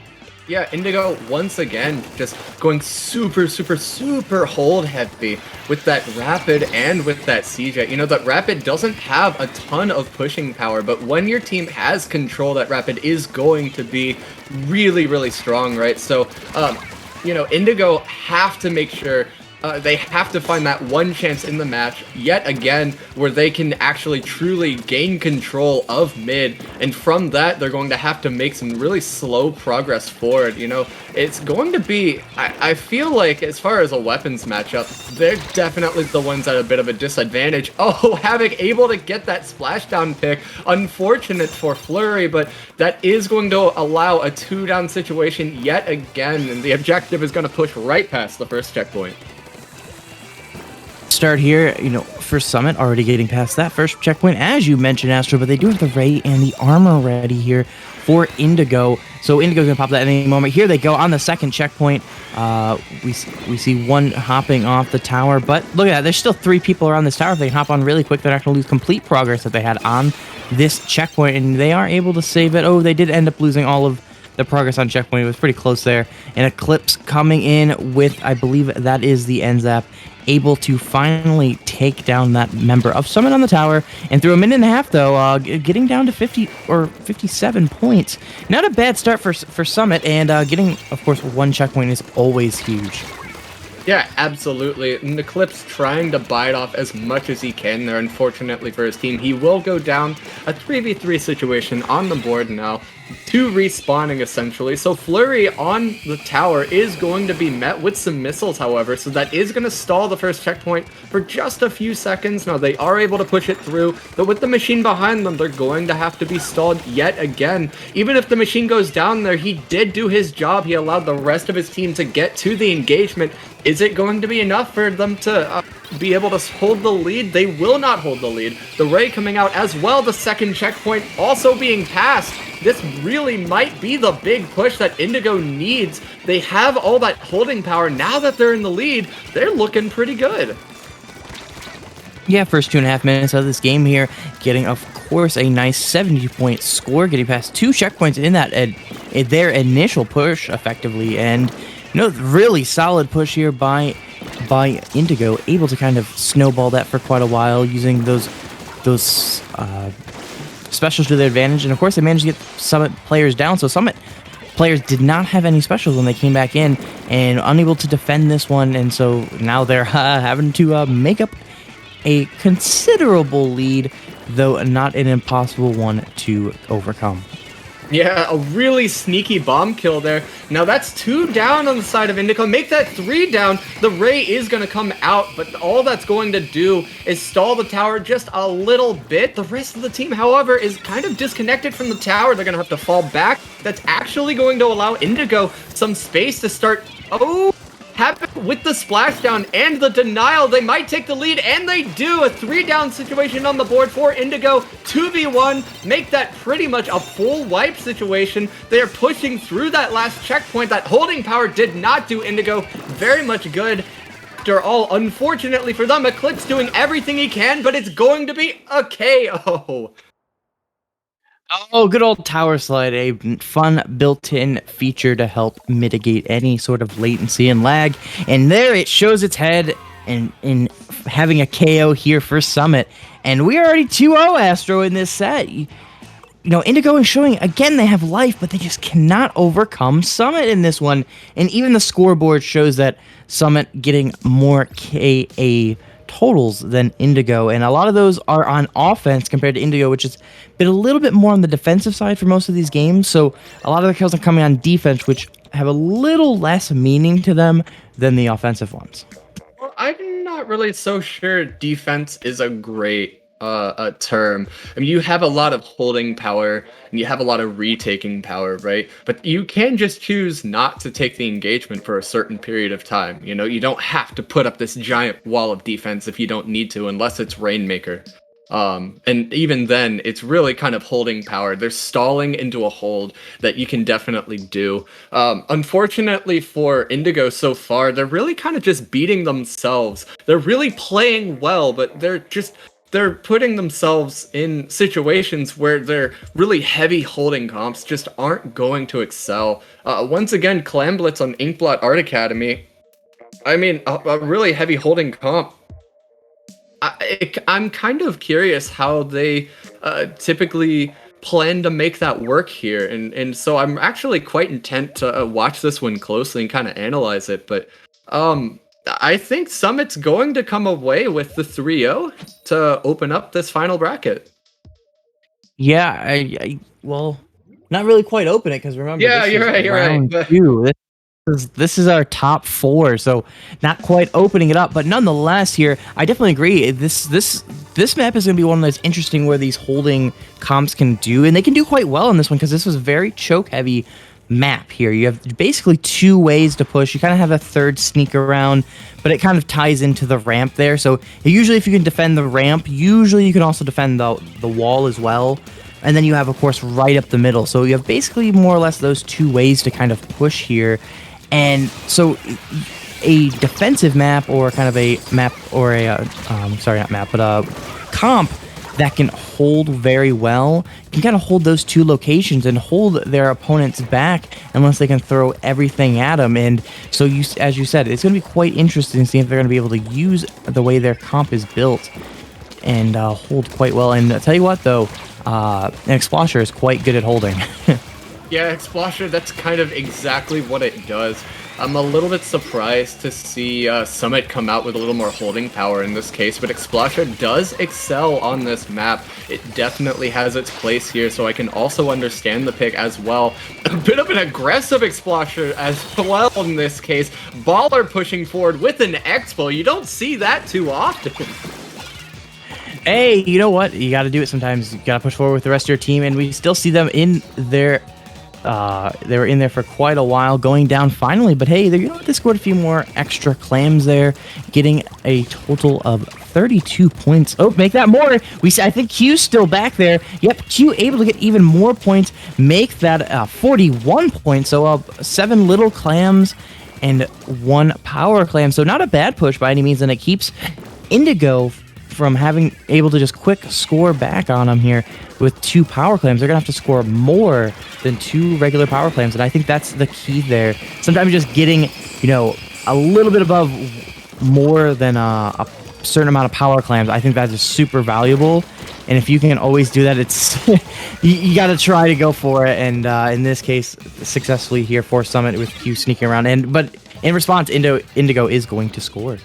Yeah, Indigo, once again, just going super, super, super hold heavy with that Rapid and with that CJ. That Rapid doesn't have a ton of pushing power, but when your team has control, that Rapid is going to be really, really strong, right? So, Indigo have to make sure they have to find that one chance in the match, yet again, where they can actually truly gain control of mid, and from that, they're going to have to make some really slow progress forward. It's going to be, I feel like, as far as a weapons matchup, they're definitely the ones at a bit of a disadvantage. Oh, Havoc able to get that splashdown pick. Unfortunate for Flurry, but that is going to allow a 2-down situation yet again, and the objective is going to push right past the first checkpoint. Start here, for Summit, already getting past that first checkpoint, as you mentioned, Astro, but they do have the Ray and the armor ready here for Indigo. So Indigo's gonna pop that at any moment. Here they go on the second checkpoint. We see one hopping off the tower, but look at that, there's still 3 people around this tower. If they hop on really quick, they're not gonna lose complete progress that they had on this checkpoint, and they are able to save it. Oh, they did end up losing all of the progress on checkpoint. It was pretty close there. And Eclipse coming in with, I believe that is the NZAP, able to finally take down that member of Summit on the tower. And through a minute and a half, though, getting down to 50 or 57 points. Not a bad start for Summit, and getting, of course, one checkpoint is always huge. Yeah, absolutely. And Eclipse trying to bite off as much as he can there. Unfortunately for his team, he will go down. A 3v3 situation on the board now. 2 respawning, essentially. So Flurry on the tower is going to be met with some missiles, however, so that is going to stall the first checkpoint for just a few seconds. Now, they are able to push it through, but with the machine behind them, they're going to have to be stalled yet again. Even if the machine goes down there, he did do his job. He allowed the rest of his team to get to the engagement. Is it going to be enough for them to be able to hold the lead? They will not hold the lead. The Ray coming out as well, the second checkpoint also being passed. This really might be the big push that Indigo needs. They have all that holding power. Now that they're in the lead, they're looking pretty good. Yeah, first 2.5 minutes of this game here, getting, of course, a nice 70-point score, getting past 2 checkpoints in that their initial push, effectively, and really solid push here by Indigo, able to kind of snowball that for quite a while, using those specials to their advantage, and of course they managed to get Summit players down, so Summit players did not have any specials when they came back in, and unable to defend this one, and so now they're having to make up a considerable lead, though not an impossible one to overcome. Yeah, a really sneaky bomb kill there. Now that's 2 down on the side of Indigo. Make that 3 down. The Ray is going to come out, but all that's going to do is stall the tower just a little bit. The rest of the team, however, is kind of disconnected from the tower. They're going to have to fall back. That's actually going to allow Indigo some space to start. Oh, Havoc with the splashdown and the denial. They might take the lead, and they do. A 3-down situation on the board for Indigo. 2v1. Make that pretty much a full wipe situation. They are pushing through that last checkpoint. That holding power did not do Indigo very much good. After all, unfortunately for them, Eclipse doing everything he can, but it's going to be a KO. Oh, good old tower slide, a fun built-in feature to help mitigate any sort of latency and lag. And there it shows its head in having a KO here for Summit. And we are already 2-0, Astro, in this set. Indigo is showing, again, they have life, but they just cannot overcome Summit in this one. And even the scoreboard shows that Summit getting more KA totals than Indigo, and a lot of those are on offense compared to Indigo, which has been a little bit more on the defensive side for most of these games. So a lot of the kills are coming on defense, which have a little less meaning to them than the offensive ones. I'm not really so sure defense is a great a term. I mean, you have a lot of holding power and you have a lot of retaking power, right? But you can just choose not to take the engagement for a certain period of time. You know, you don't have to put up this giant wall of defense if you don't need to, unless it's Rainmaker. And even then, it's really kind of holding power. There's stalling into a hold that you can definitely do. Unfortunately for Indigo so far, they're really kind of just beating themselves. They're really playing well, but they're putting themselves in situations where their really heavy holding comps just aren't going to excel. Once again, Clamblitz on Inkblot Art Academy. I mean, a really heavy holding comp. I'm kind of curious how they typically plan to make that work here, and so I'm actually quite intent to watch this one closely and kind of analyze it. But I think Summit's going to come away with the 3-0 to open up this final bracket. Yeah, well, not really quite open it because remember. Yeah, this you're is right. You're round right. two. This is our top 4, so not quite opening it up, but nonetheless, here I definitely agree. This map is going to be one that's interesting where these holding comps can do, and they can do quite well in this one because this was a very choke heavy map here. You have basically 2 ways to push. You kind of have a third sneak around, but it kind of ties into the ramp there. So usually, if you can defend the ramp, usually you can also defend the wall as well. And then you have, of course, right up the middle. So you have basically more or less those 2 ways to kind of push here. And so a defensive map or kind of a map or a, sorry, not map, but a comp that can hold very well can kind of hold those 2 locations and hold their opponents back unless they can throw everything at them. And so, as you said, it's going to be quite interesting to see if they're going to be able to use the way their comp is built and hold quite well. And I'll tell you what, though, an Explosher is quite good at holding. Yeah, Explosher, that's kind of exactly what it does. I'm a little bit surprised to see Summit come out with a little more holding power in this case, but Explosher does excel on this map. It definitely has its place here, so I can also understand the pick as well. A bit of an aggressive Explosher as well in this case. Baller pushing forward with an Expo. You don't see that too often. Hey, you know what? You got to do it sometimes. You got to push forward with the rest of your team, and we still see them in their... they were in there for quite a while, going down finally, but hey, you know what? They scored a few more extra clams there, getting a total of 32 points. Oh, make that more. I think Q's still back there. Yep, Q able to get even more points, make that 41 points. So 7 little clams and 1 power clam. So not a bad push by any means, and it keeps Indigo from having able to just quick score back on them here with 2 power clams. They're gonna have to score more than 2 regular power clams, and I think that's the key there. Sometimes just getting, you know, a little bit above more than a certain amount of power clams, I think that is super valuable. And if you can always do that, it's you got to try to go for it. And in this case, successfully here for Summit with Q sneaking around. But in response, Indigo is going to score.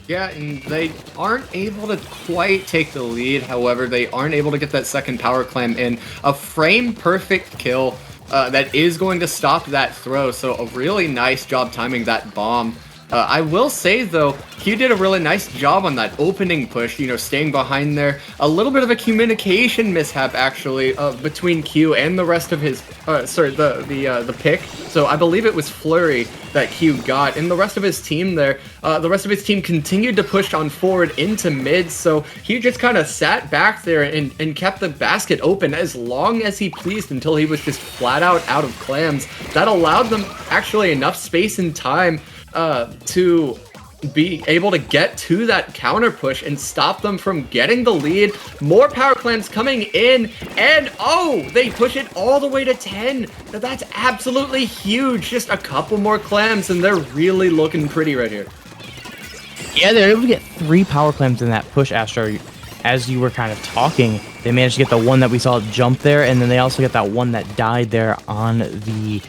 Yeah, and they aren't able to quite take the lead. However, they aren't able to get that second power clam in. A frame-perfect kill that is going to stop that throw. So a really nice job timing that bomb. I will say, though, Q did a really nice job on that opening push, you know, staying behind there. A little bit of a communication mishap, actually, between Q and the rest of his, the pick. So I believe it was Flurry that Q got, and the rest of his team there, the rest of his team continued to push on forward into mid, so he just kind of sat back there and kept the basket open as long as he pleased until he was just flat out of clams. That allowed them actually enough space and time to be able to get to that counter push and stop them from getting the lead. More power clams coming in, and oh, they push it all the way to 10. That's absolutely huge. Just a couple more clams, and they're really looking pretty right here. Yeah, they're able to get 3 power clams in that push, Astro. As you were kind of talking, they managed to get the one that we saw jump there, and then they also get that one that died there on the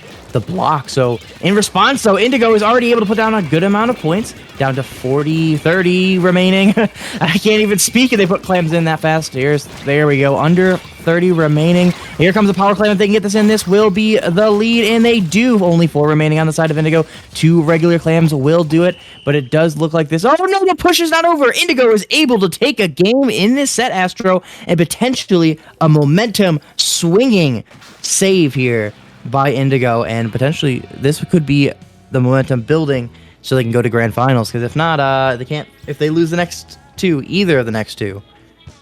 block. So in response, though, Indigo is already able to put down a good amount of points, down to 30 remaining. I can't even speak if they put clams in that fast. There we go, under 30 remaining. Here comes the power clam. If they can get this in, this will be the lead, and they do. Only 4 remaining on the side of Indigo. 2 regular clams will do it, but it does look like this. Oh no, the push is not over. Indigo is able to take a game in this set, Astro, and potentially a momentum swinging save here by Indigo, and potentially this could be the momentum building so they can go to grand finals, because if not, they can't. If they lose the next two, either of the next two,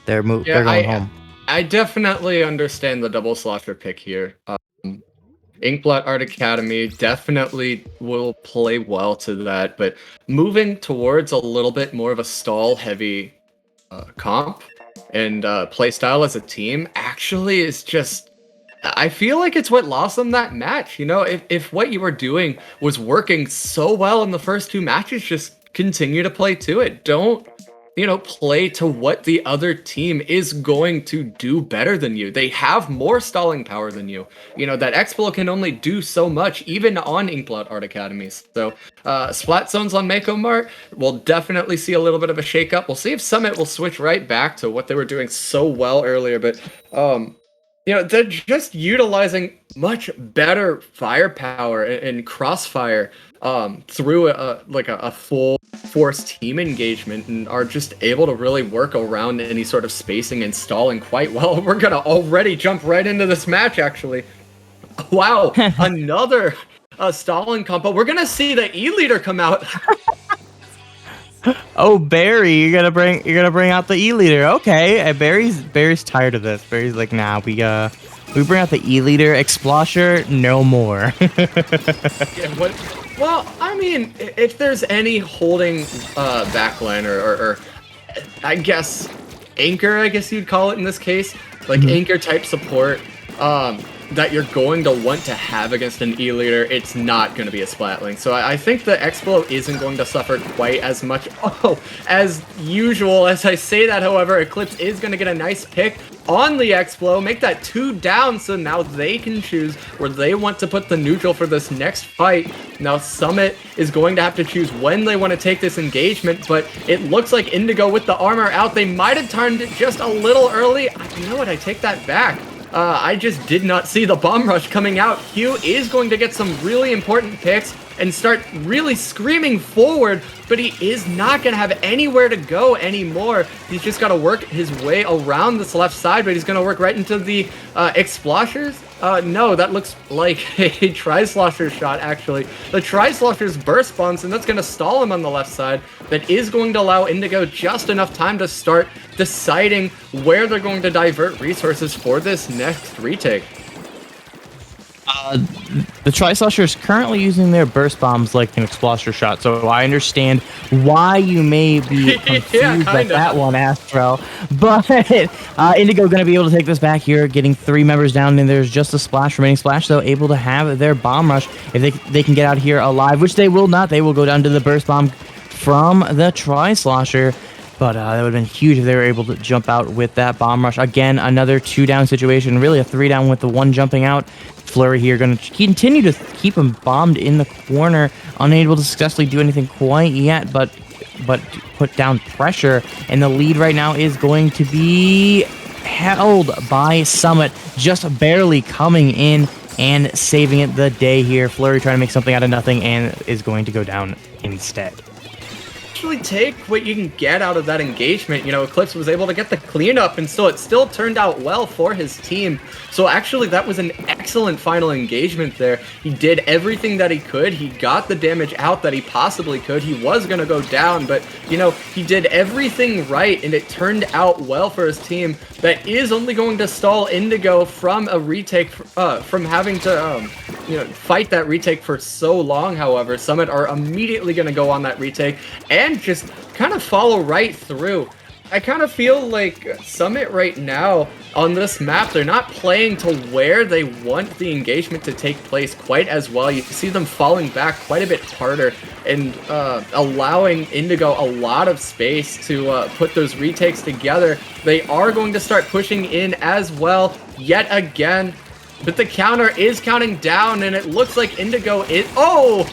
they're going home. I definitely understand the double slosher pick here. Inkblot Art Academy definitely will play well to that, but moving towards a little bit more of a stall heavy comp and playstyle as a team actually is just, I feel like it's what lost them that match. You know, if what you were doing was working so well in the first 2 matches, just continue to play to it. Don't, you know, play to what the other team is going to do better than you. They have more stalling power than you. You know, that Explo can only do so much, even on Inkblot Art Academies. So, Splat Zones on Mako Mart, we'll definitely see a little bit of a shakeup. We'll see if Summit will switch right back to what they were doing so well earlier, but, you know, they're just utilizing much better firepower and crossfire through a full force team engagement, and are just able to really work around any sort of spacing and stalling quite well. We're gonna already jump right into this match, actually. Wow, another stalling combo. We're gonna see the E-leader come out. Oh, Barry, you're gonna bring out the E-leader. Okay, Barry's tired of this. Barry's like, nah, we bring out the E-leader. Explosher, no more. Yeah, what? Well, I mean, if there's any holding backline or I guess anchor, I guess you'd call it in this case, like anchor type support, that you're going to want to have against an E-leader, it's not going to be a Splatling. So I think the Explo isn't going to suffer quite as much as usual. As I say that, however, Eclipse is going to get a nice pick on the Explo, make that 2 down, so now they can choose where they want to put the neutral for this next fight. Now Summit is going to have to choose when they want to take this engagement, but it looks like Indigo with the armor out, they might have timed it just a little early. You know what, I take that back. I just did not see the bomb rush coming out. Q is going to get some really important picks and start really screaming forward, but he is not going to have anywhere to go anymore. He's just got to work his way around this left side, but he's going to work right into the Exploshers. No, that looks like a Tri-Slosher shot, actually. The Tri-Slosher's burst bombs, and that's going to stall him on the left side. That is going to allow Indigo just enough time to start deciding where they're going to divert resources for this next retake. The Tri-Slosher is currently using their burst bombs like an Explosher shot, so I understand why you may be confused by that one, Astro. But Indigo going to be able to take this back here, getting 3 members down, and there's just a Splash remaining. Splash, though, able to have their bomb rush. If they can get out here alive, which they will not, they will go down to the burst bomb from the Tri-Slosher. But that would have been huge if they were able to jump out with that bomb rush. Again, another 2-down situation, really a 3-down with the 1 jumping out. Flurry here going to continue to keep him bombed in the corner, unable to successfully do anything quite yet, but put down pressure. And the lead right now is going to be held by Summit, just barely coming in and saving it the day here. Flurry trying to make something out of nothing and is going to go down instead. Take what you can get out of that engagement. You know, Eclipse was able to get the cleanup, and so it still turned out well for his team. So actually, that was an excellent final engagement there. He did everything that he could. He got the damage out that he possibly could. He was going to go down, but, you know, he did everything right, and it turned out well for his team. That is only going to stall Indigo from a retake, from having to, you know, fight that retake for so long. However, Summit are immediately going to go on that retake and just kind of follow right through. I kind of feel like Summit right now on this map, they're not playing to where they want the engagement to take place quite as well. You see them falling back quite a bit harder and allowing Indigo a lot of space to put those retakes together. They are going to start pushing in as well yet again. But the counter is counting down, and it looks like Indigo is... Oh!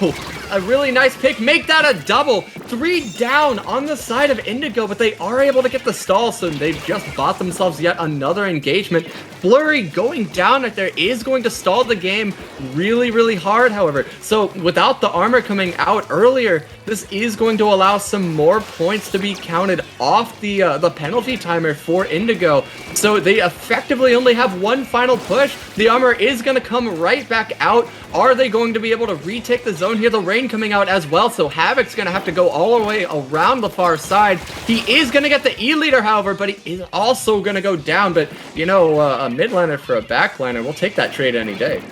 A really nice pick. Make that a double. 3 down on the side of Indigo, but they are able to get the stall, so they've just bought themselves yet another engagement. Flurry going down right there is going to stall the game really, really hard, however. So without the armor coming out earlier, this is going to allow some more points to be counted off the penalty timer for Indigo. So they effectively only have one final push. The armor is going to come right back out. Are they going to be able to retake the zone here? The rain coming out as well, so Havoc's going to have to go all the way around the far side. He is going to get the E-leader, however, but he is also going to go down. But, you know, a mid-liner for a back-liner, we'll take that trade any day.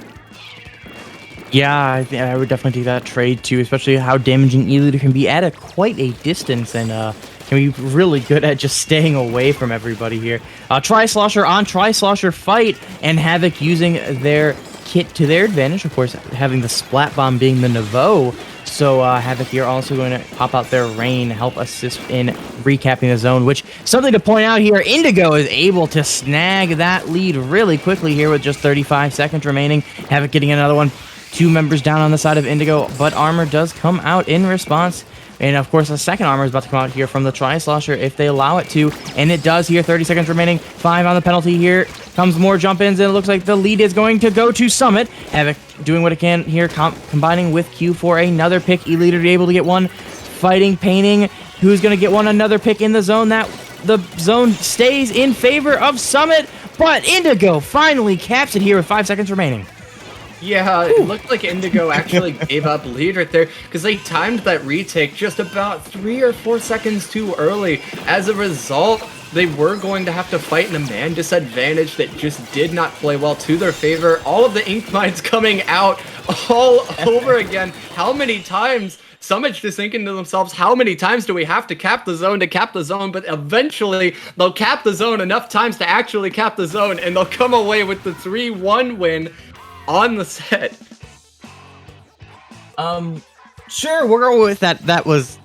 Yeah, I would definitely take that trade too, especially how damaging E-leader can be at quite a distance, and can be really good at just staying away from everybody here. Tri-Slosher on Tri-Slosher fight, and Havoc using their kit to their advantage, of course, having the Splat Bomb being the Nouveau. So Havoc here also going to pop out their Rain, help assist in recapping the zone, which, something to point out here, Indigo is able to snag that lead really quickly here with just 35 seconds remaining. Havoc getting another one. 2 members down on the side of Indigo, but armor does come out in response. And of course, the second armor is about to come out here from the Tri-Slosher if they allow it to. And it does here. 30 seconds remaining. 5 on the penalty here. Comes more jump-ins, and it looks like the lead is going to go to Summit. Havoc doing what it can here, combining with Q for another pick. E-leader to be able to get one. Fighting, painting. Who's going to get one? Another pick in the zone. The zone stays in favor of Summit, but Indigo finally caps it here with 5 seconds remaining. Yeah, it looked like Indigo actually gave up lead right there because they timed that retake just about 3 or 4 seconds too early. As a result, they were going to have to fight in a man disadvantage that just did not play well to their favor. All of the ink mines coming out all over again. How many times? Summit's just thinking to themselves, how many times do we have to cap the zone to cap the zone? But eventually, they'll cap the zone enough times to actually cap the zone, and they'll come away with the 3-1 win on the set. Sure, we're going with that. That was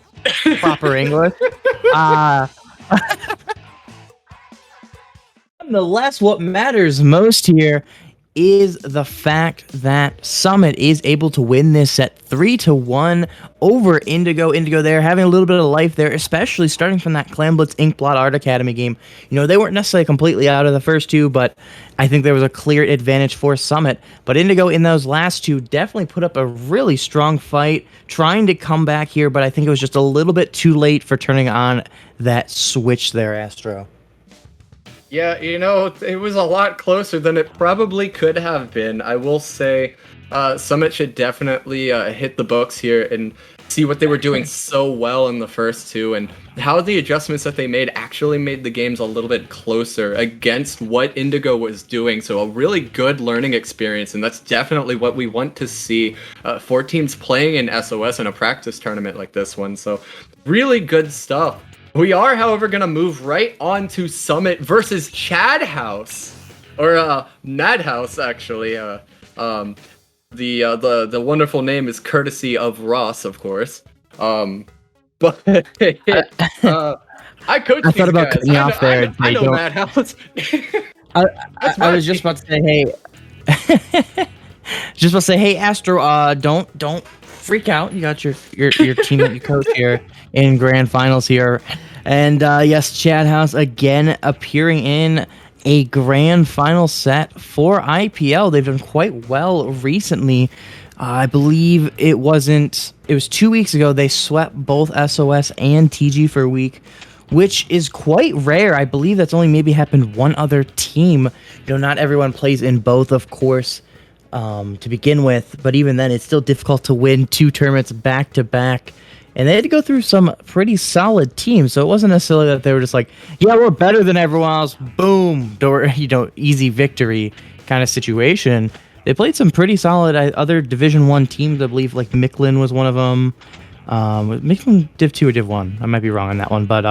proper English. Nonetheless, what matters most here is the fact that Summit is able to win this set 3-1 over Indigo. Indigo there having a little bit of life there, especially starting from that Clan Blitz Inkblot Art Academy game. You know, they weren't necessarily completely out of the first 2, but I think there was a clear advantage for Summit. But Indigo in those last 2 definitely put up a really strong fight, trying to come back here, but I think it was just a little bit too late for turning on that switch there, Astro. Yeah, you know, it was a lot closer than it probably could have been. I will say Summit should definitely hit the books here and see what they were doing so well in the first 2 and how the adjustments that they made actually made the games a little bit closer against what Indigo was doing. So a really good learning experience, and that's definitely what we want to see for teams playing in SOS in a practice tournament like this one. So really good stuff. We are, however, going to move right on to Summit versus chadhouse, or Madhouse, actually. The wonderful name is courtesy of Ross, of course. But I coach these thought about guys. cutting you off there. I know Madhouse. I was just about to say, hey, Astro, don't freak out. You got your team that you coach here in grand finals here. And yes, chadhouse again appearing in a grand final set for IPL. They've done quite well recently. I believe it was 2 weeks ago they swept both SOS and TG for a week, which is quite rare. I believe that's only maybe happened one other team. You know, not everyone plays in both, of course, to begin with, but even then it's still difficult to win 2 tournaments back to back. And they had to go through some pretty solid teams, so it wasn't necessarily that they were just like, yeah, we're better than everyone else, boom, easy victory kind of situation. They played some pretty solid other Division 1 teams, I believe, like Micklin was one of them. Micklin Div 2 or Div 1, I might be wrong on that one, but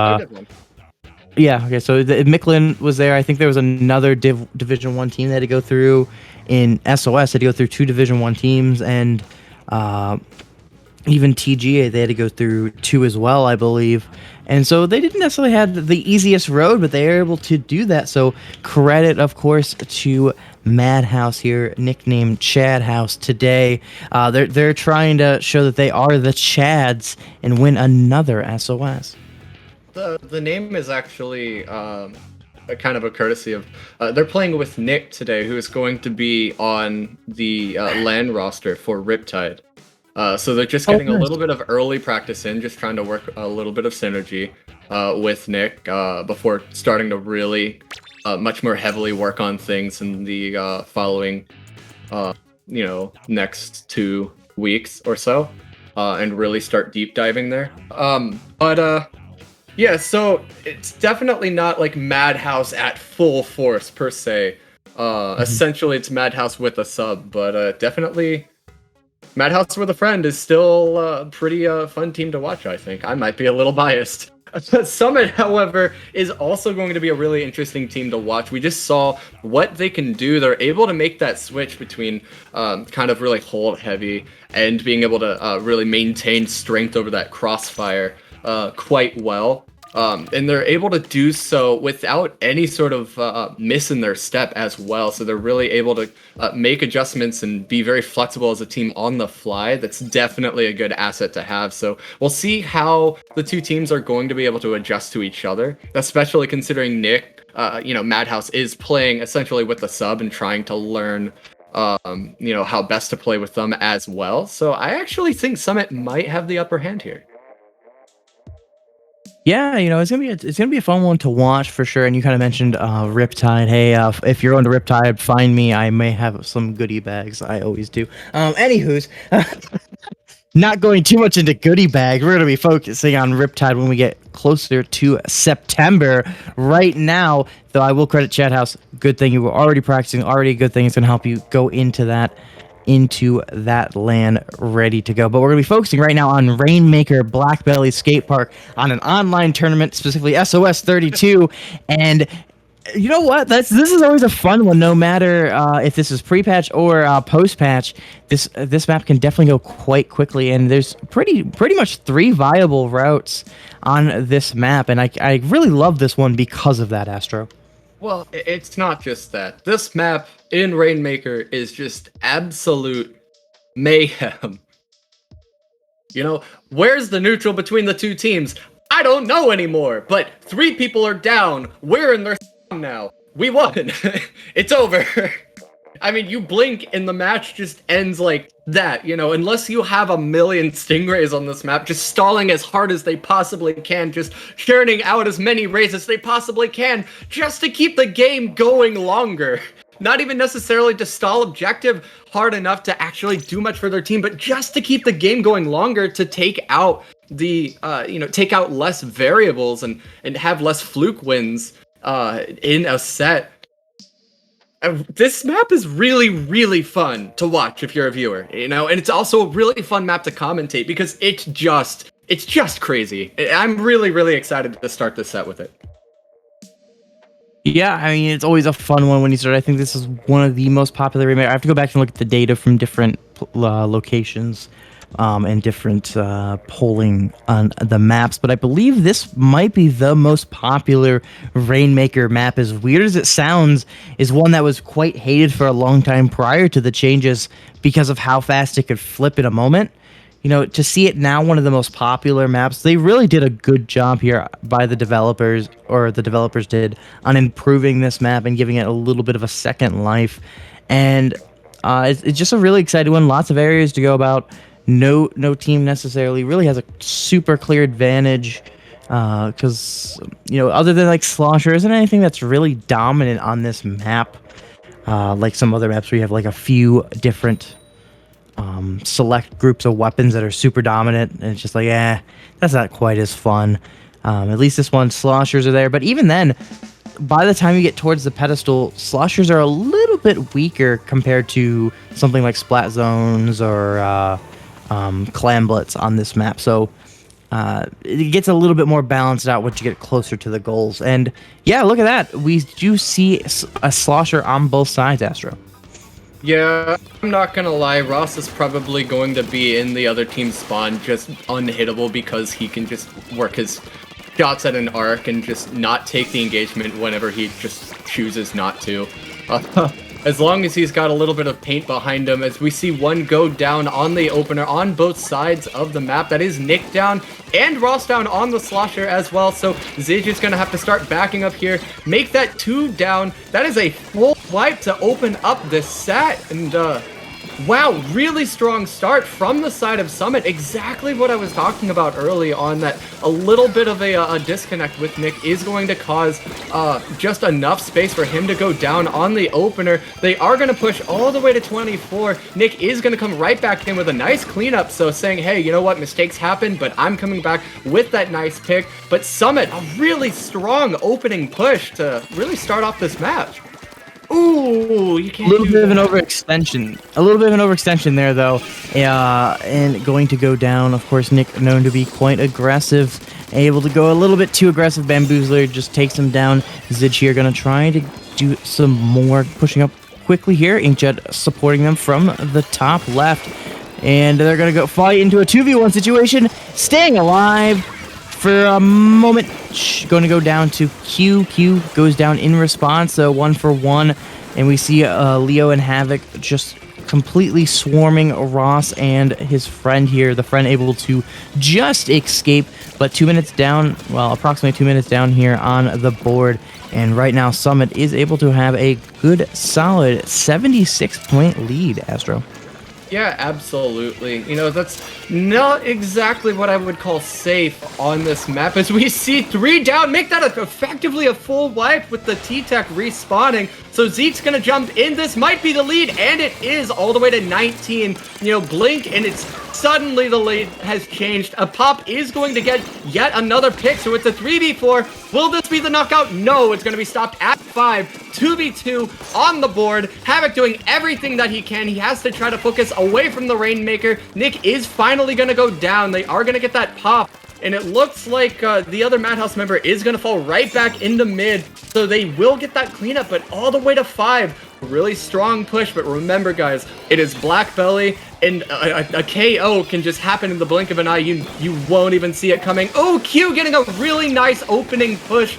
yeah, okay, so Micklin was there. I think there was another Division 1 team they had to go through in SOS. They had to go through 2 Division 1 teams, and even TGA, they had to go through 2 as well, I believe. And so they didn't necessarily have the easiest road, but they were able to do that. So credit, of course, to Madhouse here, nicknamed Chadhouse today. They're trying to show that they are the Chads and win another SOS. The name is actually a kind of a courtesy of they're playing with Nick today, who is going to be on the LAN roster for Riptide. So they're just getting a little bit of early practice in, just trying to work a little bit of synergy with Nick before starting to really much more heavily work on things in the following, next 2 weeks or so, and really start deep diving there. Yeah, so it's definitely not like Madhouse at full force per se. Essentially, it's Madhouse with a sub, but definitely Madhouse with a friend is still a pretty fun team to watch, I think. I might be a little biased. Summit, however, is also going to be a really interesting team to watch. We just saw what they can do. They're able to make that switch between kind of really hold heavy and being able to really maintain strength over that crossfire quite well. And they're able to do so without any sort of miss in their step as well. So they're really able to make adjustments and be very flexible as a team on the fly. That's definitely a good asset to have. So we'll see how the two teams are going to be able to adjust to each other, especially considering Nick, Madhouse is playing essentially with the sub and trying to learn how best to play with them as well. So I actually think Summit might have the upper hand here. Yeah, it's gonna be a fun one to watch for sure. And you kind of mentioned Riptide. Hey, if you're on to Riptide, find me. I may have some goodie bags. I always do. Anywho's, not going too much into goodie bags. We're gonna be focusing on Riptide when we get closer to September. Right now, though, I will credit Chadhouse. Good thing you were already practicing. Already a good thing. It's gonna help you go into that LAN ready to go. But we're going to be focusing right now on Rainmaker Blackbelly Skate Park on an online tournament, specifically SOS 32. And you know what? This is always a fun one, no matter if this is pre-patch or post-patch. This map can definitely go quite quickly, and there's pretty much 3 viable routes on this map, and I really love this one because of that, Astro. Well, it's not just that. This map in Rainmaker is just absolute mayhem. Where's the neutral between the two teams? I don't know anymore, but 3 people are down. We're in their now. We won. It's over. I mean, you blink and the match just ends like that, unless you have a million stingrays on this map, just stalling as hard as they possibly can, just churning out as many rays as they possibly can, just to keep the game going longer. Not even necessarily to stall objective hard enough to actually do much for their team, but just to keep the game going longer, to take out take out less variables and have less fluke wins in a set. This map is really, really fun to watch if you're a viewer, and it's also a really fun map to commentate because it's just crazy. I'm really, really excited to start this set with it. Yeah, I mean, it's always a fun one when you start. I think this is one of the most popular. I have to go back and look at the data from different locations and different polling on the maps, but I believe this might be the most popular Rainmaker map. As weird as it sounds, is one that was quite hated for a long time prior to the changes because of how fast it could flip in a moment. To see it now one of the most popular maps, they really did a good job here by the developers, or the developers did, on improving this map and giving it a little bit of a second life. And it's just a really exciting one. Lots of areas to go about. No team necessarily really has a super clear advantage because, other than like Slosher, isn't anything that's really dominant on this map. Like some other maps where you have like a few different select groups of weapons that are super dominant, and it's just like, that's not quite as fun. At least this one, Sloshers are there, but even then, by the time you get towards the pedestal, Sloshers are a little bit weaker compared to something like Splat Zones or Clam Blitz on this map. So it gets a little bit more balanced out once you get closer to the goals. And yeah, look at that. We do see a Slosher on both sides, Astro. Yeah, I'm not gonna lie, Ross is probably going to be in the other team's spawn just unhittable because he can just work his shots at an arc and just not take the engagement whenever he just chooses not to. As long as he's got a little bit of paint behind him, as we see one go down on the opener on both sides of the map. That is Nick down and Ross down on the slosher as well. So Zij is going to have to start backing up here, make that 2 down. That is a full wipe to open up this set. And wow, really strong start from the side of Summit. Exactly what I was talking about early on, that a little bit of a disconnect with Nick is going to cause just enough space for him to go down on the opener. They are going to push all the way to 24. Nick is going to come right back in with a nice cleanup, so saying, hey, you know what, mistakes happen, but I'm coming back with that nice pick. But Summit, a really strong opening push to really start off this match. Ooh, you can't. A little bit of an overextension. A little bit of an overextension there, though. And going to go down. Of course, Nick known to be quite aggressive. Able to go a little bit too aggressive. Bamboozler just takes him down. Zij here going to try to do some more pushing up quickly here. Inkjet supporting them from the top left. And they're going to go fight into a 2v1 situation. Staying alive for a moment. Going to go down to Q. Q goes down in response, so 1-for-1, and we see Leo and Havoc just completely swarming Ross and his friend here. The friend able to just escape, but 2 minutes down, well, approximately 2 minutes down here on the board, and right now Summit is able to have a good, solid 76-point lead, Astro. Yeah, absolutely. You know, that's not exactly what I would call safe on this map, as we see 3 down, make that effectively a full wipe with the T-Tech respawning. So Zeke's gonna jump in. This might be the lead, and it is all the way to 19. You know, blink, and it's suddenly the lead has changed. A pop is going to get yet another pick, so it's a 3v4. Will this be the knockout? No, it's gonna be stopped at 5. 2v2 on the board. Havoc doing everything that he can. He has to try to focus away from the Rainmaker. Nick is finally gonna go down. They are gonna get that pop. And it looks like the other Madhouse member is going to fall right back into mid. So they will get that cleanup, but all the way to 5. Really strong push, but remember, guys, it is Black Belly, and a KO can just happen in the blink of an eye. You won't even see it coming. Oh, Q getting a really nice opening push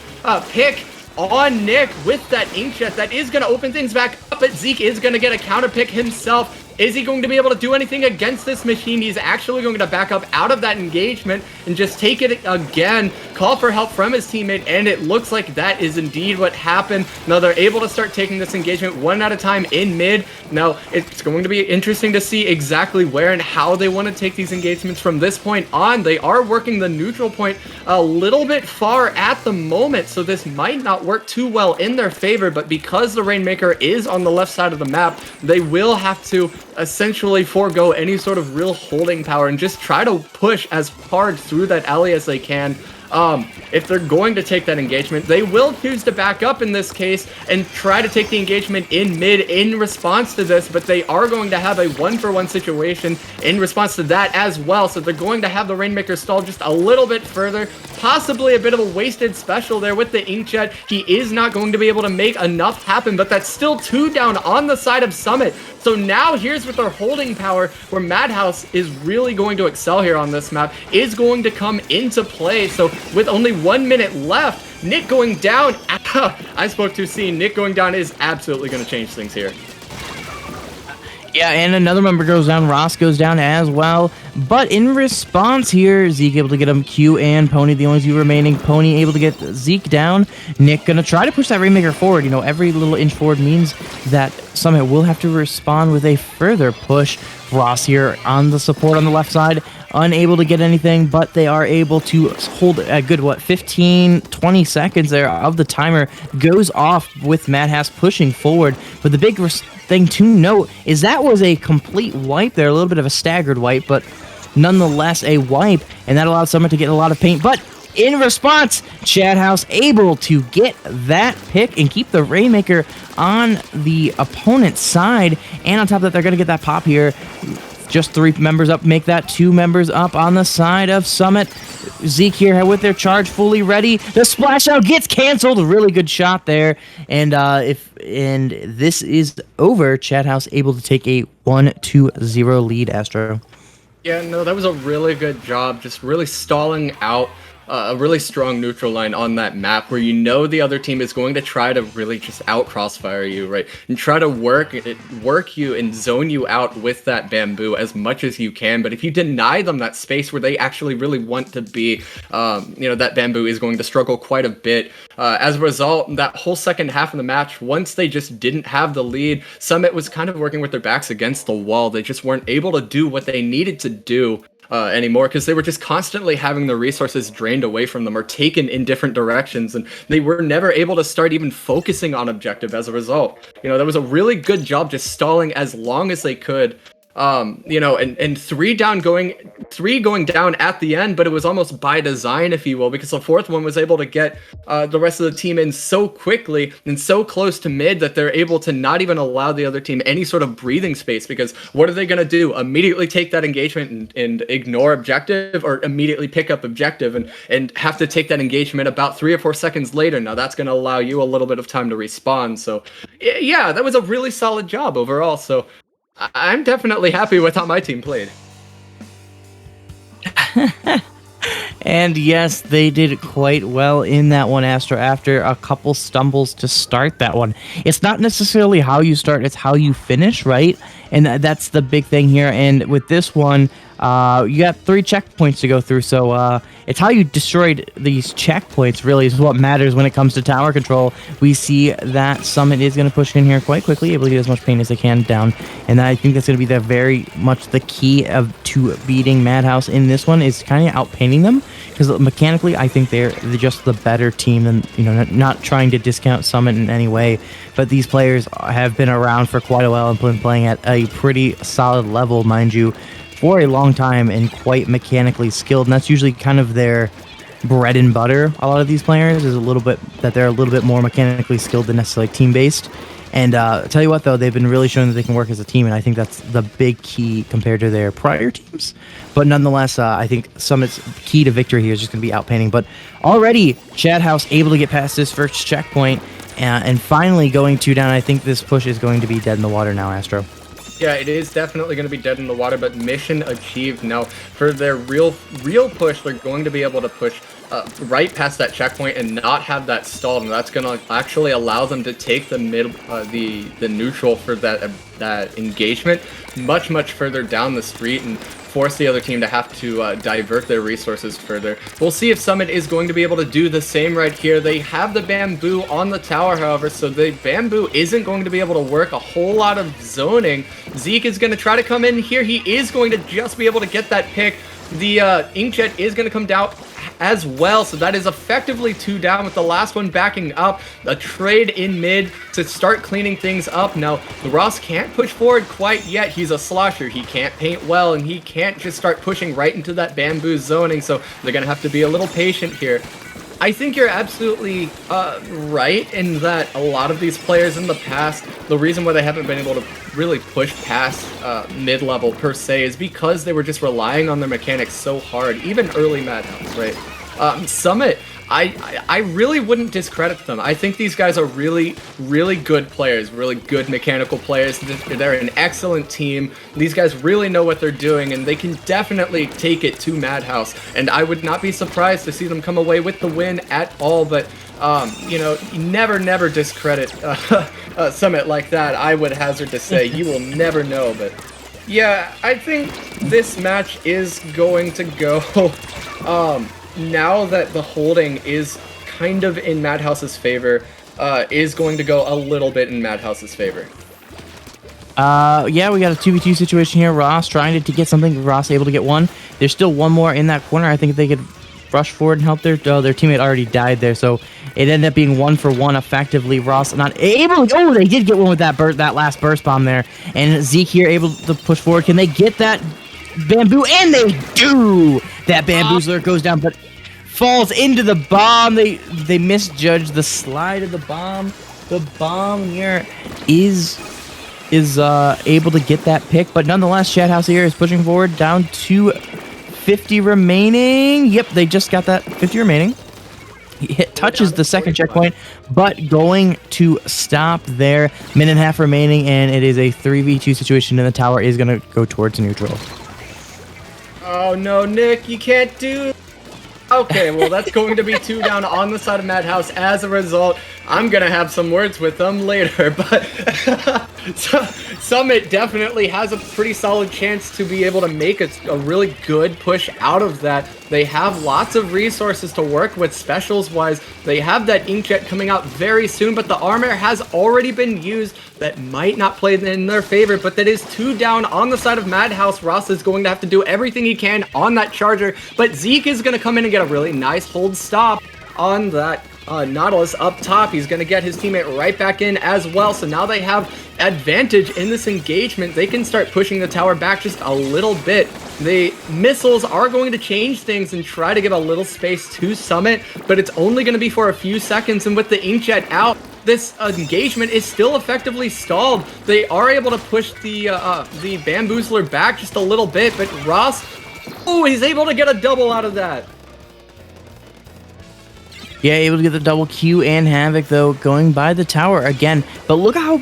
pick on Nick with that Inkjet. That is going to open things back up, but Zeke is going to get a counter pick himself. Is he going to be able to do anything against this machine? He's actually going to back up out of that engagement and just take it again, call for help from his teammate, and it looks like that is indeed what happened. Now they're able to start taking this engagement one at a time in mid. Now it's going to be interesting to see exactly where and how they want to take these engagements from this point on. They are working the neutral point a little bit far at the moment, so this might not work too well in their favor, but because the Rainmaker is on the left side of the map, they will have to essentially forego any sort of real holding power and just try to push as hard through that alley as they can. If they're going to take that engagement, they will choose to back up in this case and try to take the engagement in mid in response to this, but they are going to have a 1-for-1 situation in response to that as well. So they're going to have the Rainmaker stall just a little bit further, possibly a bit of a wasted special there with the Inkjet. He is not going to be able to make enough happen, but that's still 2 down on the side of Summit. So now here's with their holding power, where Madhouse is really going to excel here on this map, is going to come into play. So with only 1 minute left, Nick going down, I spoke too soon, Nick going down is absolutely going to change things here. Yeah, and another member goes down. Ross goes down as well. But in response here, Zeke able to get him. Q and Pony, the only 2 remaining. Pony able to get Zeke down. Nick gonna try to push that Rainmaker forward. You know, every little inch forward means that Summit will have to respond with a further push. Ross here on the support on the left side, unable to get anything, but they are able to hold a good, 15-20 seconds there of the timer goes off with Madhouse pushing forward. But the big thing to note is that was a complete wipe there, a little bit of a staggered wipe, but nonetheless a wipe, and that allowed Summit to get a lot of paint. But in response, Chadhouse able to get that pick and keep the Rainmaker on the opponent's side, and on top of that, they're going to get that pop here. just 3 members up, make that 2 members up on the side of Summit. Zeke here with their charge fully ready. The splash out gets canceled. Really good shot there. And this is over. Chadhouse able to take a 1-0 lead, Astro. Yeah, no, that was a really good job, just really stalling out a really strong neutral line on that map where you know the other team is going to try to really just out crossfire you, right? And try to work you and zone you out with that bamboo as much as you can. But if you deny them that space where they actually really want to be, that bamboo is going to struggle quite a bit. As a result, that whole second half of the match, once they just didn't have the lead, Summit was kind of working with their backs against the wall. They just weren't able to do what they needed to do anymore, because they were just constantly having the resources drained away from them or taken in different directions, and they were never able to start even focusing on objective as a result. That was a really good job just stalling as long as they could. And 3 going down at the end, but it was almost by design, if you will, because the 4th one was able to get the rest of the team in so quickly and so close to mid that they're able to not even allow the other team any sort of breathing space, because what are they going to do? Immediately take that engagement and ignore objective, or immediately pick up objective and have to take that engagement about 3 or 4 seconds later? Now that's going to allow you a little bit of time to respawn. So yeah, that was a really solid job overall. So I'm definitely happy with how my team played. And yes, they did quite well in that one, Astro, after a couple stumbles to start that one. It's not necessarily how you start, it's how you finish, right? And that's the big thing here. And with this one, you got 3 checkpoints to go through, so it's how you destroyed these checkpoints really is what matters when it comes to tower control. We see that Summit is going to push in here quite quickly, able to get as much pain as they can down, and I think that's going to be very much the key to beating Madhouse in this one, is kind of outpainting them, because mechanically I think they're just the better team than, not trying to discount Summit in any way, but these players have been around for quite a while and been playing at a pretty solid level, mind you, for a long time, and quite mechanically skilled, and that's usually kind of their bread and butter. A lot of these players is they're a little bit more mechanically skilled than necessarily team-based. And tell you what, though, they've been really showing that they can work as a team, and I think that's the big key compared to their prior teams. But nonetheless, I think Summit's key to victory here is just going to be outpainting. But already, Chadhouse able to get past this first checkpoint, and finally going 2 down. I think this push is going to be dead in the water now, Astro. Yeah, it is definitely going to be dead in the water, but mission achieved. Now, for their real push, they're going to be able to push right past that checkpoint and not have that stalled, and that's going to actually allow them to take the the neutral for that engagement much further down the street and force the other team to have to divert their resources further. We'll see if Summit is going to be able to do the same right here. They have the bamboo on the tower, however, so the bamboo isn't going to be able to work a whole lot of zoning. Zeke is going to try to come in here. He is going to just be able to get that pick. The Inkjet is going to come down as well, so that is effectively 2 down, with the last one backing up. A trade in mid to start cleaning things up. Now, the Ross can't push forward quite yet. He's a slosher. He can't paint well, and he can't just start pushing right into that bamboo zoning, so they're going to have to be a little patient here. I think you're absolutely right in that a lot of these players in the past, the reason why they haven't been able to really push past mid-level per se is because they were just relying on their mechanics so hard, even early Madhouse, right? Summit, I really wouldn't discredit them. I think these guys are really good players, really good mechanical players. They're an excellent team. These guys really know what they're doing, and they can definitely take it to Madhouse. And I would not be surprised to see them come away with the win at all. But never discredit Summit like that. I would hazard to say you will never know. But yeah, I think this match is going to go. Now that the holding is kind of in Madhouse's favor, is going to go a little bit in Madhouse's favor. Yeah, we got a 2v2 situation here. Ross trying to get something. Ross able to get one. There's still one more in that corner. I think if they could rush forward and help their teammate already died there, so it ended up being 1-for-1 effectively. Ross not able to, oh, they did get one with that last burst bomb there, and Zeke here able to push forward. Can they get that bamboo? And they do! That bamboozler goes down, but falls into the bomb. They misjudged the slide of the bomb. The bomb here is is able to get that pick, but nonetheless, Chadhouse here is pushing forward down to 50 remaining. Yep, they just got that 50 remaining. Touches the second checkpoint, but going to stop there. Minute and a half remaining, and it is a 3v2 situation, and the tower is going to go towards neutral. Oh no, Nick, you can't do. Okay, well that's going to be 2 down on the side of Madhouse. As a result, I'm gonna have some words with them later, but Summit definitely has a pretty solid chance to be able to make a really good push out of that. They have lots of resources to work with specials-wise. They have that Inkjet coming out very soon, but the armor has already been used. That might not play in their favor, but that is 2 down on the side of Madhouse. Ross is going to have to do everything he can on that charger, but Zeke is going to come in and get a really nice hold stop on that Nautilus up top. He's going to get his teammate right back in as well, so now they have advantage in this engagement. They can start pushing the tower back just a little bit. The missiles are going to change things and try to give a little space to Summit, but it's only going to be for a few seconds, and with the Inkjet out, this engagement is still effectively stalled. They are able to push the Bamboozler back just a little bit, but Ross, oh, he's able to get a double out of that. Yeah, able to get the double Q and Havoc, though, going by the tower again. But look how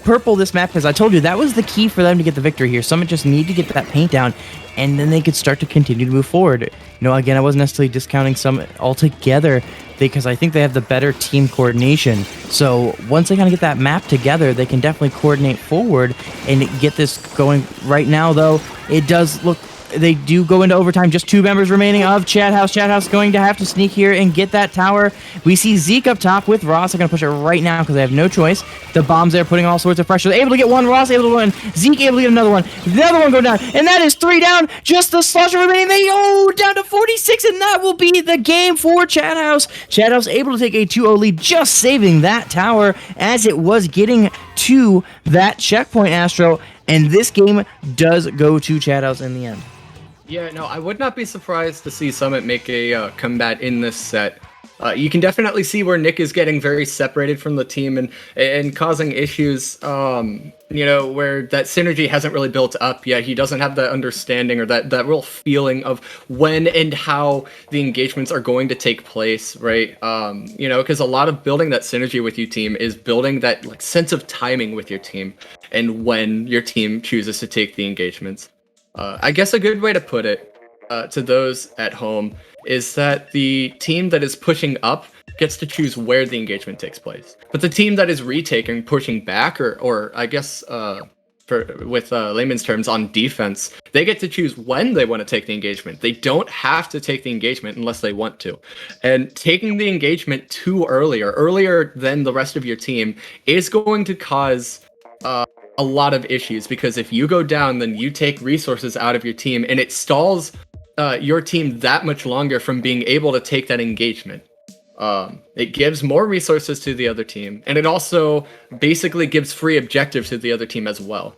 purple this map is. I told you, that was the key for them to get the victory here. Summit just need to get that paint down, and then they could start to continue to move forward. You know, again, I wasn't necessarily discounting Summit altogether, because I think they have the better team coordination. So once they kind of get that map together, they can definitely coordinate forward and get this going. Right now, though, it does look... They do go into overtime. Just 2 members remaining of Chadhouse. Chadhouse going to have to sneak here and get that tower. We see Zeke up top with Ross. They're going to push it right now because they have no choice. The bombs there putting all sorts of pressure. They're able to get one. Ross able to win. Zeke able to get another one. The other one go down. And that is 3 down. Just the slusher remaining. They down to 46. And that will be the game for Chadhouse. Chadhouse able to take a 2-0 lead, just saving that tower as it was getting to that checkpoint, Astro. And this game does go to Chadhouse in the end. Yeah, no, I would not be surprised to see Summit make a comeback in this set. You can definitely see where Nick is getting very separated from the team and causing issues, you know, where that synergy hasn't really built up yet. He doesn't have that understanding or that real feeling of when and how the engagements are going to take place, right? You know, because a lot of building that synergy with your team is building that like sense of timing with your team and when your team chooses to take the engagements. I guess a good way to put it to those at home is that the team that is pushing up gets to choose where the engagement takes place. But the team that is retaking, pushing back, or I guess with layman's terms, on defense, they get to choose when they want to take the engagement. They don't have to take the engagement unless they want to. And taking the engagement too earlier than the rest of your team, is going to cause a lot of issues, because if you go down, then you take resources out of your team, and it stalls your team that much longer from being able to take that engagement. It gives more resources to the other team, and it also basically gives free objectives to the other team as well.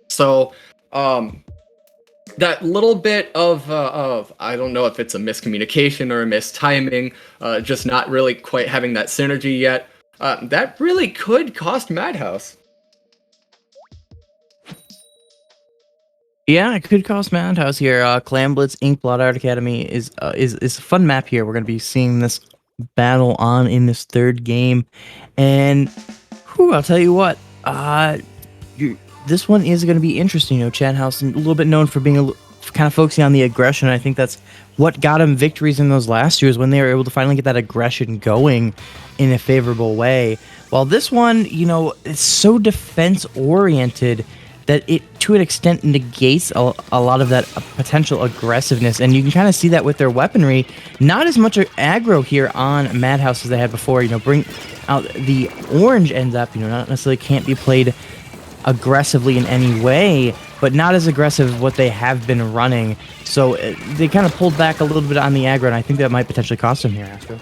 So that little bit of I don't know if it's a miscommunication or a mistiming, just not really quite having that synergy yet, that really could cost Madhouse. Yeah, it could cost Madhouse here. Clan Blitz Inc. Blood Art Academy is a fun map here. We're going to be seeing this battle on in this third game, and I'll tell you what, this one is going to be interesting. You know, Chadhouse, a little bit known for being kind of focusing on the aggression. I think that's what got him victories in those last years, when they were able to finally get that aggression going in a favorable way. While this one, you know, is so defense oriented that it, to an extent, negates a lot of that potential aggressiveness. And you can kind of see that with their weaponry. Not as much aggro here on Madhouse as they had before. You know, bring out the orange ends up, you know, not necessarily can't be played aggressively in any way, but not as aggressive as what they have been running. So they kind of pulled back a little bit on the aggro, and I think that might potentially cost them here, Astro.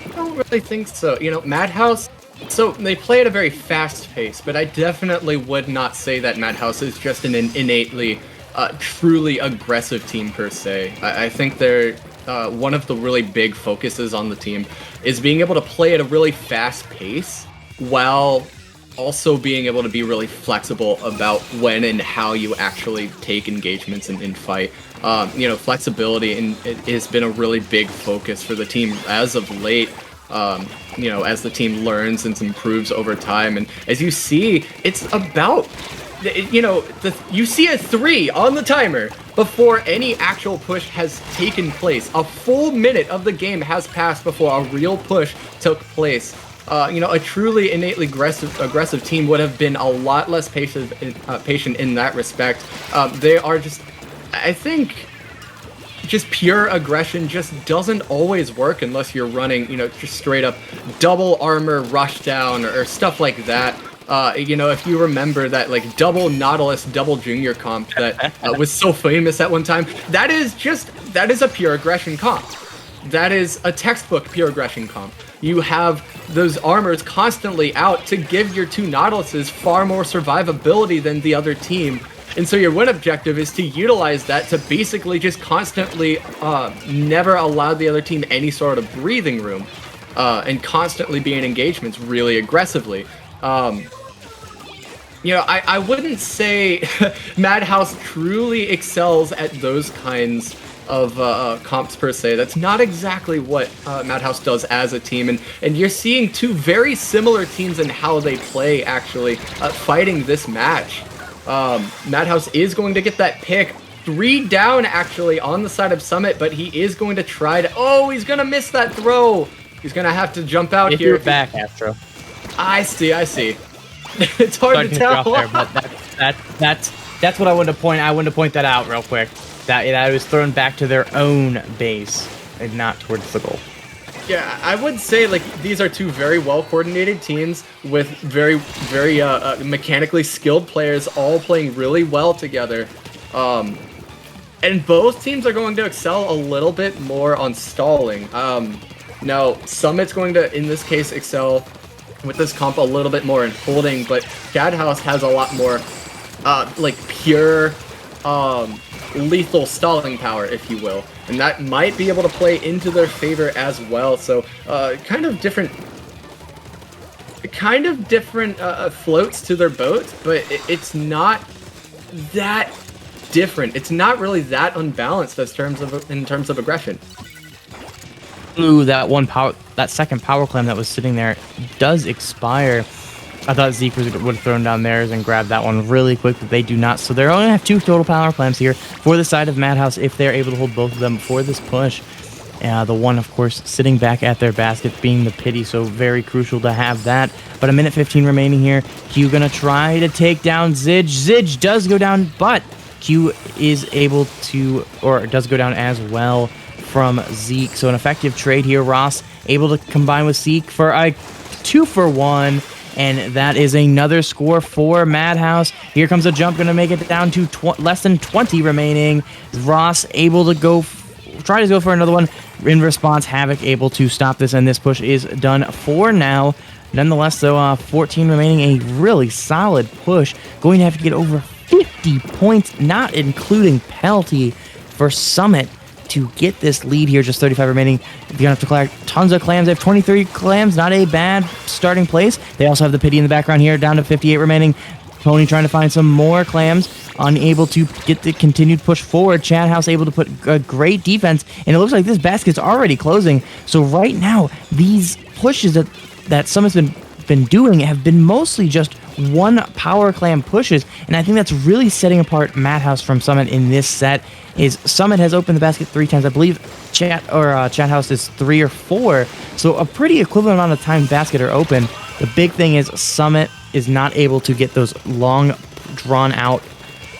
I don't really think so. You know, Madhouse, so they play at a very fast pace, but I definitely would not say that Madhouse is just an innately, truly aggressive team per se. I think they're one of the really big focuses on the team is being able to play at a really fast pace while also being able to be really flexible about when and how you actually take engagements in fight. Flexibility it has been a really big focus for the team as of late. As the team learns and improves over time, and as you see, it's about you see a 3 on the timer before any actual push has taken place. A full minute of the game has passed before a real push took place. A truly innately aggressive team would have been a lot less patient in that respect. They are just, I think, just pure aggression just doesn't always work unless you're running, just straight up double armor rush down or stuff like that. If you remember that like double Nautilus, double Junior comp that was so famous at one time, that is a pure aggression comp. That is a textbook pure aggression comp. You have those armors constantly out to give your 2 Nautiluses far more survivability than the other team. And so your win objective is to utilize that to basically just constantly never allow the other team any sort of breathing room and constantly be in engagements really aggressively. I wouldn't say Madhouse truly excels at those kinds of comps per se. That's not exactly what Madhouse does as a team, and you're seeing 2 very similar teams in how they play actually fighting this match. Madhouse is going to get that pick. 3 down actually on the side of Summit, but he is going to try to... Oh, he's going to miss that throw. He's going to have to jump out here. You're back, Astro. I see. It's hard to tell. There, but that's what I wanted to point. I wanted to point that out real quick. That was thrown back to their own base and not towards the goal. Yeah, I would say like these are 2 very well coordinated teams with very mechanically skilled players all playing really well together. And both teams are going to excel a little bit more on stalling. Now Summit's going to, in this case, excel with this comp a little bit more in holding, but Chadhouse has a lot more pure lethal stalling power, if you will, and that might be able to play into their favor as well. So kind of different floats to their boat, but it's not that different. It's not really that unbalanced in terms of aggression. Ooh, that second power clam that was sitting there does expire. I thought Zeke would have thrown down theirs and grabbed that one really quick, but they do not. So they're only have 2 total power clams here for the side of Madhouse if they're able to hold both of them for this push. The one, of course, sitting back at their basket being the pity, so very crucial to have that. But a minute 15 remaining here. Q gonna try to take down Zidge. Zidge does go down, but Q is able to, or does go down as well from Zeke. So an effective trade here. Ross able to combine with Zeke for a 2-for-1. And that is another score for Madhouse. Here comes a jump, going to make it down to less than 20 remaining. Ross able to try to go for another one. In response, Havoc able to stop this, and this push is done for now. Nonetheless, though, 14 remaining, a really solid push. Going to have to get over 50 points, not including penalty, for Summit to get this lead here. Just 35 remaining. You're gonna have to collect tons of clams. They have 23 clams, not a bad starting place. They also have the pity in the background here, down to 58 remaining. Pony trying to find some more clams, unable to get the continued push forward. Chadhouse able to put a great defense, and it looks like this basket's already closing. So right now, these pushes that Summit's been doing have been mostly just 1 power clam pushes, and I think that's really setting apart Madhouse from Summit in this set. Is Summit has opened the basket 3 times. I believe Chadhouse is 3 or 4, so a pretty equivalent amount of time basket are open. The big thing is Summit is not able to get those long, drawn-out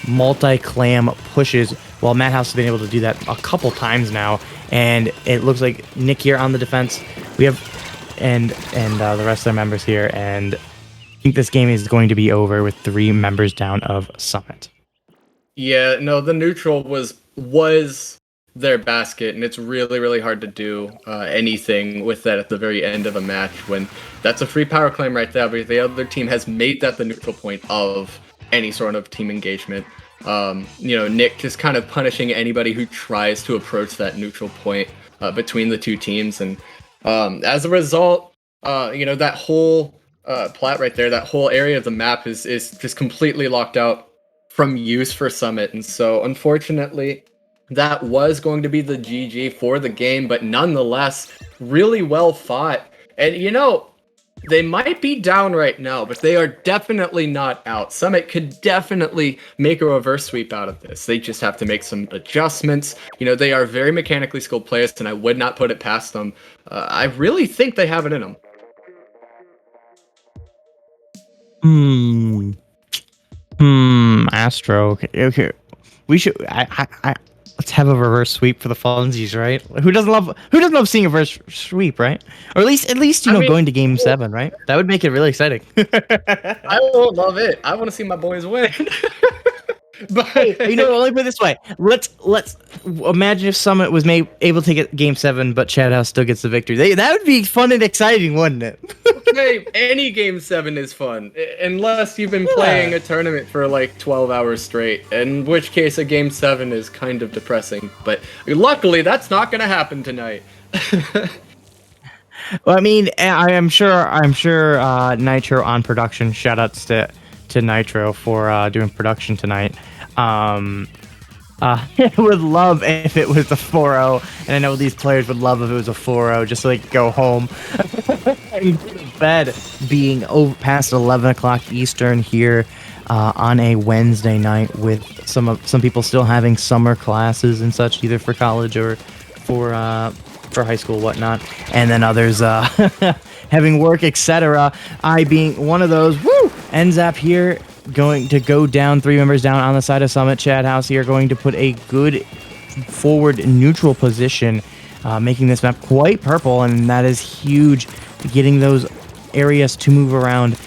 multi-clam pushes, while Madhouse has been able to do that a couple times now. And it looks like Nick here on the defense. We have and the rest of their members here, and I think this game is going to be over with 3 members down of Summit. Yeah, no, the neutral was their basket, and it's really, really hard to do anything with that at the very end of a match when that's a free power claim right there, but the other team has made that the neutral point of any sort of team engagement. Nick just kind of punishing anybody who tries to approach that neutral point between the 2 teams, and as a result, that whole plat right there, that whole area of the map is just completely locked out from use for Summit. And so, unfortunately, that was going to be the GG for the game, but nonetheless, really well fought. And, you know, they might be down right now, but they are definitely not out. Summit could definitely make a reverse sweep out of this. They just have to make some adjustments. You know, they are very mechanically skilled players, and I would not put it past them. I really think they have it in them. Astro. Okay. We should. Let's have a reverse sweep for the funsies, right? Who doesn't love seeing a reverse sweep, right? Or at least going to game 7, right? That would make it really exciting. I will love it. I want to see my boys win. But let me put it this way. Let's imagine if Summit was able to get game 7, but chadhouse still gets the victory. That would be fun and exciting, wouldn't it? Okay, any game 7 is fun, unless you've been playing a tournament for like 12 hours straight, in which case a game 7 is kind of depressing. But luckily, that's not going to happen tonight. Well, I mean, I'm sure Nitro on production. Shoutouts to Nitro for doing production tonight. Would love if it was a 4-0, and I know these players would love if it was a 4-0, just so they could go home and go to bed, being past 11 o'clock Eastern here on a Wednesday night, with some people still having summer classes and such, either for college or for high school, whatnot, and then others having work, etc. I being one of those. Ends up here going to go down, 3 members down on the side of Summit. chadhouse here going to put a good forward neutral position, making this map quite purple, and that is huge. Getting those areas to move around,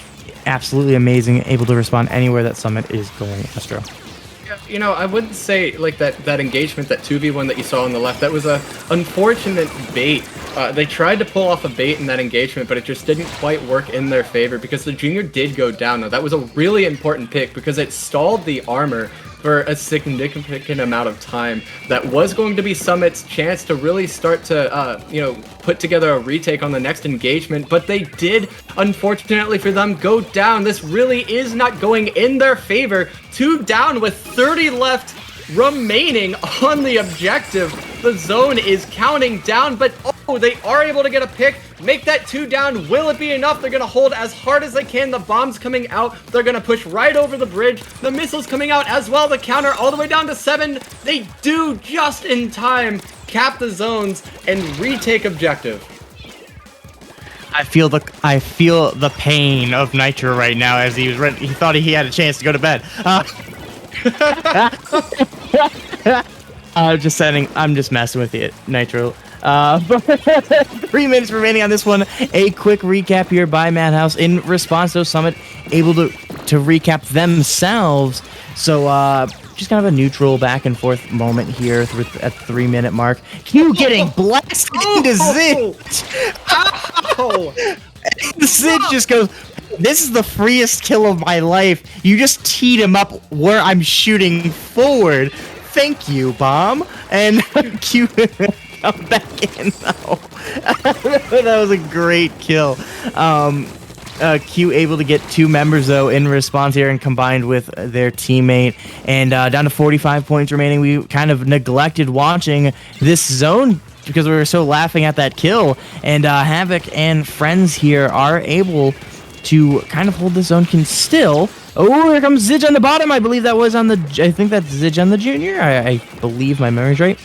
absolutely amazing. Able to respond anywhere that Summit is going. Astro. You know, I wouldn't say like that engagement, that 2v1 that you saw on the left, that was a unfortunate bait. They tried to pull off a bait in that engagement, but it just didn't quite work in their favor because the junior did go down. Now, that was a really important pick because it stalled the armor for a significant amount of time. That was going to be Summit's chance to really start to, put together a retake on the next engagement, but they did, unfortunately for them, go down. This really is not going in their favor. 2 down with 30 left remaining on the objective. The zone is counting down, but they are able to get a pick, make that 2 down. Will it be enough? They're going to hold as hard as they can. The bombs coming out. They're going to push right over the bridge. The missiles coming out as well. The counter all the way down to 7. They do just in time cap the zones and retake objective. I feel the pain of Nitro right now as he was ready. He thought he had a chance to go to bed. I'm just messing with you, Nitro. 3 minutes remaining on this one. A quick recap here by Madhouse in response to Summit able to recap themselves. So just kind of a neutral back and forth moment here at the 3-minute mark. Q getting blasted into Zidge. Zidge just goes, "This is the freest kill of my life. You just teed him up where I'm shooting forward. Thank you, bomb." And Q come back in though. That was a great kill. Q able to get 2 members though in response here and combined with their teammate, and down to 45 points remaining. We kind of neglected watching this zone because we were so laughing at that kill, and Havoc and friends here are able to kind of hold this zone. Can still. Oh, here comes Zidge on the bottom. I believe that was on the. I think that's Zidge on the junior. I believe my memory's right.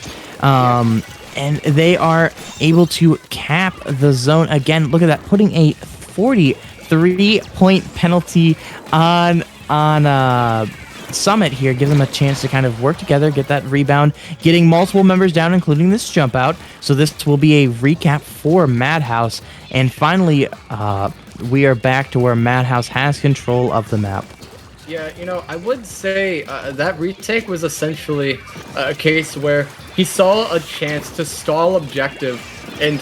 And they are able to cap the zone again. Look at that, putting a 43-point penalty on Summit here. Gives them a chance to kind of work together, get that rebound, getting multiple members down, including this jump out. So this will be a recap for Madhouse. And finally, we are back to where Madhouse has control of the map. Yeah, I would say that retake was essentially a case where he saw a chance to stall objective and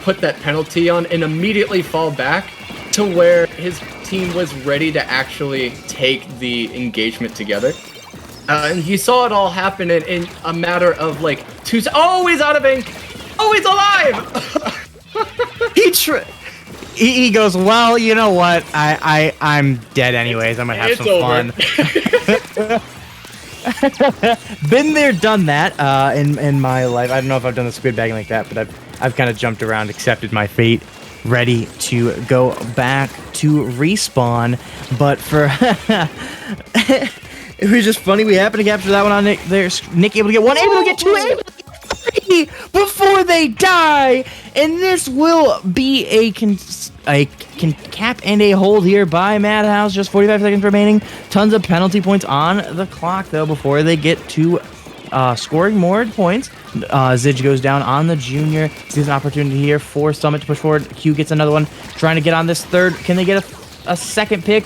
put that penalty on and immediately fall back to where his team was ready to actually take the engagement together. And he saw it all happen in a matter of like 2 seconds. Oh, he's out of ink! Oh, he's alive! he goes, well, you know what? I'm dead anyways. I'm gonna have some fun. Been there, done that in my life. I don't know if I've done the squid bagging like that, but I've kind of jumped around, accepted my fate, ready to go back to respawn. But for it was just funny. We happened to capture that one on Nick. There's Nick able to get one, able to get two, able to get three before they die, and this will be a cap and a hold here by Madhouse. Just 45 seconds remaining. Tons of penalty points on the clock though before they get to scoring more points. Zidge goes down on the junior. Sees an opportunity here for Summit to push forward. Q gets another one, trying to get on this third. Can they get a second pick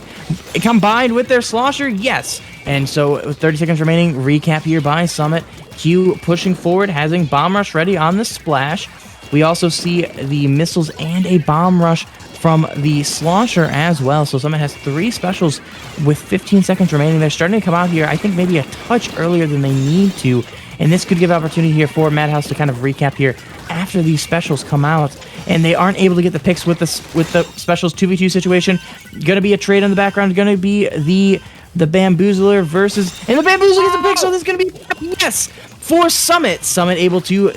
combined with their slosher? Yes. And so with 30 seconds remaining, recap here by Summit. Q pushing forward, having bomb rush ready on the splash. We also see the missiles and a bomb rush from the slosher as well. So Summit has 3 specials with 15 seconds remaining. They're starting to come out here, I think maybe a touch earlier than they need to. And this could give opportunity here for Madhouse to kind of recap here after these specials come out. And they aren't able to get the picks with the specials 2v2 situation. Gonna be a trade in the background. Gonna be the Bamboozler versus... And the Bamboozler gets a pick, so there's gonna be... Yes! For Summit. Summit able to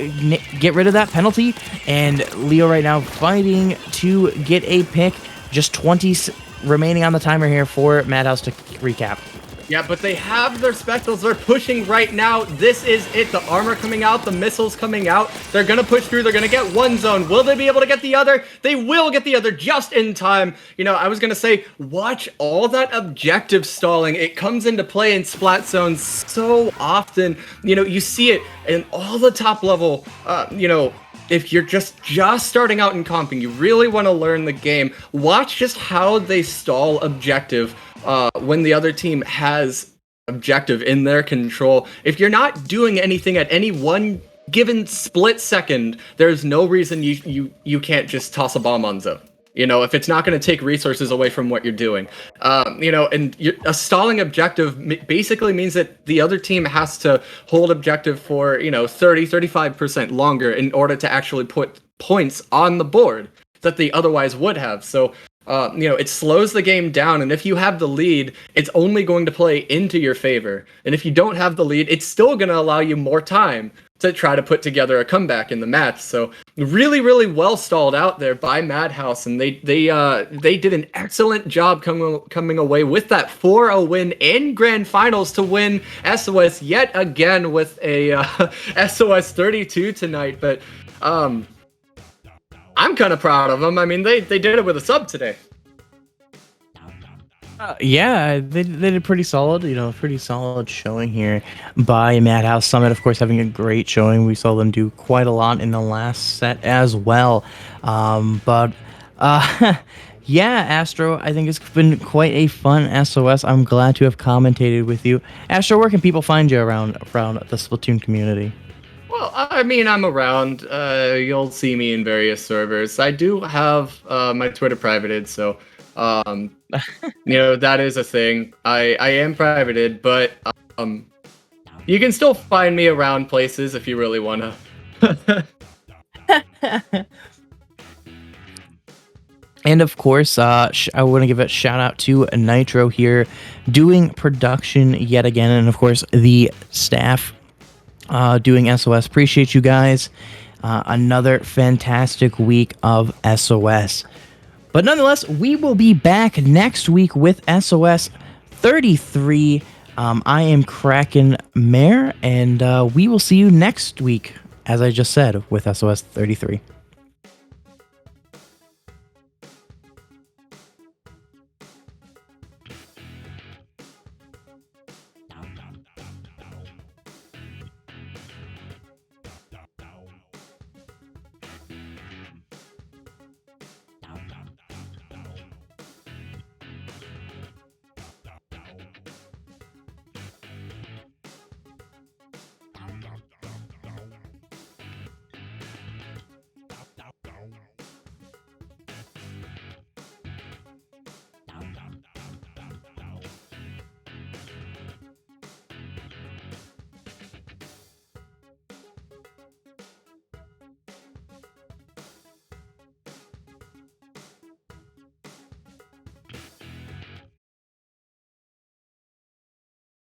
get rid of that penalty. And Leo right now fighting to get a pick. Just 20 remaining on the timer here for Madhouse to recap. Yeah, but they have their specials. They're pushing right now. This is it. The armor coming out, the missiles coming out. They're going to push through. They're going to get one zone. Will they be able to get the other? They will get the other just in time. You know, I was going to say, watch all that objective stalling. It comes into play in Splat zones so often. You know, you see it in all the top level, you know, if you're just starting out in comping, you really want to learn the game. Watch just how they stall objective when the other team has objective in their control. If you're not doing anything at any one given split second, there's no reason you can't just toss a bomb on zone. You know, if it's not going to take resources away from what you're doing. You know, and a stalling objective basically means that the other team has to hold objective for, you know, 35% longer in order to actually put points on the board that they otherwise would have. So, you know, it slows the game down, and if you have the lead, it's only going to play into your favor. And if you don't have the lead, it's still going to allow you more time to try to put together a comeback in the match. So really, really well stalled out there by Madhouse, and they did an excellent job coming away with that 4-0 win in Grand Finals to win SOS yet again with a SOS 32 tonight. But I'm kind of proud of them. I mean, they did it with a sub today. Yeah, they did pretty solid, you know, pretty solid showing here by Madhouse. Summit, of course, having a great showing. We saw them do quite a lot in the last set as well. Yeah, Astro, I think it's been quite a fun SOS. I'm glad to have commentated with you. Astro, where can people find you around the Splatoon community? Well, I mean, I'm around. You'll see me in various servers. I do have my Twitter privated, so... you know, that is a thing. I am privated, but you can still find me around places if you really wanna. And of course, I want to give a shout out to Nitro here, doing production yet again, and of course the staff doing SOS. Appreciate you guys. Another fantastic week of SOS. But nonetheless, we will be back next week with SOS 33. I am Kraken Mare, and we will see you next week, as I just said, with SOS 33.